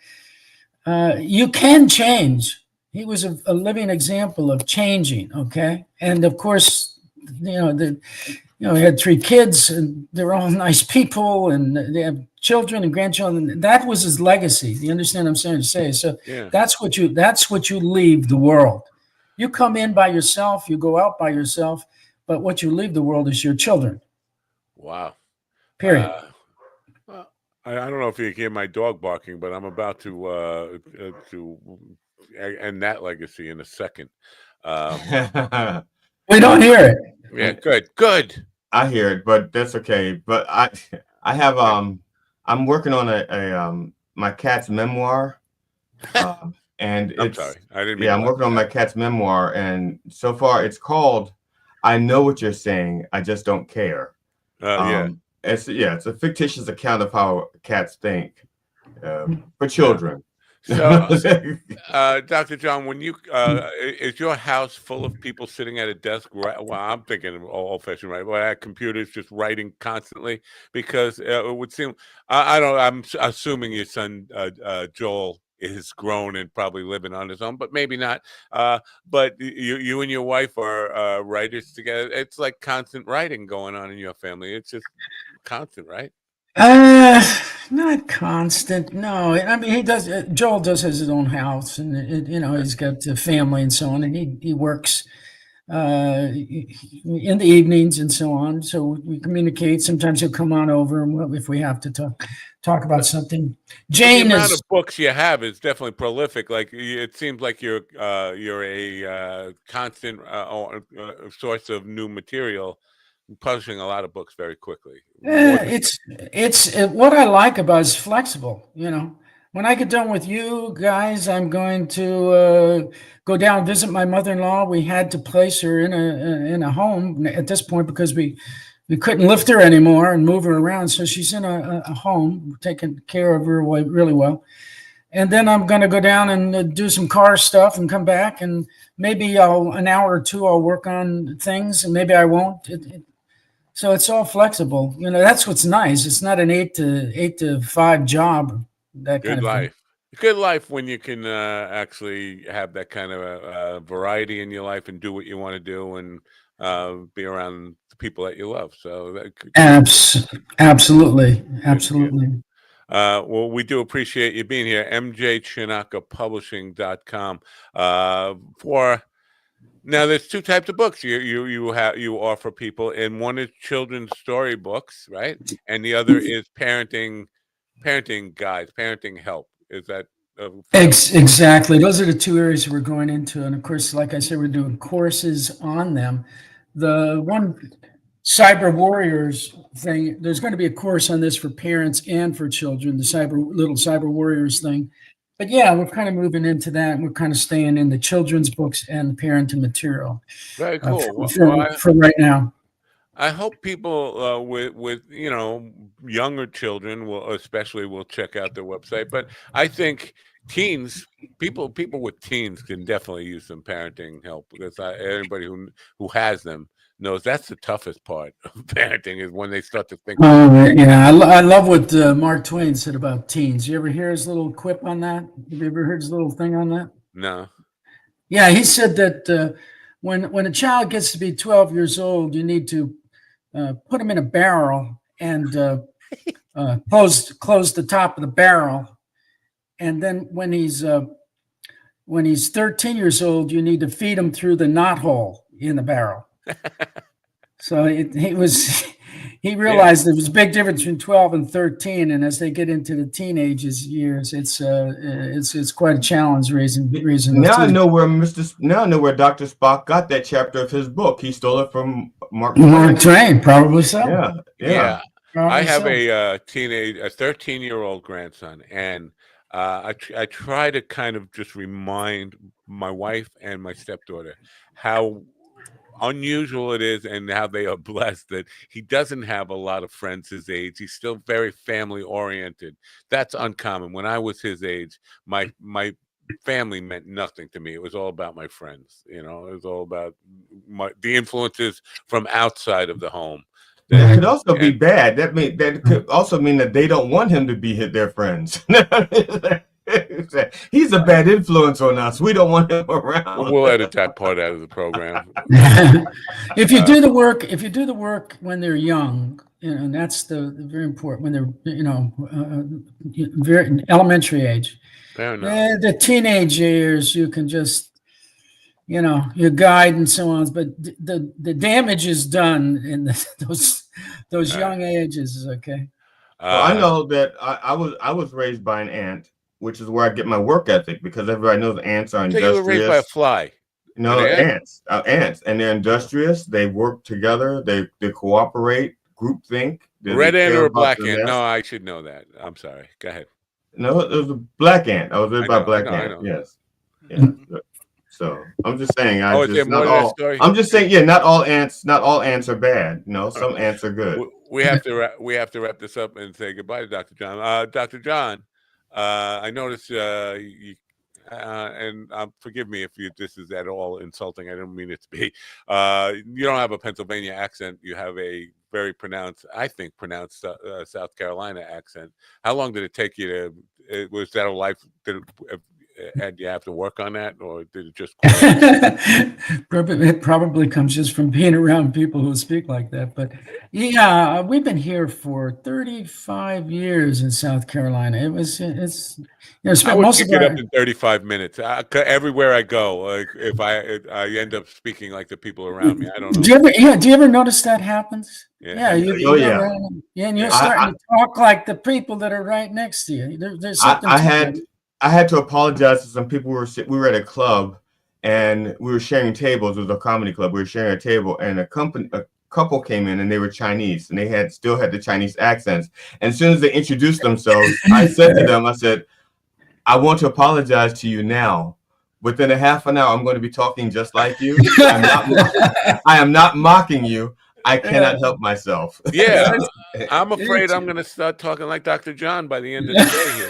you can change. He was a living example of changing. Okay. And of course, he had 3 kids and they're all nice people and they have children and grandchildren. That was his legacy. You understand what I'm trying to say? So that's what you leave the world. You come in by yourself, you go out by yourself, but what you leave the world is your children. Wow. Period. I don't know if you can hear my dog barking, but I'm about to end that legacy in a second. We don't hear it. Yeah, good. I hear it, but that's okay. But I have I'm working on a my cat's memoir, and I'm it's sorry, I didn't mean I'm working on my cat's memoir, and so far it's called "I Know What You're Saying, I Just Don't Care." It's a fictitious account of how cats think for children. So, Dr. John, when you is your house full of people sitting at a desk? Right, well, I'm thinking old-fashioned, right? Well, at computers, just writing constantly, because it would seem I don't. I'm assuming your son Joel is grown and probably living on his own, but maybe not. But you and your wife are writers together. It's like constant writing going on in your family. It's just constant, right? Not constant. No, I mean he does. Joel does has his own house, and he's got a family and so on, and he works in the evenings and so on. So we communicate. Sometimes he'll come on over if we have to talk about something. Jane, the amount of books you have is definitely prolific. Like it seems like you're a constant source of new material, publishing a lot of books very quickly. It's what I like about it is flexible. When I get done with you guys, I'm going to go down and visit my mother-in-law. We had to place her in a home at this point because we couldn't lift her anymore and move her around. So she's in a home, taking care of her really well. And then I'm going to go down and do some car stuff and come back, and maybe an hour or two I'll work on things, and maybe I won't. So it's all flexible. That's what's nice. It's not an 8 to 5 job. That kind of life. thing. Good life when you can actually have that kind of a variety in your life and do what you want to do and be around the people that you love. So absolutely. Well, we do appreciate you being here. mjchinakapublishing.com for. Now, there's two types of books you offer people, and one is children's story books, right? And the other is parenting guides, parenting help. Is that exactly? Those are the two areas we're going into, and of course, like I said, we're doing courses on them. The one Cyber Warriors thing, there's going to be a course on this for parents and for children. The little Cyber Warriors thing. But yeah, we're kind of moving into that. We're kind of staying in the children's books and the parenting material. Very cool. For right now. I hope people with younger children will check out their website. But I think teens, people with teens can definitely use some parenting help, because anybody who has them knows that's the toughest part of parenting, is when they start to think. Oh yeah, I love what Mark Twain said about teens. You ever hear his little quip on that? Have you ever heard his little thing on that? No. Yeah, he said that when a child gets to be 12 years old, you need to put him in a barrel and close the top of the barrel, and then when he's 13 years old, you need to feed him through the knothole in the barrel. So he realized there was a big difference between 12 and 13, and as they get into the teenage years, it's quite a challenge raising. Now I know where Dr. Spock got that chapter of his book. He stole it from Mark Twain, probably so. Yeah. I have a 13-year-old grandson, and I try to kind of just remind my wife and my stepdaughter how unusual it is and how they are blessed that he doesn't have a lot of friends his age. He's still very family oriented. That's uncommon. When I was his age, my family meant nothing to me. It was all about my friends. It was all about the influences from outside of the home. It could also be bad. That could also mean that they don't want him to be their friends. He's a bad influence on us. We don't want him around. We'll edit that part out of the program. If you do the work when they're young, and that's the very important, when they're very elementary age. Fair enough. The teenage years, you can just your guide and so on. But the damage is done in those young ages. Okay. Well, I know that I was raised by an ant, which is where I get my work ethic, because everybody knows ants are So you were raised by a industrious. fly. No, ants, and they're industrious. They work together. They cooperate, group think. Red ant or a black ant? No, I should know that. I'm sorry. Go ahead. No, it was a black ant. I was raised by a black ant. I know. Yes. Yeah. So I'm just saying. Is there more to that story? I'm just saying. Yeah, not all ants are bad. Some ants are good. We have to wrap this up and say goodbye to Dr. John. Dr. John, I noticed you. And forgive me if this is at all insulting. I don't mean it to be. You don't have a Pennsylvania accent. You have a very pronounced South Carolina accent. How long did it take you to? Was that a life? Had you have to work on that, or did it just? It probably comes just from being around people who speak like that. But yeah, we've been here for 35 years in South Carolina. It's I would pick it up in 35 minutes. Everywhere I go, if I end up speaking like the people around me, I don't know. Do you ever notice that happens? Yeah. And you're starting to talk like the people that are right next to you. There's something. I had to apologize to some people. We were at a club and we were sharing tables. It was a comedy club. We were sharing a table, and a couple came in, and they were Chinese, and they still had the Chinese accents. And as soon as they introduced themselves, I said to them, I said, "I want to apologize to you now. Within a half an hour, I'm going to be talking just like you. I am not mocking you. I cannot help myself." Yeah, I'm afraid I'm going to start talking like Dr. John by the end of the day here.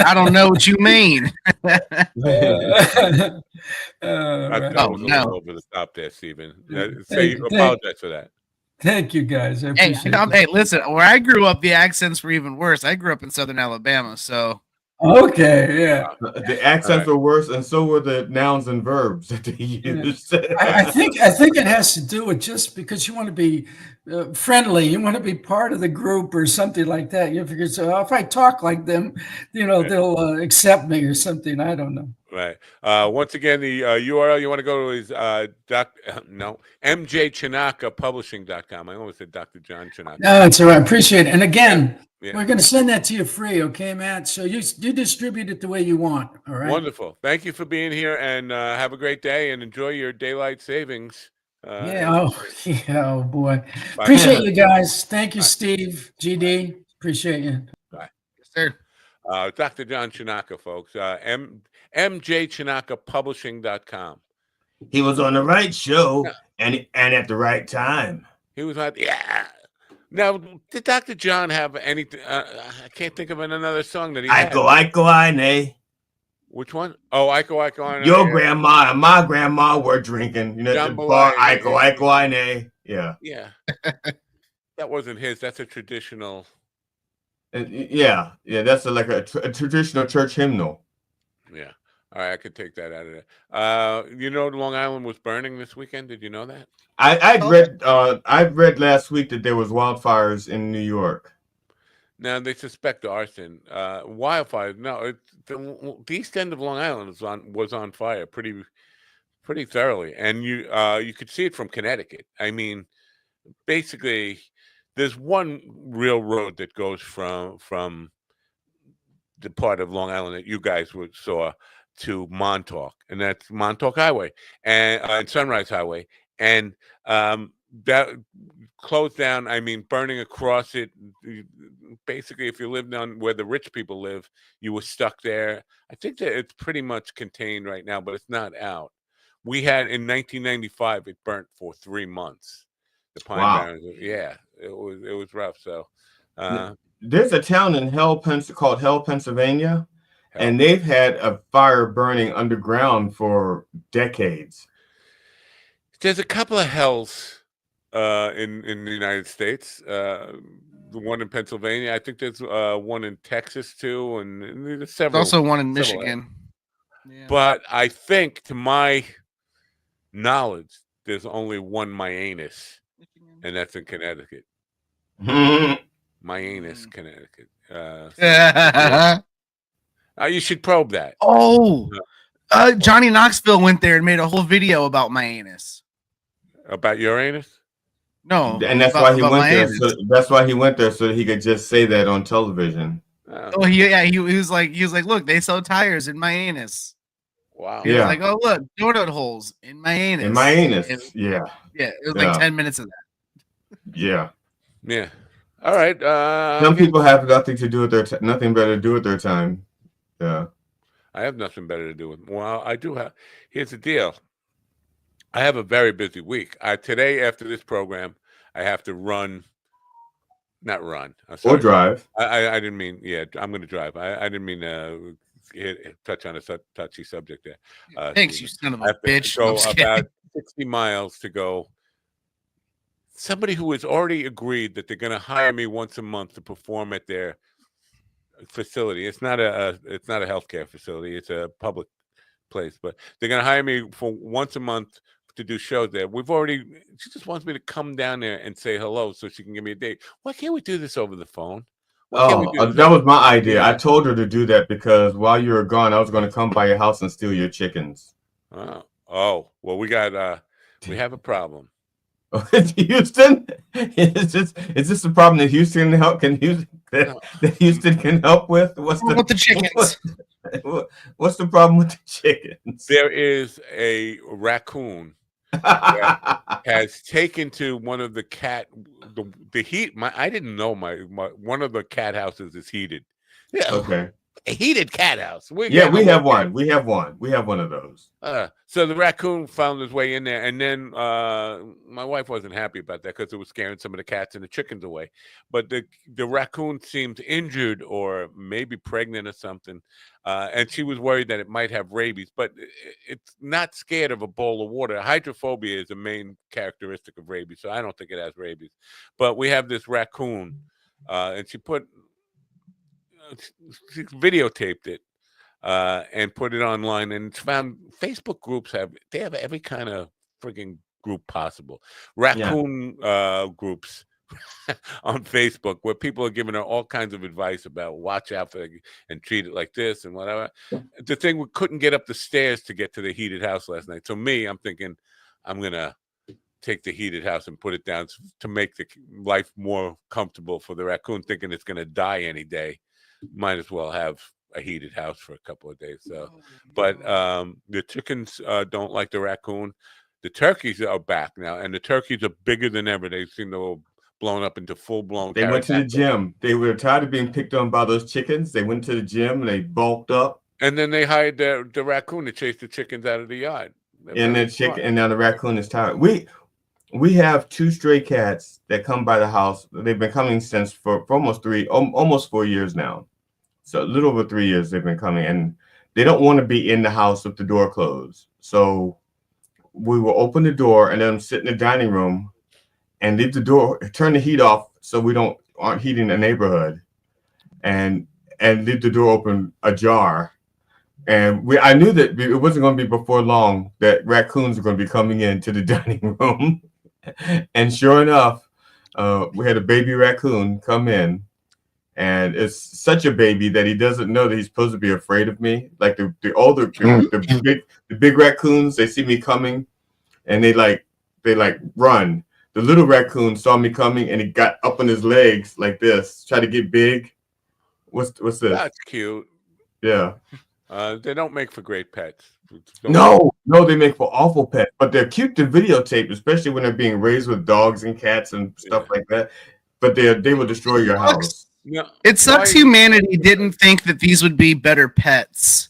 I don't know what you mean. I was a little over the top there, Stephen. Apologize for that. Thank you, guys. I appreciate it. Hey, listen, where I grew up, the accents were even worse. I grew up in Southern Alabama, so. Okay, yeah. The accents were worse, and so were the nouns and verbs that they used. I think it has to do with just because you want to be friendly, you want to be part of the group or something like that. You figure, so if I talk like them, they'll accept me or something. I don't know. Right. Once again, the URL you want to go to is mjchinakapublishing.com. I almost said Dr. John Chinaka. No, it's all right. Appreciate it. And again, we're going to send that to you free, okay, Matt? So you distribute it the way you want, all right? Wonderful. Thank you for being here, and have a great day, and enjoy your daylight savings. Oh boy. Appreciate you guys. Thank you, Steve, GD. Appreciate you. Bye. Yes, sir. Dr. John Chinaka, folks. mjchinakapublishing.com. He was on the right show and at the right time. He was on, Now, did Dr. John have anything? I can't think of another song that he had. Iko, I nay. Which one? Oh, Iko, I nay. Your grandma and my grandma were drinking. The bar, Iko, I nay. Yeah. Yeah. That wasn't his. That's a traditional. Yeah. That's like a traditional church hymnal. Yeah. All right, I could take that out of there. Long Island was burning this weekend. Did you know that? I read last week that there was wildfires in New York. Now they suspect arson. Wildfires? No, the east end of Long Island was on fire pretty thoroughly, and you could see it from Connecticut. I mean, basically, there's one real road that goes from the part of Long Island that you guys saw to Montauk, and that's Montauk Highway and Sunrise Highway, and that closed down. I mean, burning across it. Basically, if you lived down where the rich people live, you were stuck there. I think that it's pretty much contained right now, but it's not out. We had in 1995, it burnt for 3 months. The Pine Barrens. Yeah, it was rough. So there's a town in called Hell, Pennsylvania. And they've had a fire burning underground for decades. There's a couple of hells in the United States. The one in Pennsylvania. I think there's one in Texas too, and there's several. There's also one in Michigan. Yeah. But I think, to my knowledge, there's only one Mianus, and that's in Connecticut. Mianus, Connecticut. You should probe that. Oh, Johnny Knoxville went there and made a whole video about my anus. About your anus? No, and that's why he went there. So that's why he went there so that he could just say that on television. Oh, he was like, look, they sell tires in my anus. Wow. He was like, oh look, donut holes in my anus. In my anus. Yeah. It was like 10 minutes of that. Yeah. Yeah. All right. Some people have nothing to do with nothing better to do with their time. Yeah. I have nothing better to do with. Well, I do have. Here's the deal. I have a very busy week. Today, after this program, I have to run. Not run. Or drive. I didn't mean. Yeah, I'm going to drive. I didn't mean touch on a touchy subject there. Thanks, you son of a bitch. Go about 60 miles to go. Somebody who has already agreed that they're going to hire me once a month to perform at their facility. It's not a healthcare facility. It's a public place, but they're going to hire me for once a month to do shows there. She just wants me to come down there and say hello so she can give me a date. Why can't we do this over the phone? That was my idea. Yeah. I told her to do that because while you were gone, I was going to come by your house and steal your chickens. Well, we have a problem. Houston? Is this a problem that Houston can help with? What's the chickens? What's the problem with the chickens? There is a raccoon that has taken to one of the heat. I didn't know my one of the cat houses is heated. Yeah. Okay. A heated cat house. We have one. We have one of those. So the raccoon found his way in there, and then my wife wasn't happy about that because it was scaring some of the cats and the chickens away. But the raccoon seemed injured or maybe pregnant or something, and she was worried that it might have rabies. But it's not scared of a bowl of water. Hydrophobia is a main characteristic of rabies, so I don't think it has rabies. But we have this raccoon, and she videotaped it and put it online, and found Facebook groups have every kind of freaking group possible. Raccoon groups on Facebook where people are giving her all kinds of advice about watch out for and treat it like this and whatever. The thing, we couldn't get up the stairs to get to the heated house last night. So I'm thinking I'm gonna take the heated house and put it down to make the life more comfortable for the raccoon, thinking it's gonna die any day. Might as well have a heated house for a couple of days. But the chickens don't like the raccoon. The turkeys are back now, and the turkeys are bigger than ever. They seem to have blown up into full-blown. They went to the gym. They were tired of being picked on by those chickens. They went to the gym and they bulked up. And then they hired the raccoon to chase the chickens out of the yard. And now the raccoon is tired. We have 2 stray cats that come by the house. They've been coming for almost 4 years now. So a little over 3 years they've been coming, and they don't want to be in the house with the door closed. So we will open the door and let them sit in the dining room and leave the door, turn the heat off so we aren't heating the neighborhood, and leave the door open ajar. And I knew that it wasn't going to be before long that raccoons were going to be coming into the dining room. And sure enough, we had a baby raccoon come in. And it's such a baby that he doesn't know that he's supposed to be afraid of me. Like the big raccoons, they see me coming, and they run. The little raccoon saw me coming, and he got up on his legs like this, try to get big. What's this? That's cute. Yeah. They don't make for great pets. No, they make for awful pets, but they're cute to videotape, especially when they're being raised with dogs and cats and stuff like that. But they will destroy your house. No, it sucks humanity didn't think that these would be better pets,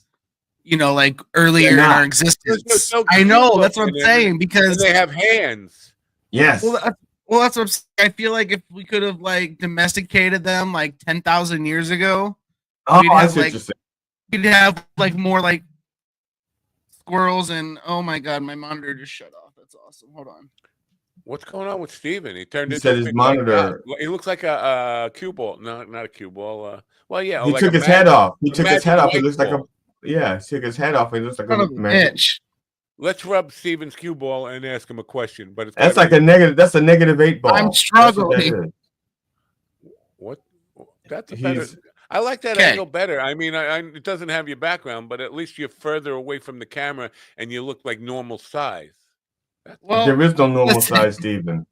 like earlier in our existence. I know, that's what I'm saying, because they have hands. Yes. Well, that's what I'm saying. I feel like if we could have domesticated them 10,000 years ago, we'd have more squirrels and oh my god, my monitor just shut off. That's awesome. Hold on. What's going on with Steven? He turned into his monitor. He looks like a cue ball. No, not a cue ball. He took his head off. He took his head off. He looks like he took his head off. He looks like a bitch. Let's rub Steven's cue ball and ask him a question. But that's like a negative. That's a -8 ball. I'm struggling. What? That's a better. I like that angle better. I mean, it doesn't have your background, but at least you're further away from the camera and you look like normal size. Well, there is no normal size, Stephen.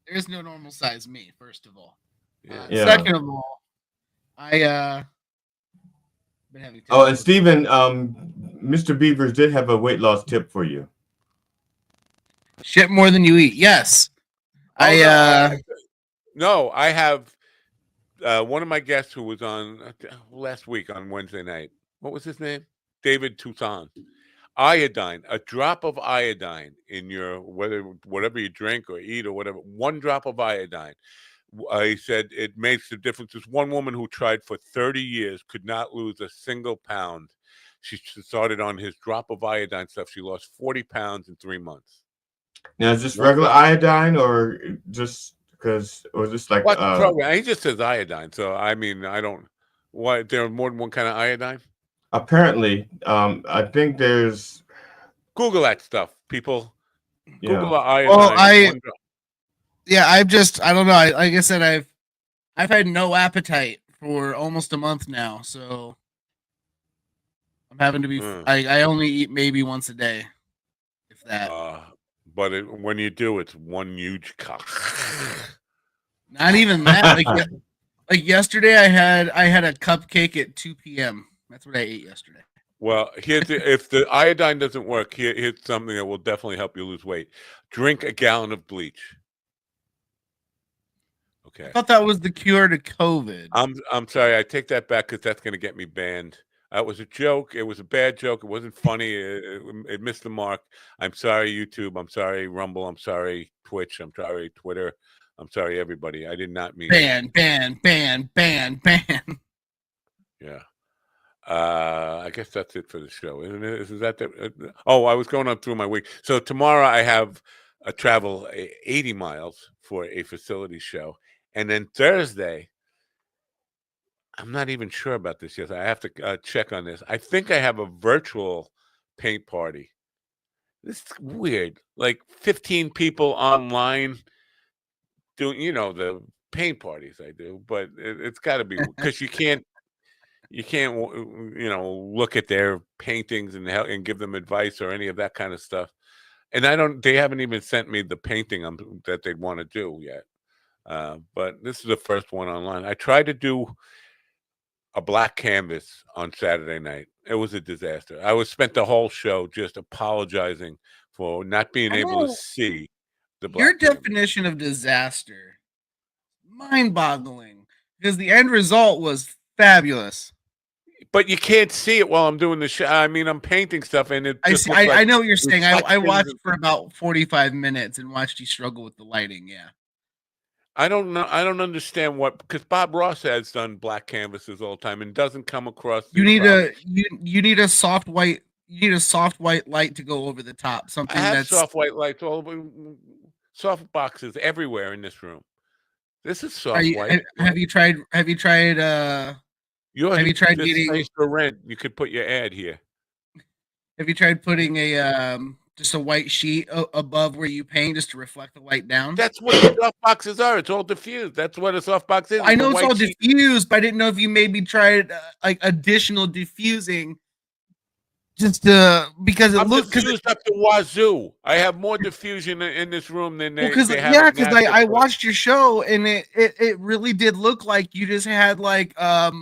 There is no normal size me, first of all. Yeah. Second of all, I been having Oh, and Stephen, Mr. Beavers did have a weight loss tip for you. Shit more than you eat. Yes. No, I have one of my guests who was on last week on Wednesday night. What was his name? David Toussaint. Iodine, a drop of iodine in your whatever you drink or eat or whatever. 1 drop of iodine. He said it makes a difference. There's one woman who tried for 30 years, could not lose a single pound. She started on his drop of iodine stuff. She lost 40 pounds in 3 months. Now, is this regular iodine or just because, or just like what program? He just says iodine. So I mean, I don't. Why there are more than one kind of iodine? Apparently, I think there's. Google that stuff, people. Yeah. Google iodine. Yeah, I don't know. Like I said, I've had no appetite for almost a month now, so I'm having to be. I only eat maybe once a day, if that. But when you do, it's one huge cock. Not even that. Like yesterday, I had a cupcake at 2 p.m. That's what I ate yesterday. Well, if the iodine doesn't work, here's something that will definitely help you lose weight. Drink a gallon of bleach. Okay. I thought that was the cure to COVID. I'm sorry. I take that back because that's going to get me banned. That was a joke. It was a bad joke. It wasn't funny. It missed the mark. I'm sorry, YouTube. I'm sorry, Rumble. I'm sorry, Twitch. I'm sorry, Twitter. I'm sorry, everybody. I did not mean ban. Yeah. I guess that's it for the show, isn't it? Is that the? Oh, I was going on through my week. So tomorrow I have a travel 80 miles for a facility show, and then Thursday. I'm not even sure about this yet. I have to check on this. I think I have a virtual paint party. This is weird. Like 15 people online doing, the paint parties I do, but it's got to be because you can't, look at their paintings and give them advice or any of that kind of stuff. And they haven't even sent me the painting that they'd want to do yet. But this is the first one online. I tried to do a black canvas on Saturday night. It was a disaster. I spent the whole show just apologizing for not being able to see the black Your canvas. definition of disaster, mind-boggling, because the end result was fabulous. But you can't see it while I'm doing the show. I mean, I'm painting stuff, and it. I know what you're saying. I watched for about 45 minutes and watched you struggle with the lighting. Yeah. I don't know. I don't understand because Bob Ross has done black canvases all the time and doesn't come across. You need a soft white. You need a soft white light to go over the top. Something I have that's soft white lights all over, soft boxes everywhere in this room. This is soft white. Have you tried? Have you tried getting space for rent? You could put your ad here. Have you tried putting just a white sheet above where you paint just to reflect the light down? That's what the soft boxes are. It's all diffused. That's what a soft box is. I know it's all diffused, but I didn't know if you maybe tried like additional diffusing, just because it looks diffused up the wazoo. I have more diffusion in this room than they. Because I watched your show and it really did look like you just had like a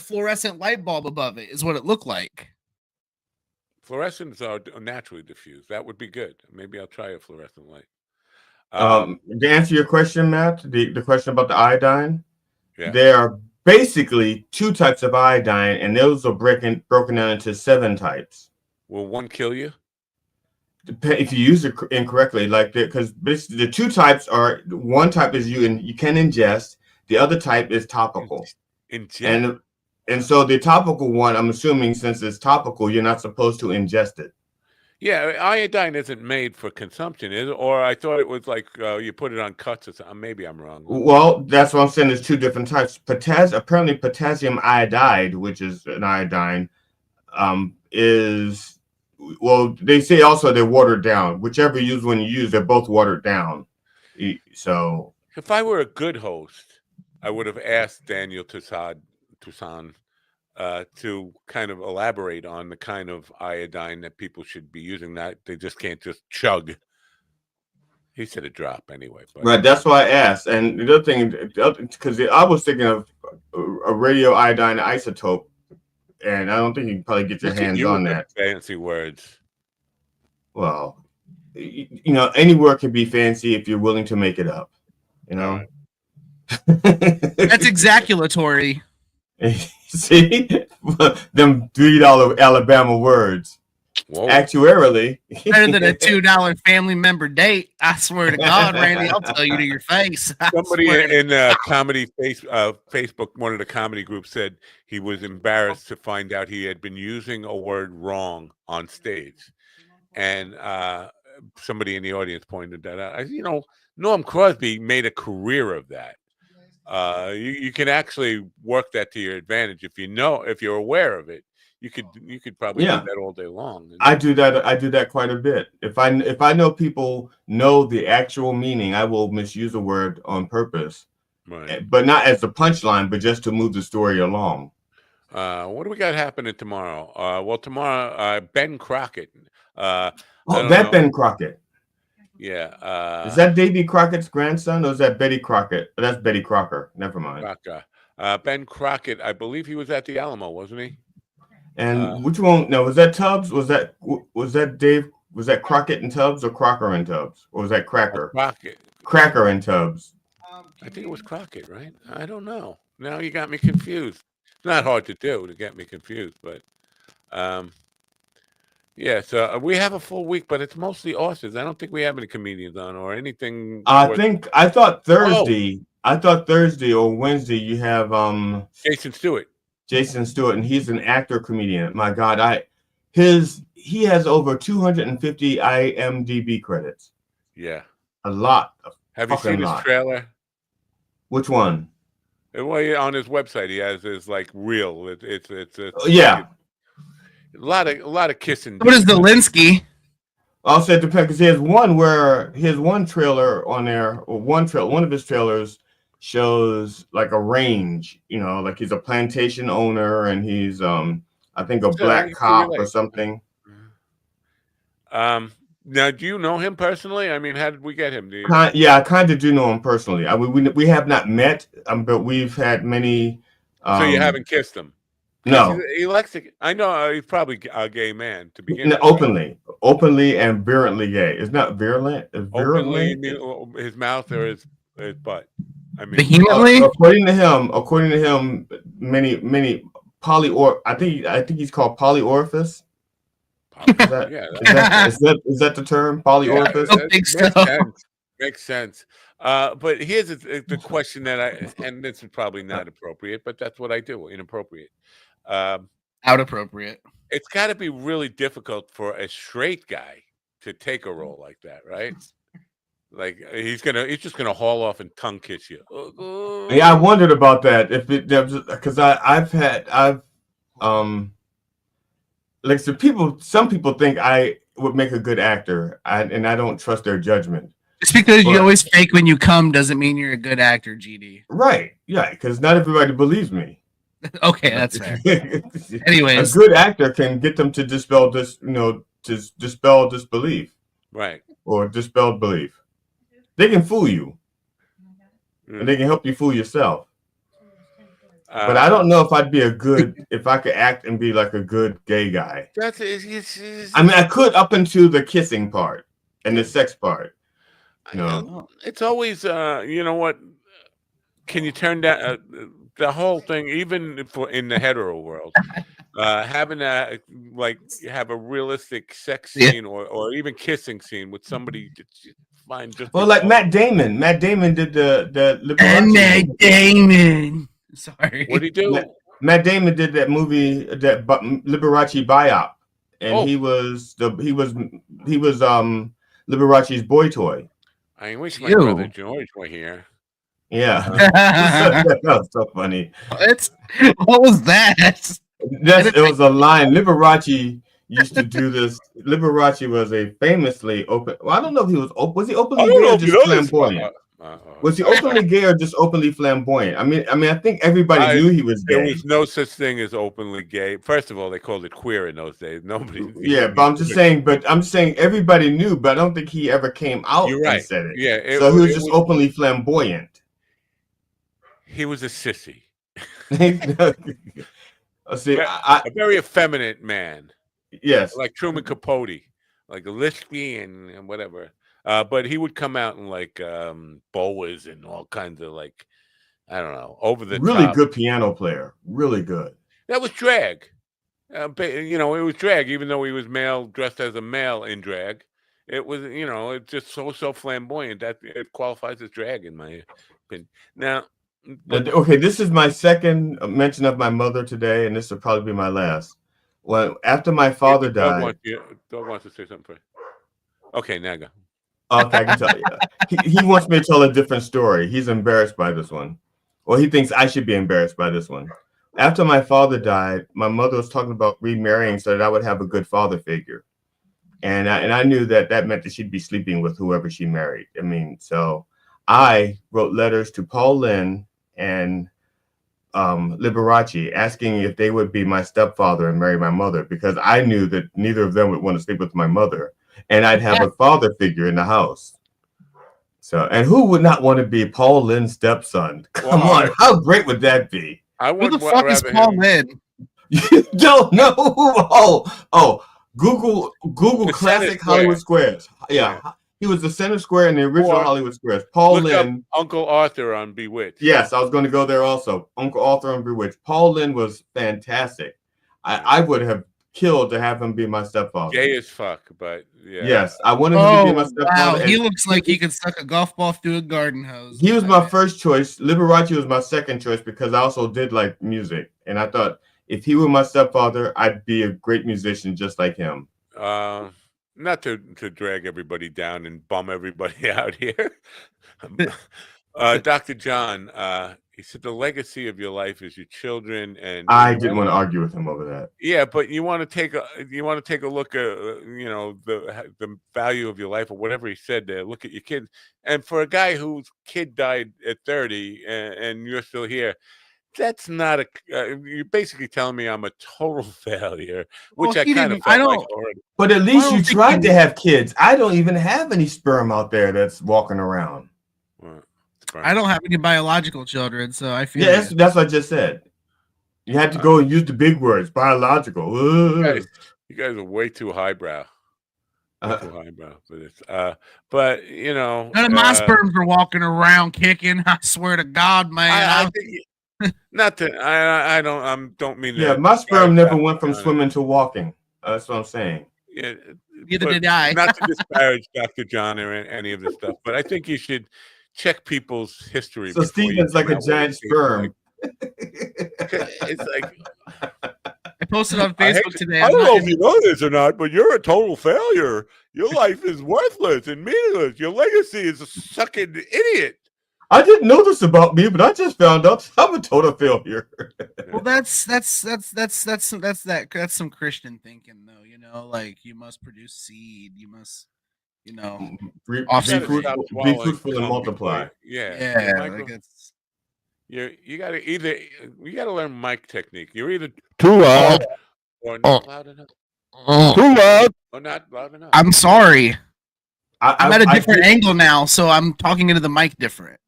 fluorescent light bulb above it. Is what it looked like. Fluorescents are naturally diffused. That would be good. Maybe I'll try a fluorescent light. To answer your question, Matt, the question about the iodine, yeah. There are basically 2 types of iodine, and those are broken down into 7 types. Will one kill you? If you use it incorrectly, because the 2 types are, one type is you can ingest, the other type is topical. Ingest. And so the topical one, I'm assuming since it's topical, you're not supposed to ingest it. Yeah, iodine isn't made for consumption, is it? Or I thought it was like you put it on cuts or something. Maybe I'm wrong. Well, that's what I'm saying. There's 2 different types. Apparently potassium iodide, which is an iodine, is, well, they say also they're watered down. Whichever you use when you use, they're both watered down. So if I were a good host, I would have asked Daniel Toussaint Tucson to kind of elaborate on the kind of iodine that people should be using. That they just can't just chug. He said a drop anyway. But. Right, that's why I asked. And the other thing, because I was thinking of a radioiodine isotope, and I don't think you can probably get your hands on that. Fancy words. Well, you know, any word can be fancy if you're willing to make it up. You know, that's ejaculatory. See, them $3 Alabama words. Whoa. Actuarially, better than a $2 family member date. I swear to God, Randy, I'll tell you to your face. Somebody in comedy Facebook, one of the comedy groups, said he was embarrassed to find out he had been using a word wrong on stage, and somebody in the audience pointed that out. You know, Norm Crosby made a career of that. You can actually work that to your advantage if you're aware of it. You could probably do that all day long. I do that quite a bit. If I know people know the actual meaning, I will misuse a word on purpose, right? But not as the punchline, but just to move the story along. What do we got happening tomorrow? Well, tomorrow, Ben Crockett. Ben Crockett. Yeah. Is that Davy Crockett's grandson, or is that Betty Crockett? That's Betty Crocker. Never mind. Ben Crockett, I believe he was at the Alamo, wasn't he? And which one? No, was that Tubbs? Was that Dave? Was that Crockett and Tubbs, or Crocker and Tubbs, or was that Cracker? Crockett. Cracker and Tubbs. I think it was Crockett, right? I don't know. Now you got me confused. It's not hard to do to get me confused, but yeah. So we have a full week, but it's mostly authors. I don't think we have any comedians on or anything. I thought Thursday. I thought Thursday or Wednesday you have Jason Stewart. Jason Stewart, and he's an actor comedian. My God, he has over 250 IMDb credits. Yeah, a lot. Have you seen his trailer? Which one? Well, on his website, he has his like reel. It's yeah, a lot of kissing. What is Zelensky? I'll say it depends, because he has one trailer on there, or one of his trailers shows like a range, you know, like he's a plantation owner and he's I think a black cop or something. Now, do you know him personally? I mean, how did we get him? Yeah, I kind of do know him personally. I mean, we have not met, but we've had many. So you haven't kissed him? No. He likes to. I know he's probably a gay man to begin with. Openly and virulently gay. It's not virulent. It's virulently. Openly, his mouth or his butt. I mean, vehemently. According to him, many I think he's called polyorifice. Is that the term, polyorifice? I don't think so. Makes sense. But here's the question that and this is probably not appropriate, but that's what I do. Inappropriate. Out appropriate. It's got to be really difficult for a straight guy to take a role like that, right? Like he's just gonna haul off and tongue kiss you. Yeah, I wondered about that. Because like some people think I would make a good actor, and I don't trust their judgment. Just because you always fake when you come doesn't mean you're a good actor, GD. Right? Yeah, because not everybody believes me. Okay, that's fair. Anyways, a good actor can get them to dispel disbelief, right? Or dispelled belief. They can fool you, and they can help you fool yourself. But I don't know if I'd be if I could act and be like a good gay guy. I mean, I could up into the kissing part and the sex part. You know, it's always, you know what? Can you turn down the whole thing, even in the hetero world? Having have a realistic sex scene or even kissing scene with somebody that's fine. Like Matt Damon. Matt Damon did the Liberace. Matt Damon. Sorry. What did he do? Matt Damon did that movie, that Liberace biop, and he was Liberace's boy toy. I wish my brother George were here. Yeah, that was so funny. What was that? It was a line. Liberace used to do this. Liberace was a famously open. Well, I don't know if he was open. Was he openly gay or just flamboyant? Was he openly gay or just openly flamboyant? I mean, I think everybody knew he was gay. There was no such thing as openly gay. First of all, they called it queer in those days. Nobody. Yeah, but I'm just saying everybody knew, but I don't think he ever came out and said it. Yeah, so he was just openly flamboyant. He was a sissy. See, a very effeminate man. Yes, like Truman Capote, like a lispy and whatever. But he would come out in like boas and all kinds of like, I don't know, over the really top. good piano player, really good. That was drag. It was drag, even though he was male, dressed as a male in drag. It was, it's just so flamboyant that it qualifies as drag in my opinion. Now, okay, this is my second mention of my mother today, and this will probably be my last. Well, after my father died, Dog wants to say something first. Okay, now go. Okay, I can tell you. He wants me to tell a different story. He's embarrassed by this one. Well, he thinks I should be embarrassed by this one. After my father died, my mother was talking about remarrying so that I would have a good father figure. And I knew that meant that she'd be sleeping with whoever she married. I mean, so I wrote letters to Paul Lynde and Liberace asking if they would be my stepfather and marry my mother, because I knew that neither of them would want to sleep with my mother, and I'd have a father figure in the house. So, and who would not want to be Paul Lynde's stepson? Come on, how great would that be? Who the fuck is Paul Lynde? You don't know who? Google classic Hollywood Squares. Yeah. He was the center square in the original Hollywood Squares. Paul Lynde. Uncle Arthur on Bewitched. Yes, I was going to go there also. Uncle Arthur on Bewitched. Paul Lynde was fantastic. I would have killed to have him be my stepfather. Gay as fuck, but yeah. Yes, I wanted him to be my stepfather. Wow, he looks like he could suck a golf ball through a garden hose. He was my first choice. Liberace was my second choice because I also did like music, and I thought if he were my stepfather, I'd be a great musician just like him. Not to drag everybody down and bum everybody out here. Dr. John, he said the legacy of your life is your children, and I didn't want to argue with him over that. Yeah, but you want to take a look at the value of your life or whatever he said there. Look at your kids, and for a guy whose kid died at 30 and you're still here, that's not you're basically telling me I'm a total failure, which I kind of felt like already. But at least you tried to have kids. I don't even have any sperm out there that's walking around. I don't have any biological children, so I feel. Yeah, that's what I just said. You had to go and use the big words, biological. You guys are way too highbrow. Too highbrow for this. But none of my sperms are walking around kicking. I swear to God, man. I think not to. I don't mean. Yeah, my sperm never went from swimming to walking. That's what I'm saying. Yeah, neither did I. Not to disparage Dr. John or any of this stuff, but I think you should check people's history. So Steven's like a giant sperm. It's like I posted on Facebook today. I don't know if you know this or not, but you're a total failure. Your life is worthless and meaningless. Your legacy is a sucking idiot. I didn't know this about me, but I just found out I'm a total failure. Well, that's some Christian thinking, though. Like you must produce seed. You must. Be fruitful and multiply. Yeah. Like you gotta learn mic technique. You're either too loud or not loud enough. Too loud or not loud enough. I'm sorry. I'm at a different angle now, so I'm talking into the mic different.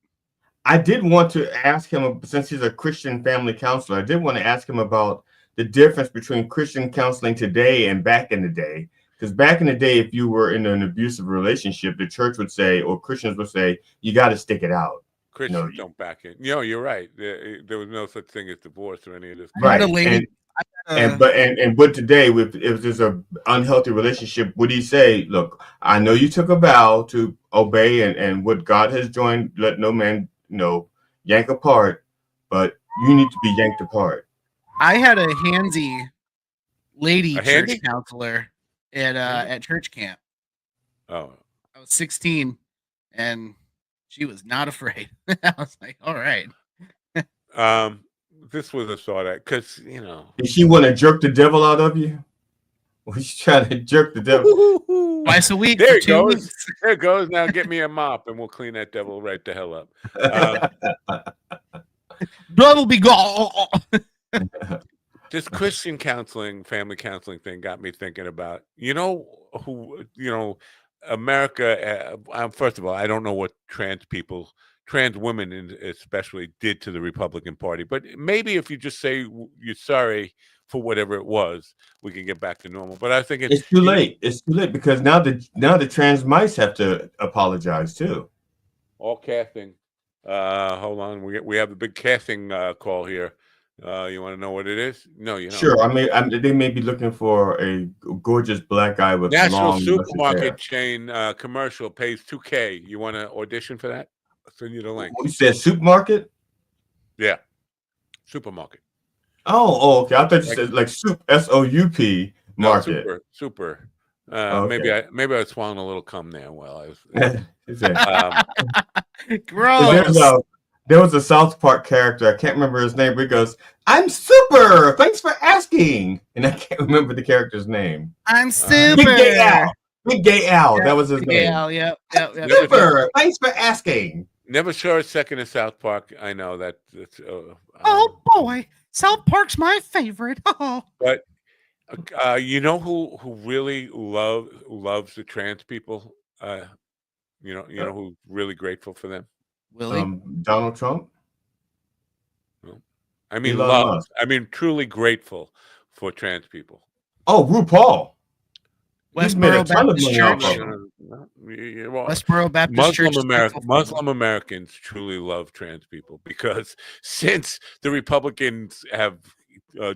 I did want to ask him, since he's a Christian family counselor, I did want to ask him about the difference between Christian counseling today and back in the day. Because back in the day, if you were in an abusive relationship, the church would say, or Christians would say, you got to stick it out. Christians don't back it. You're right. There was no such thing as divorce or any of this. Right. But today, if there's an unhealthy relationship, would he say, look, I know you took a vow to obey and what God has joined, let no man yank apart, but you need to be yanked apart. I had a handsy lady church counselor at church camp. Oh, I was 16 and she was not afraid. I was like, all right. This was a thought because did she want to jerk the devil out of you? He's trying to jerk the devil. Twice a week. There for it 2 goes. weeks. There it goes. Now get me a mop and we'll clean that devil right the hell up. Blood will be gone. This Christian counseling, family counseling thing got me thinking about, America. First of all, I don't know what trans women especially did to the Republican Party, but maybe if you just say you're sorry for whatever it was, we can get back to normal. But I think it's too late. It's too late because now the trans mice have to apologize too. All casting. Hold on, we have a big casting call here. You want to know what it is? No, you don't. Sure. I mean, they may be looking for a gorgeous black guy with National long supermarket chain commercial pays $2,000. You want to audition for that? I'll send you the link. You said supermarket? Yeah, supermarket. Oh, okay. I thought you said like soup, SOUP market. No, super. Okay. Maybe I was swallowing a little cum there while I was. Gross. There was a South Park character. I can't remember his name, but he goes, "I'm super. Thanks for asking." And I can't remember the character's name. I'm super. Big Gay Al. Big Gay Al. That was his Big name. Gay Al, yep. Super. Thanks for asking. Never saw a second of South Park. I know that. Oh boy, South Park's my favorite. Oh. But you know who really loves the trans people? You know who's really grateful for them? Willie? Donald Trump. I mean, love. I mean, truly grateful for trans people. Oh, RuPaul. Westboro Baptist Church. Westboro Baptist Church. Muslim Americans truly love trans people because since the Republicans have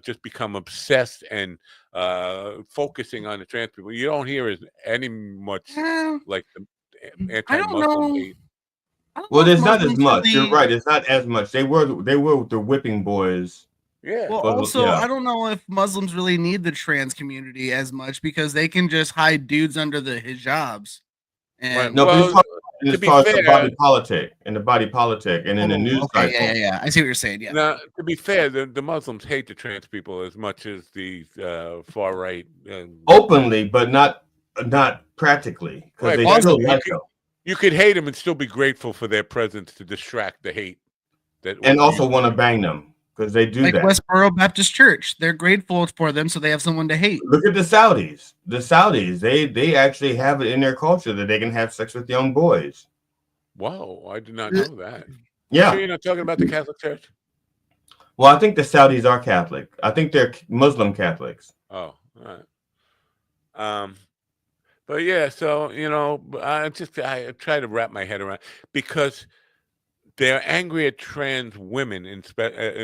just become obsessed and focusing on the trans people, you don't hear any much like the anti-Muslim hate. Well, there's not as much. You're right. It's not as much. They were the whipping boys. Yeah. Well, also, I don't know if Muslims really need the trans community as much because they can just hide dudes under the hijabs. And no, but as far as the body politic and in the news cycle. Yeah. I see what you're saying. Yeah. Now, to be fair, the Muslims hate the trans people as much as the far right. Openly, but not practically. Right. They still like them. You could hate them and still be grateful for their presence to distract the hate. And also want to bang them because they do like that. Westboro Baptist Church, they're grateful for them, so they have someone to hate. Look at the Saudis. The Saudis, they actually have it in their culture that they can have sex with young boys. Wow, I did not know that. Yeah. Sure you're not talking about the Catholic Church? Well, I think the Saudis are Catholic. I think they're Muslim Catholics. Oh, all right. But yeah, so I try to wrap my head around because they're angry at trans women in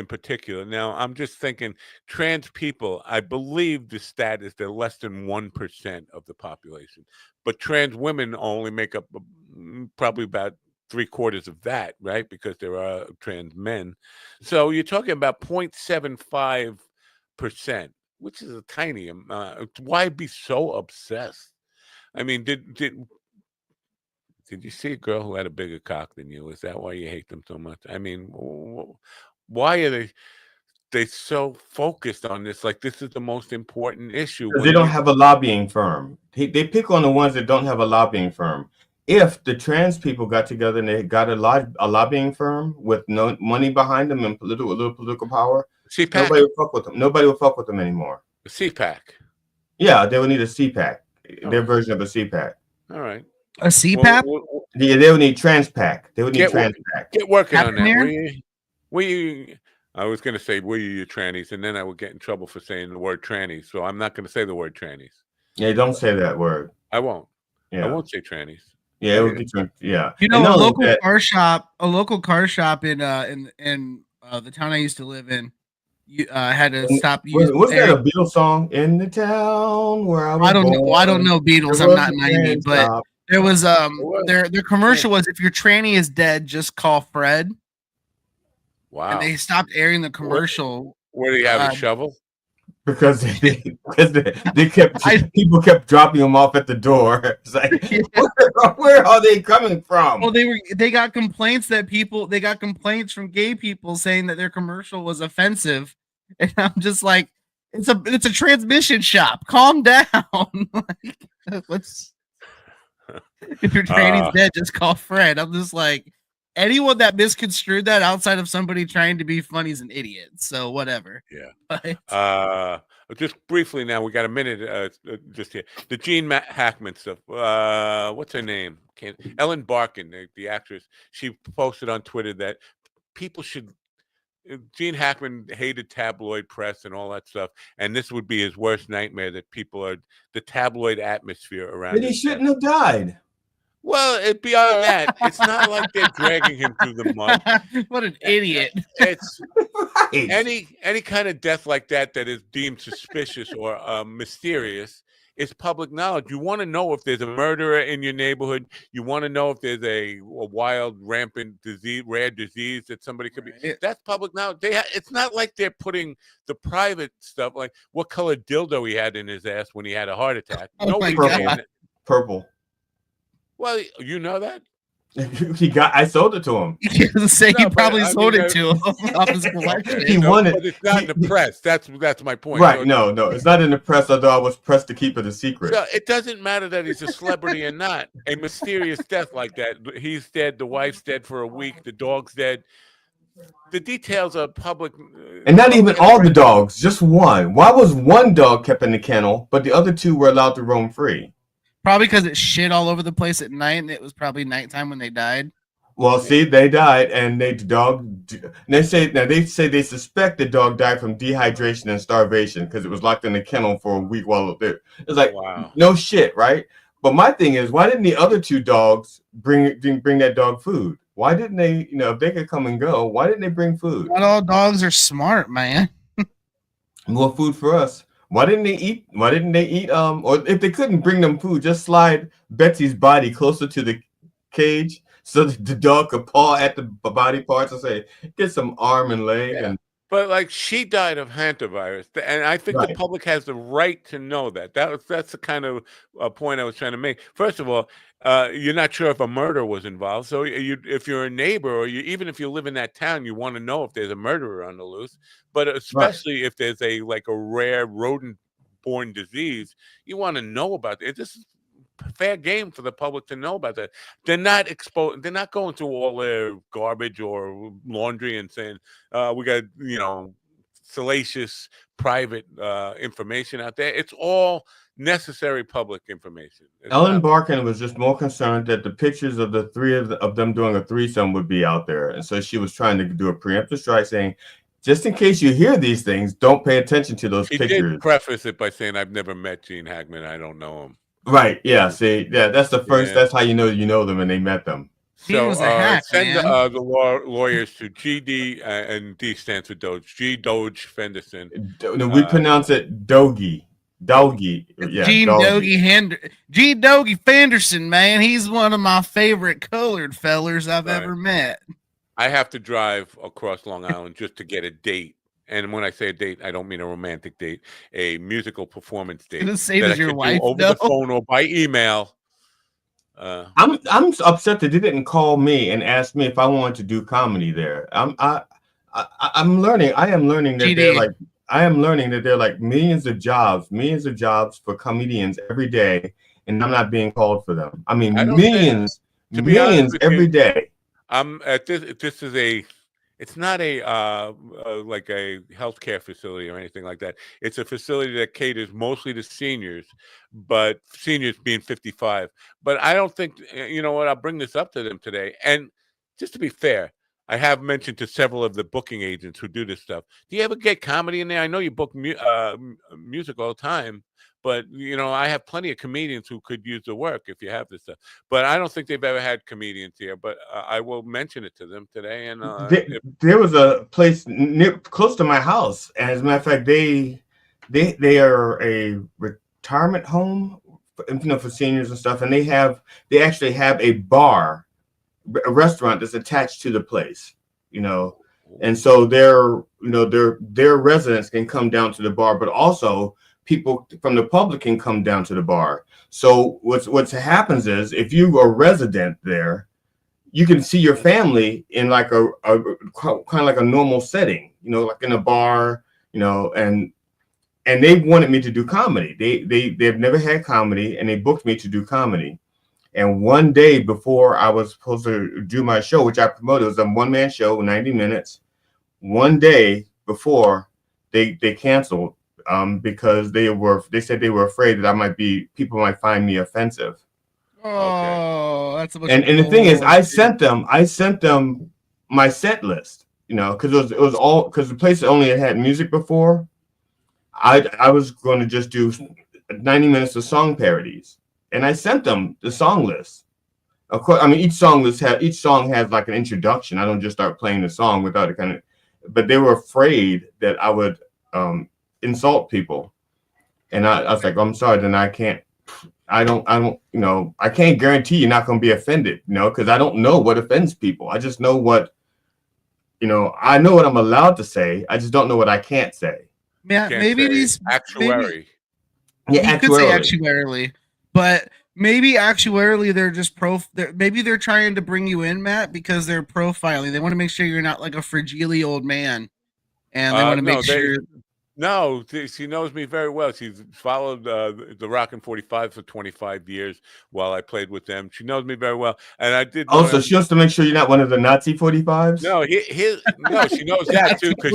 particular. Now, I'm just thinking trans people, I believe the stat is they're less than 1% of the population, but trans women only make up probably about 3/4 of that, right? Because there are trans men. So you're talking about 0.75%, which is a tiny amount. Why be so obsessed? I mean, did you see a girl who had a bigger cock than you? Is that why you hate them so much? I mean, why are they so focused on this? Like this is the most important issue. Because they don't have a lobbying firm. They pick on the ones that don't have a lobbying firm. If the trans people got together and they got a lobbying firm with no money behind them and a little political power, CPAC. Nobody would fuck with them. Nobody would fuck with them anymore. A CPAC. Yeah, they would need a CPAC. Their version of a CPAC. All right. A CPAP? Yeah, they would need TransPac. They would need TransPac. Get working on that. I was going to say, were you trannies? And then I would get in trouble for saying the word trannies. So I'm not going to say the word trannies. Yeah, don't say that word. I won't. Yeah. I won't say trannies. Yeah, it would get you. Yeah. You know, a local car shop in the town I used to live in, had to stop using. Was that a Beatles song? In the town where I was born, I don't know Beatles. I'm not 90, but there was their commercial was if your tranny is dead, just call Fred. Wow. And they stopped airing the commercial. Where do you have a shovel? Because they kept people kept dropping them off at the door. It's like, where are they coming from? Well, they got complaints from gay people saying that their commercial was offensive, and I'm just like, It's a transmission shop. Calm down. Let's. If your training's dead, just call Fred. I'm just like, anyone that misconstrued that outside of somebody trying to be funny is an idiot. So whatever. Yeah. Just briefly now, we got a minute. Just here, the Gene Hackman stuff. What's her name? Ellen Barkin, the actress. She posted on Twitter that people should. Gene Hackman hated tabloid press and all that stuff, and this would be his worst nightmare. That people are the tabloid atmosphere around. But he shouldn't have died. Well, beyond that, it's not like they're dragging him through the mud. What an idiot! It's any kind of death like that is deemed suspicious or mysterious is public knowledge. You want to know if there's a murderer in your neighborhood. You want to know if there's a wild, rampant disease, rare disease that somebody could be. That's public knowledge. It's not like they're putting the private stuff, like what color dildo he had in his ass when he had a heart attack. Purple. Well, you know that. I sold it to him. He probably sold it to him. He wanted. But it's not in the press. That's my point. Right? So no, it's not in the press. Although I was pressed to keep it a secret. So it doesn't matter that he's a celebrity or not. A mysterious death like that. He's dead. The wife's dead for a week. The dog's dead. The details are public. And not even all the dogs. Just one. Why was one dog kept in the kennel, but the other two were allowed to roam free? Probably because it shit all over the place at night, and it was probably nighttime when they died. Well, see, they died, and they say they suspect the dog died from dehydration and starvation because it was locked in the kennel for a week while it was like, wow. No shit, right? But my thing is, why didn't the other two dogs bring that dog food? Why didn't they? If they could come and go, why didn't they bring food? Not all dogs are smart, man. More food for us. Why didn't they eat? Or if they couldn't bring them food, just slide Betsy's body closer to the cage so that the dog could paw at the body parts and say, get some arm and leg. Yeah. And but like she died of hantavirus, and I think the public has the right to know that. That's the kind of point I was trying to make. First of all, you're not sure if a murder was involved, so if you're a neighbor or even if you live in that town, you want to know if there's a murderer on the loose. But especially if there's a rare rodent-borne disease, you want to know about it. This is fair game for the public to know about that. They're not exposed. They're not going through all their garbage or laundry and saying we got salacious private information out there. It's all necessary public information. Ellen Barkin was just more concerned that the pictures of the three of them doing a threesome would be out there, and so she was trying to do a preemptive strike, saying, just in case you hear these things, don't pay attention to those pictures. She did preface it by saying, "I've never met Gene Hackman. I don't know him." Right. Yeah. See. Yeah. That's the first. Yeah. That's how you know them, and they met them. So send the lawyers to GD and D stands for Doge. G Doge Fenderson. We pronounce it Dogie. Doggy. Yeah. Gene Dogie Fenderson, man. He's one of my favorite colored fellers I've ever met. I have to drive across Long Island just to get a date. And when I say a date, I don't mean a romantic date, a musical performance date. The same as your wife, over the phone or by email. I'm upset that they didn't call me and ask me if I wanted to do comedy there. I'm learning. I am learning that there are like millions of jobs for comedians every day, and I'm not being called for them. I mean, millions every day. This is it's not like a healthcare facility or anything like that. It's a facility that caters mostly to seniors, but seniors being 55. But I don't think, you know what, I'll bring this up to them today. And just to be fair, I have mentioned to several of the booking agents who do this stuff. Do you ever get comedy in there? I know you book music all the time, but I have plenty of comedians who could use the work if you have this stuff. But I don't think they've ever had comedians here. But I will mention it to them today. And there was a place close to my house, and as a matter of fact, they are a retirement home, for seniors and stuff, and they actually have a bar, a restaurant that's attached to the place, and so their residents can come down to the bar, but also people from the public can come down to the bar. So what happens is, if you are a resident there, you can see your family in like a kind of like a normal setting, like in a bar, and and they wanted me to do comedy. They've never had comedy, and they booked me to do comedy. And one day before I was supposed to do my show, which I promoted, it was a one-man show, 90 minutes. One day before, they canceled because they said they were afraid that people might find me offensive. Oh, that's a bunch and the thing is, I sent them my set list, because it was all, because the place only had music before. I was going to just do 90 minutes of song parodies, and I sent them the song list. Of course, I mean, each song has like an introduction. I don't just start playing the song without it kind of. But they were afraid that I would insult people, and I was like, I'm sorry, then I can't. I don't, I can't guarantee you're not going to be offended, because I don't know what offends people. I just know what, I know what I'm allowed to say. I just don't know what I can't say. Yeah, maybe these actuary. You could say actuarially, but maybe actuarially they're just maybe they're trying to bring you in, Matt, because they're profiling. They want to make sure you're not like a fragile old man, and they want to make sure. No, she knows me very well. She's followed the Rockin' 45 for 25 years while I played with them. She knows me very well, and I did. Also, she wants to make sure you're not one of the Nazi 45s. No, no, she knows that too, because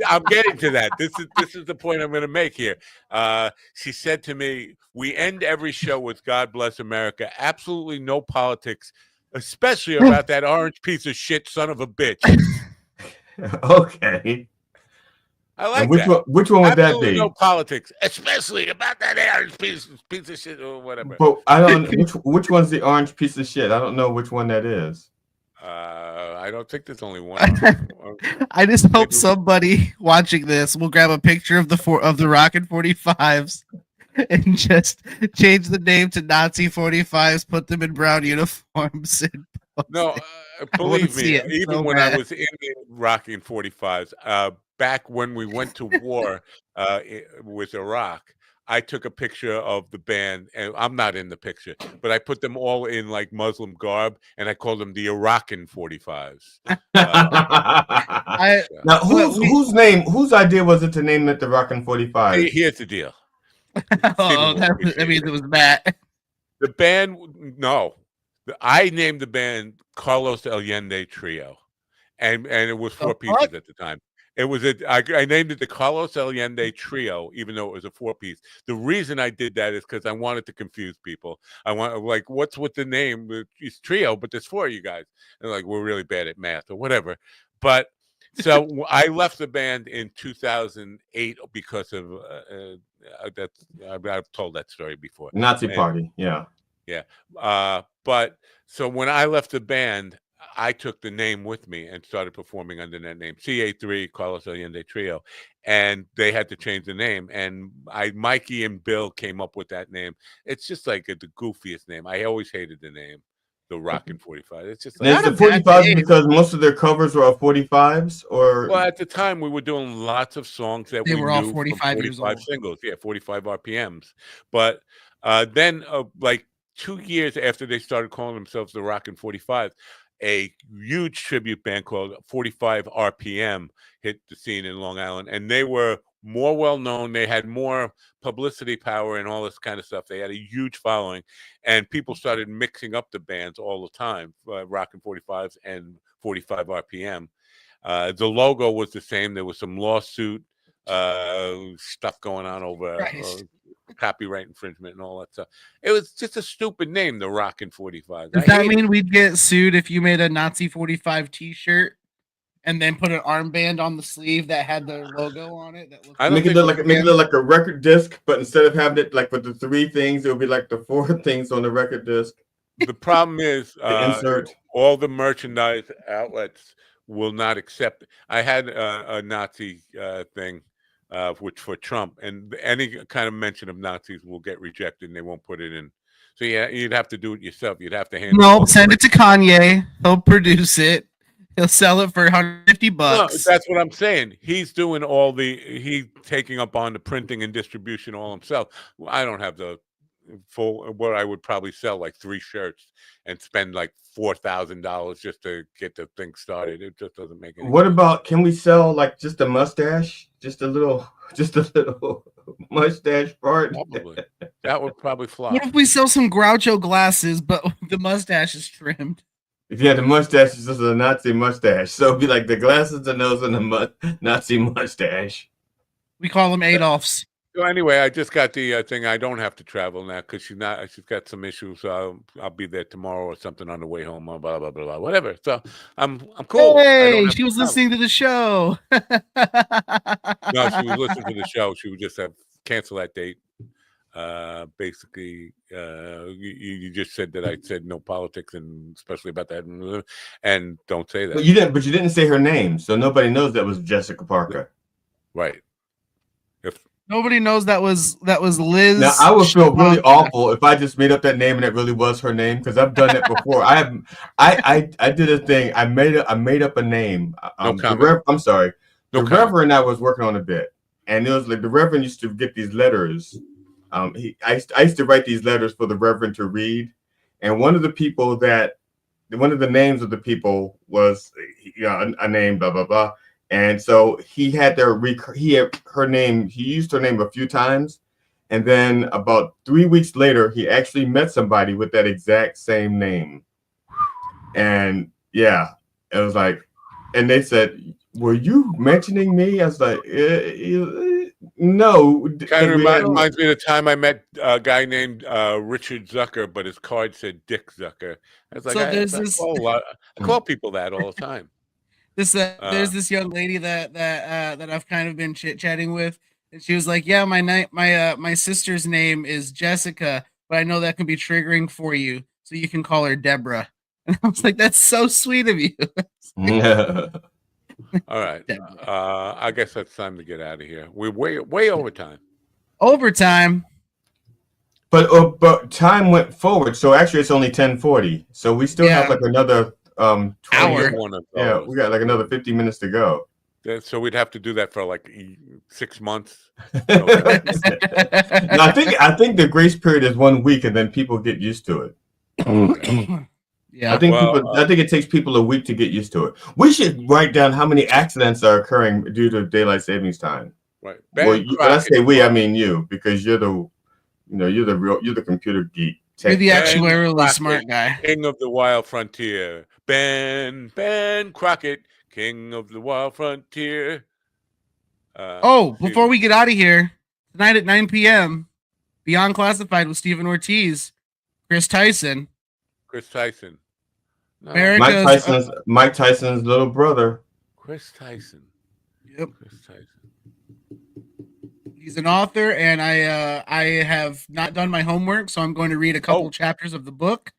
I'm getting to that. This is the point I'm going to make here. She said to me, "We end every show with God bless America. Absolutely no politics, especially about that orange piece of shit son of a bitch." Okay. I like that. Which one would that be? No politics, especially about that orange piece of shit or whatever. But I don't. which one's the orange piece of shit? I don't know which one that is. I don't think there's only one. I just hope somebody watching this will grab a picture of the Rockin' 45s and just change the name to Nazi 45s, put them in brown uniforms. And no, believe me, even when I was in the Rockin' 45s, back when we went to war with Iraq, I took a picture of the band, and I'm not in the picture, but I put them all in like Muslim garb, and I called them the Iraqin 45s. Now, whose idea was it to name it the Rockin' 45s? Here's the deal. That means it was Matt. The band, no, I named the band Carlos Allende Trio, and it was 4 pieces at the time. It was I named it the Carlos Allende Trio, even though it was a 4-piece. The reason I did that is because I wanted to confuse people. I want, like, what's with the name? It's trio, but there's 4 of you guys, and like, we're really bad at math or whatever. But so I left the band in 2008 because of I've told that story before. Nazi party, yeah. But so when I left the band, I took the name with me and started performing under that name, CA3, Carlos Allende Trio, and they had to change the name. And Mikey and Bill came up with that name. It's just like the goofiest name. I always hated the name, the Rockin' 45. It's just like, it's the 45s because most of their covers were 45s, or well, at the time we were doing lots of songs that they we were knew all 45 years old. singles, 45 RPMs. But then, like 2 years after they started calling themselves the Rockin' 45, a huge tribute band called 45 RPM hit the scene in Long Island, and they were more well-known. They had more publicity power and all this kind of stuff. They had a huge following, and people started mixing up the bands all the time, Rockin' 45s and 45 RPM. The logo was the same. There was some lawsuit stuff going on over copyright infringement and all that stuff. It was just a stupid name, the Rockin' 45. Does that mean we'd get sued if you made a Nazi 45 t-shirt and then put an armband on the sleeve that had the logo on it? That make it look like a record disc, but instead of having it like with the 3 things, it would be like the 4 things on the record disc. The problem is insert. All the merchandise outlets will not accept. I had a Nazi thing which for Trump, and any kind of mention of Nazis will get rejected and they won't put it in. So yeah, you'd have to do it yourself. You'd have to handle No, send it to Kanye. He'll produce it. He'll sell it for $150. No, that's what I'm saying. He's taking up on the printing and distribution all himself. I don't have the for what I would probably sell like 3 shirts and spend like $4,000 just to get the thing started. It just doesn't make any What sense. about, can we sell like just a mustache? Just a little mustache part? Probably. That would probably fly. What if we sell some Groucho glasses, but the mustache is trimmed? Yeah, the mustache is just a Nazi mustache. So it'd be like the glasses, the nose, and the Nazi mustache. We call them Adolfs. So anyway, I just got the thing. I don't have to travel now because she's got some issues. So I'll be there tomorrow or something on the way home. Blah blah blah blah. Whatever. So I'm cool. Hey, she was listening to the show. No, she was listening to the show. She would just have cancel that date. Basically, you just said that I said no politics, and especially about that, and don't say that. But you didn't say her name, so nobody knows that was Jessica Parker. Right. If nobody knows that was Liz. Now I would feel really awful if I just made up that name and it really was her name, because I've done that before. I did a thing. I made up a name. I'm sorry. The Reverend I was working on a bit, and it was like the Reverend used to get these letters. I used to write these letters for the Reverend to read, and one of the names of the people was a name, blah blah blah. And so he had her name. He used her name a few times, and then about 3 weeks later, he actually met somebody with that exact same name. And yeah, it was like, and they said, "Were you mentioning me?" I was like, "No." Kind of reminds me of the time I met a guy named Richard Zucker, but his card said Dick Zucker. I was like, I call people that all the time. There's this young lady that I've kind of been chit-chatting with, and she was like, "Yeah, my sister's name is Jessica, but I know that can be triggering for you, so you can call her Deborah." And I was like, "That's so sweet of you." All right, I guess it's time to get out of here. We're way over time. Overtime. But time went forward, so actually it's only 10:40. So we still have like another 20 hour. Yeah, we got like another 50 minutes to go. So we'd have to do that for like 6 months. No, I think the grace period is 1 week, and then people get used to it. Yeah, I think it takes people a week to get used to it. We should write down how many accidents are occurring due to daylight savings time. Right. Well, when I say we, I mean you, because you're the computer geek. You're the actuarially smart guy. King of the wild frontier. Ben Crockett, king of the wild frontier. Before we get out of here, tonight at 9 p.m., Beyond Classified with Stephen Ortiz, Chris Tyson. No. Mike Tyson's little brother. Chris Tyson. Yep. Chris Tyson. He's an author, and I have not done my homework, so I'm going to read a couple chapters of the book.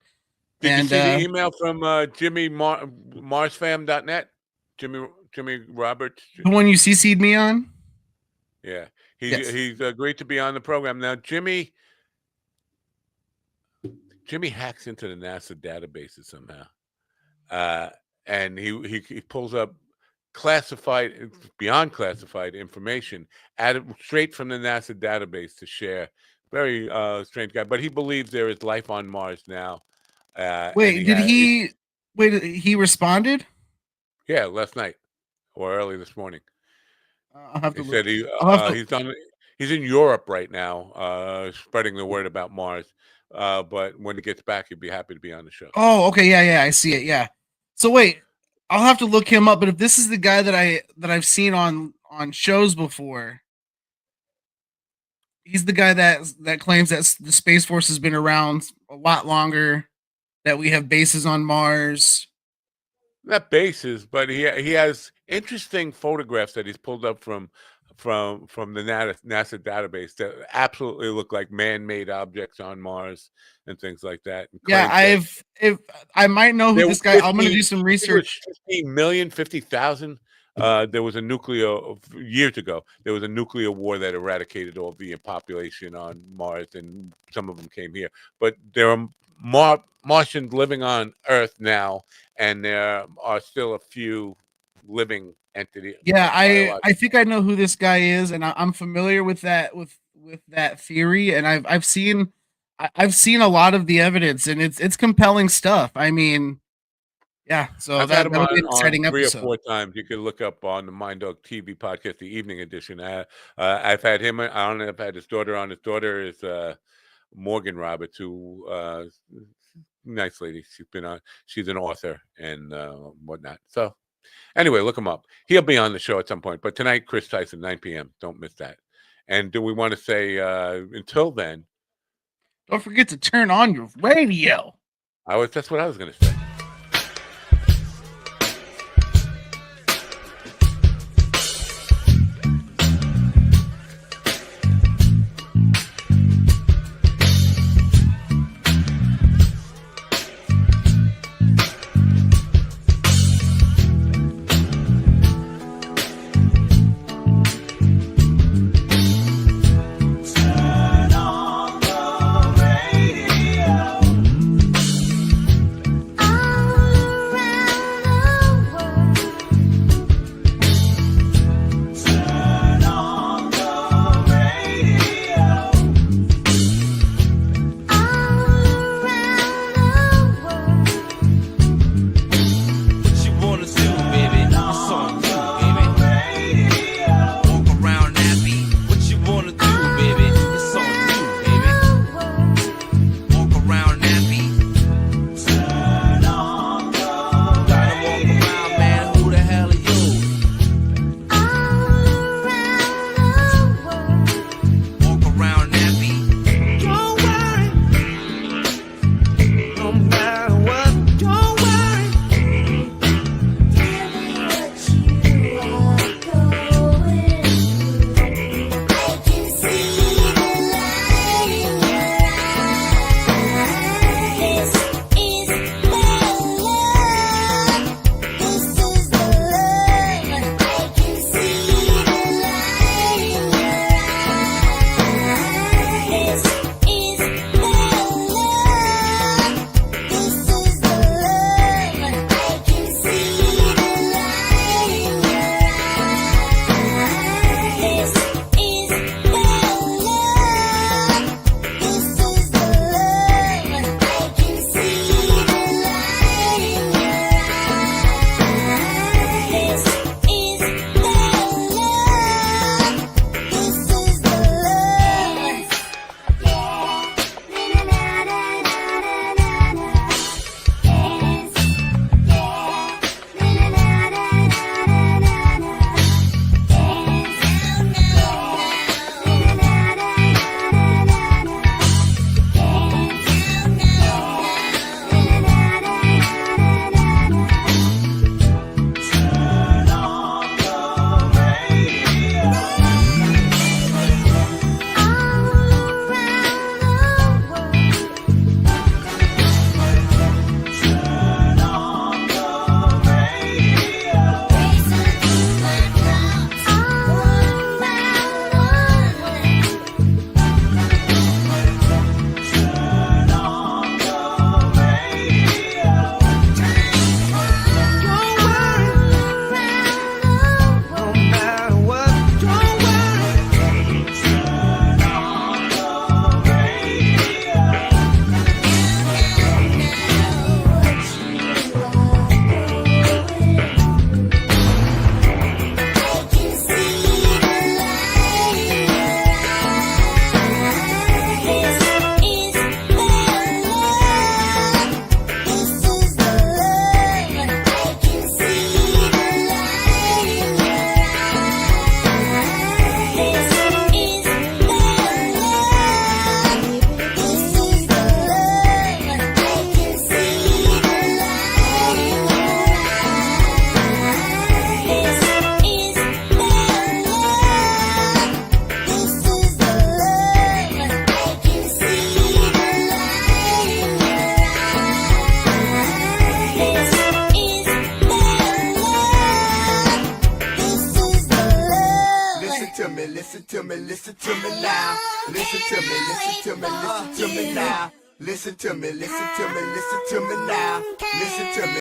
Did you see the email from Jimmy Marsfam.net? Jimmy Roberts. The one you CC'd me on? Yeah. He's agreed to be on the program. Now, Jimmy hacks into the NASA databases somehow. And he pulls up beyond classified information straight from the NASA database to share. Very strange guy, but he believes there is life on Mars now. He responded? Yeah, last night or early this morning. I'll have to he said he's in Europe right now, spreading the word about Mars. But when he gets back, he'd be happy to be on the show. Oh, okay, yeah, I see it. Yeah. So wait, I'll have to look him up. But if this is the guy that I've seen on shows before, he's the guy that claims that the Space Force has been around a lot longer, that we have bases on Mars. Not bases, but he has interesting photographs that he's pulled up from the NASA database that absolutely look like man-made objects on Mars and things like that. Yeah, I might know who this guy. I'm going to do some research. 50,000. There was years ago. There was a nuclear war that eradicated all the population on Mars, and some of them came here. But there are Martians living on Earth now, and there are still a few living entities. Yeah, I think I know who this guy is, and I'm familiar with that with that theory, and I've seen I've seen a lot of the evidence, and it's compelling stuff. I mean, yeah. So I've had him that'll be an on exciting 3 episode. or 4 times. You can look up on the Mind Dog TV podcast, the evening edition. I've had him on. I've had his daughter on. His daughter is Morgan Roberts, who nice lady. She's been on. She's an author and whatnot. So anyway, look him up. He'll be on the show at some point. But tonight, Chris Tyson, 9 p.m. Don't miss that. And do we want to say until then? Don't forget to turn on your radio. That's what I was going to say. listen to me now. Listen to me, listen to me, listen to me now. Listen to me, listen to me, listen to me now. Listen to me.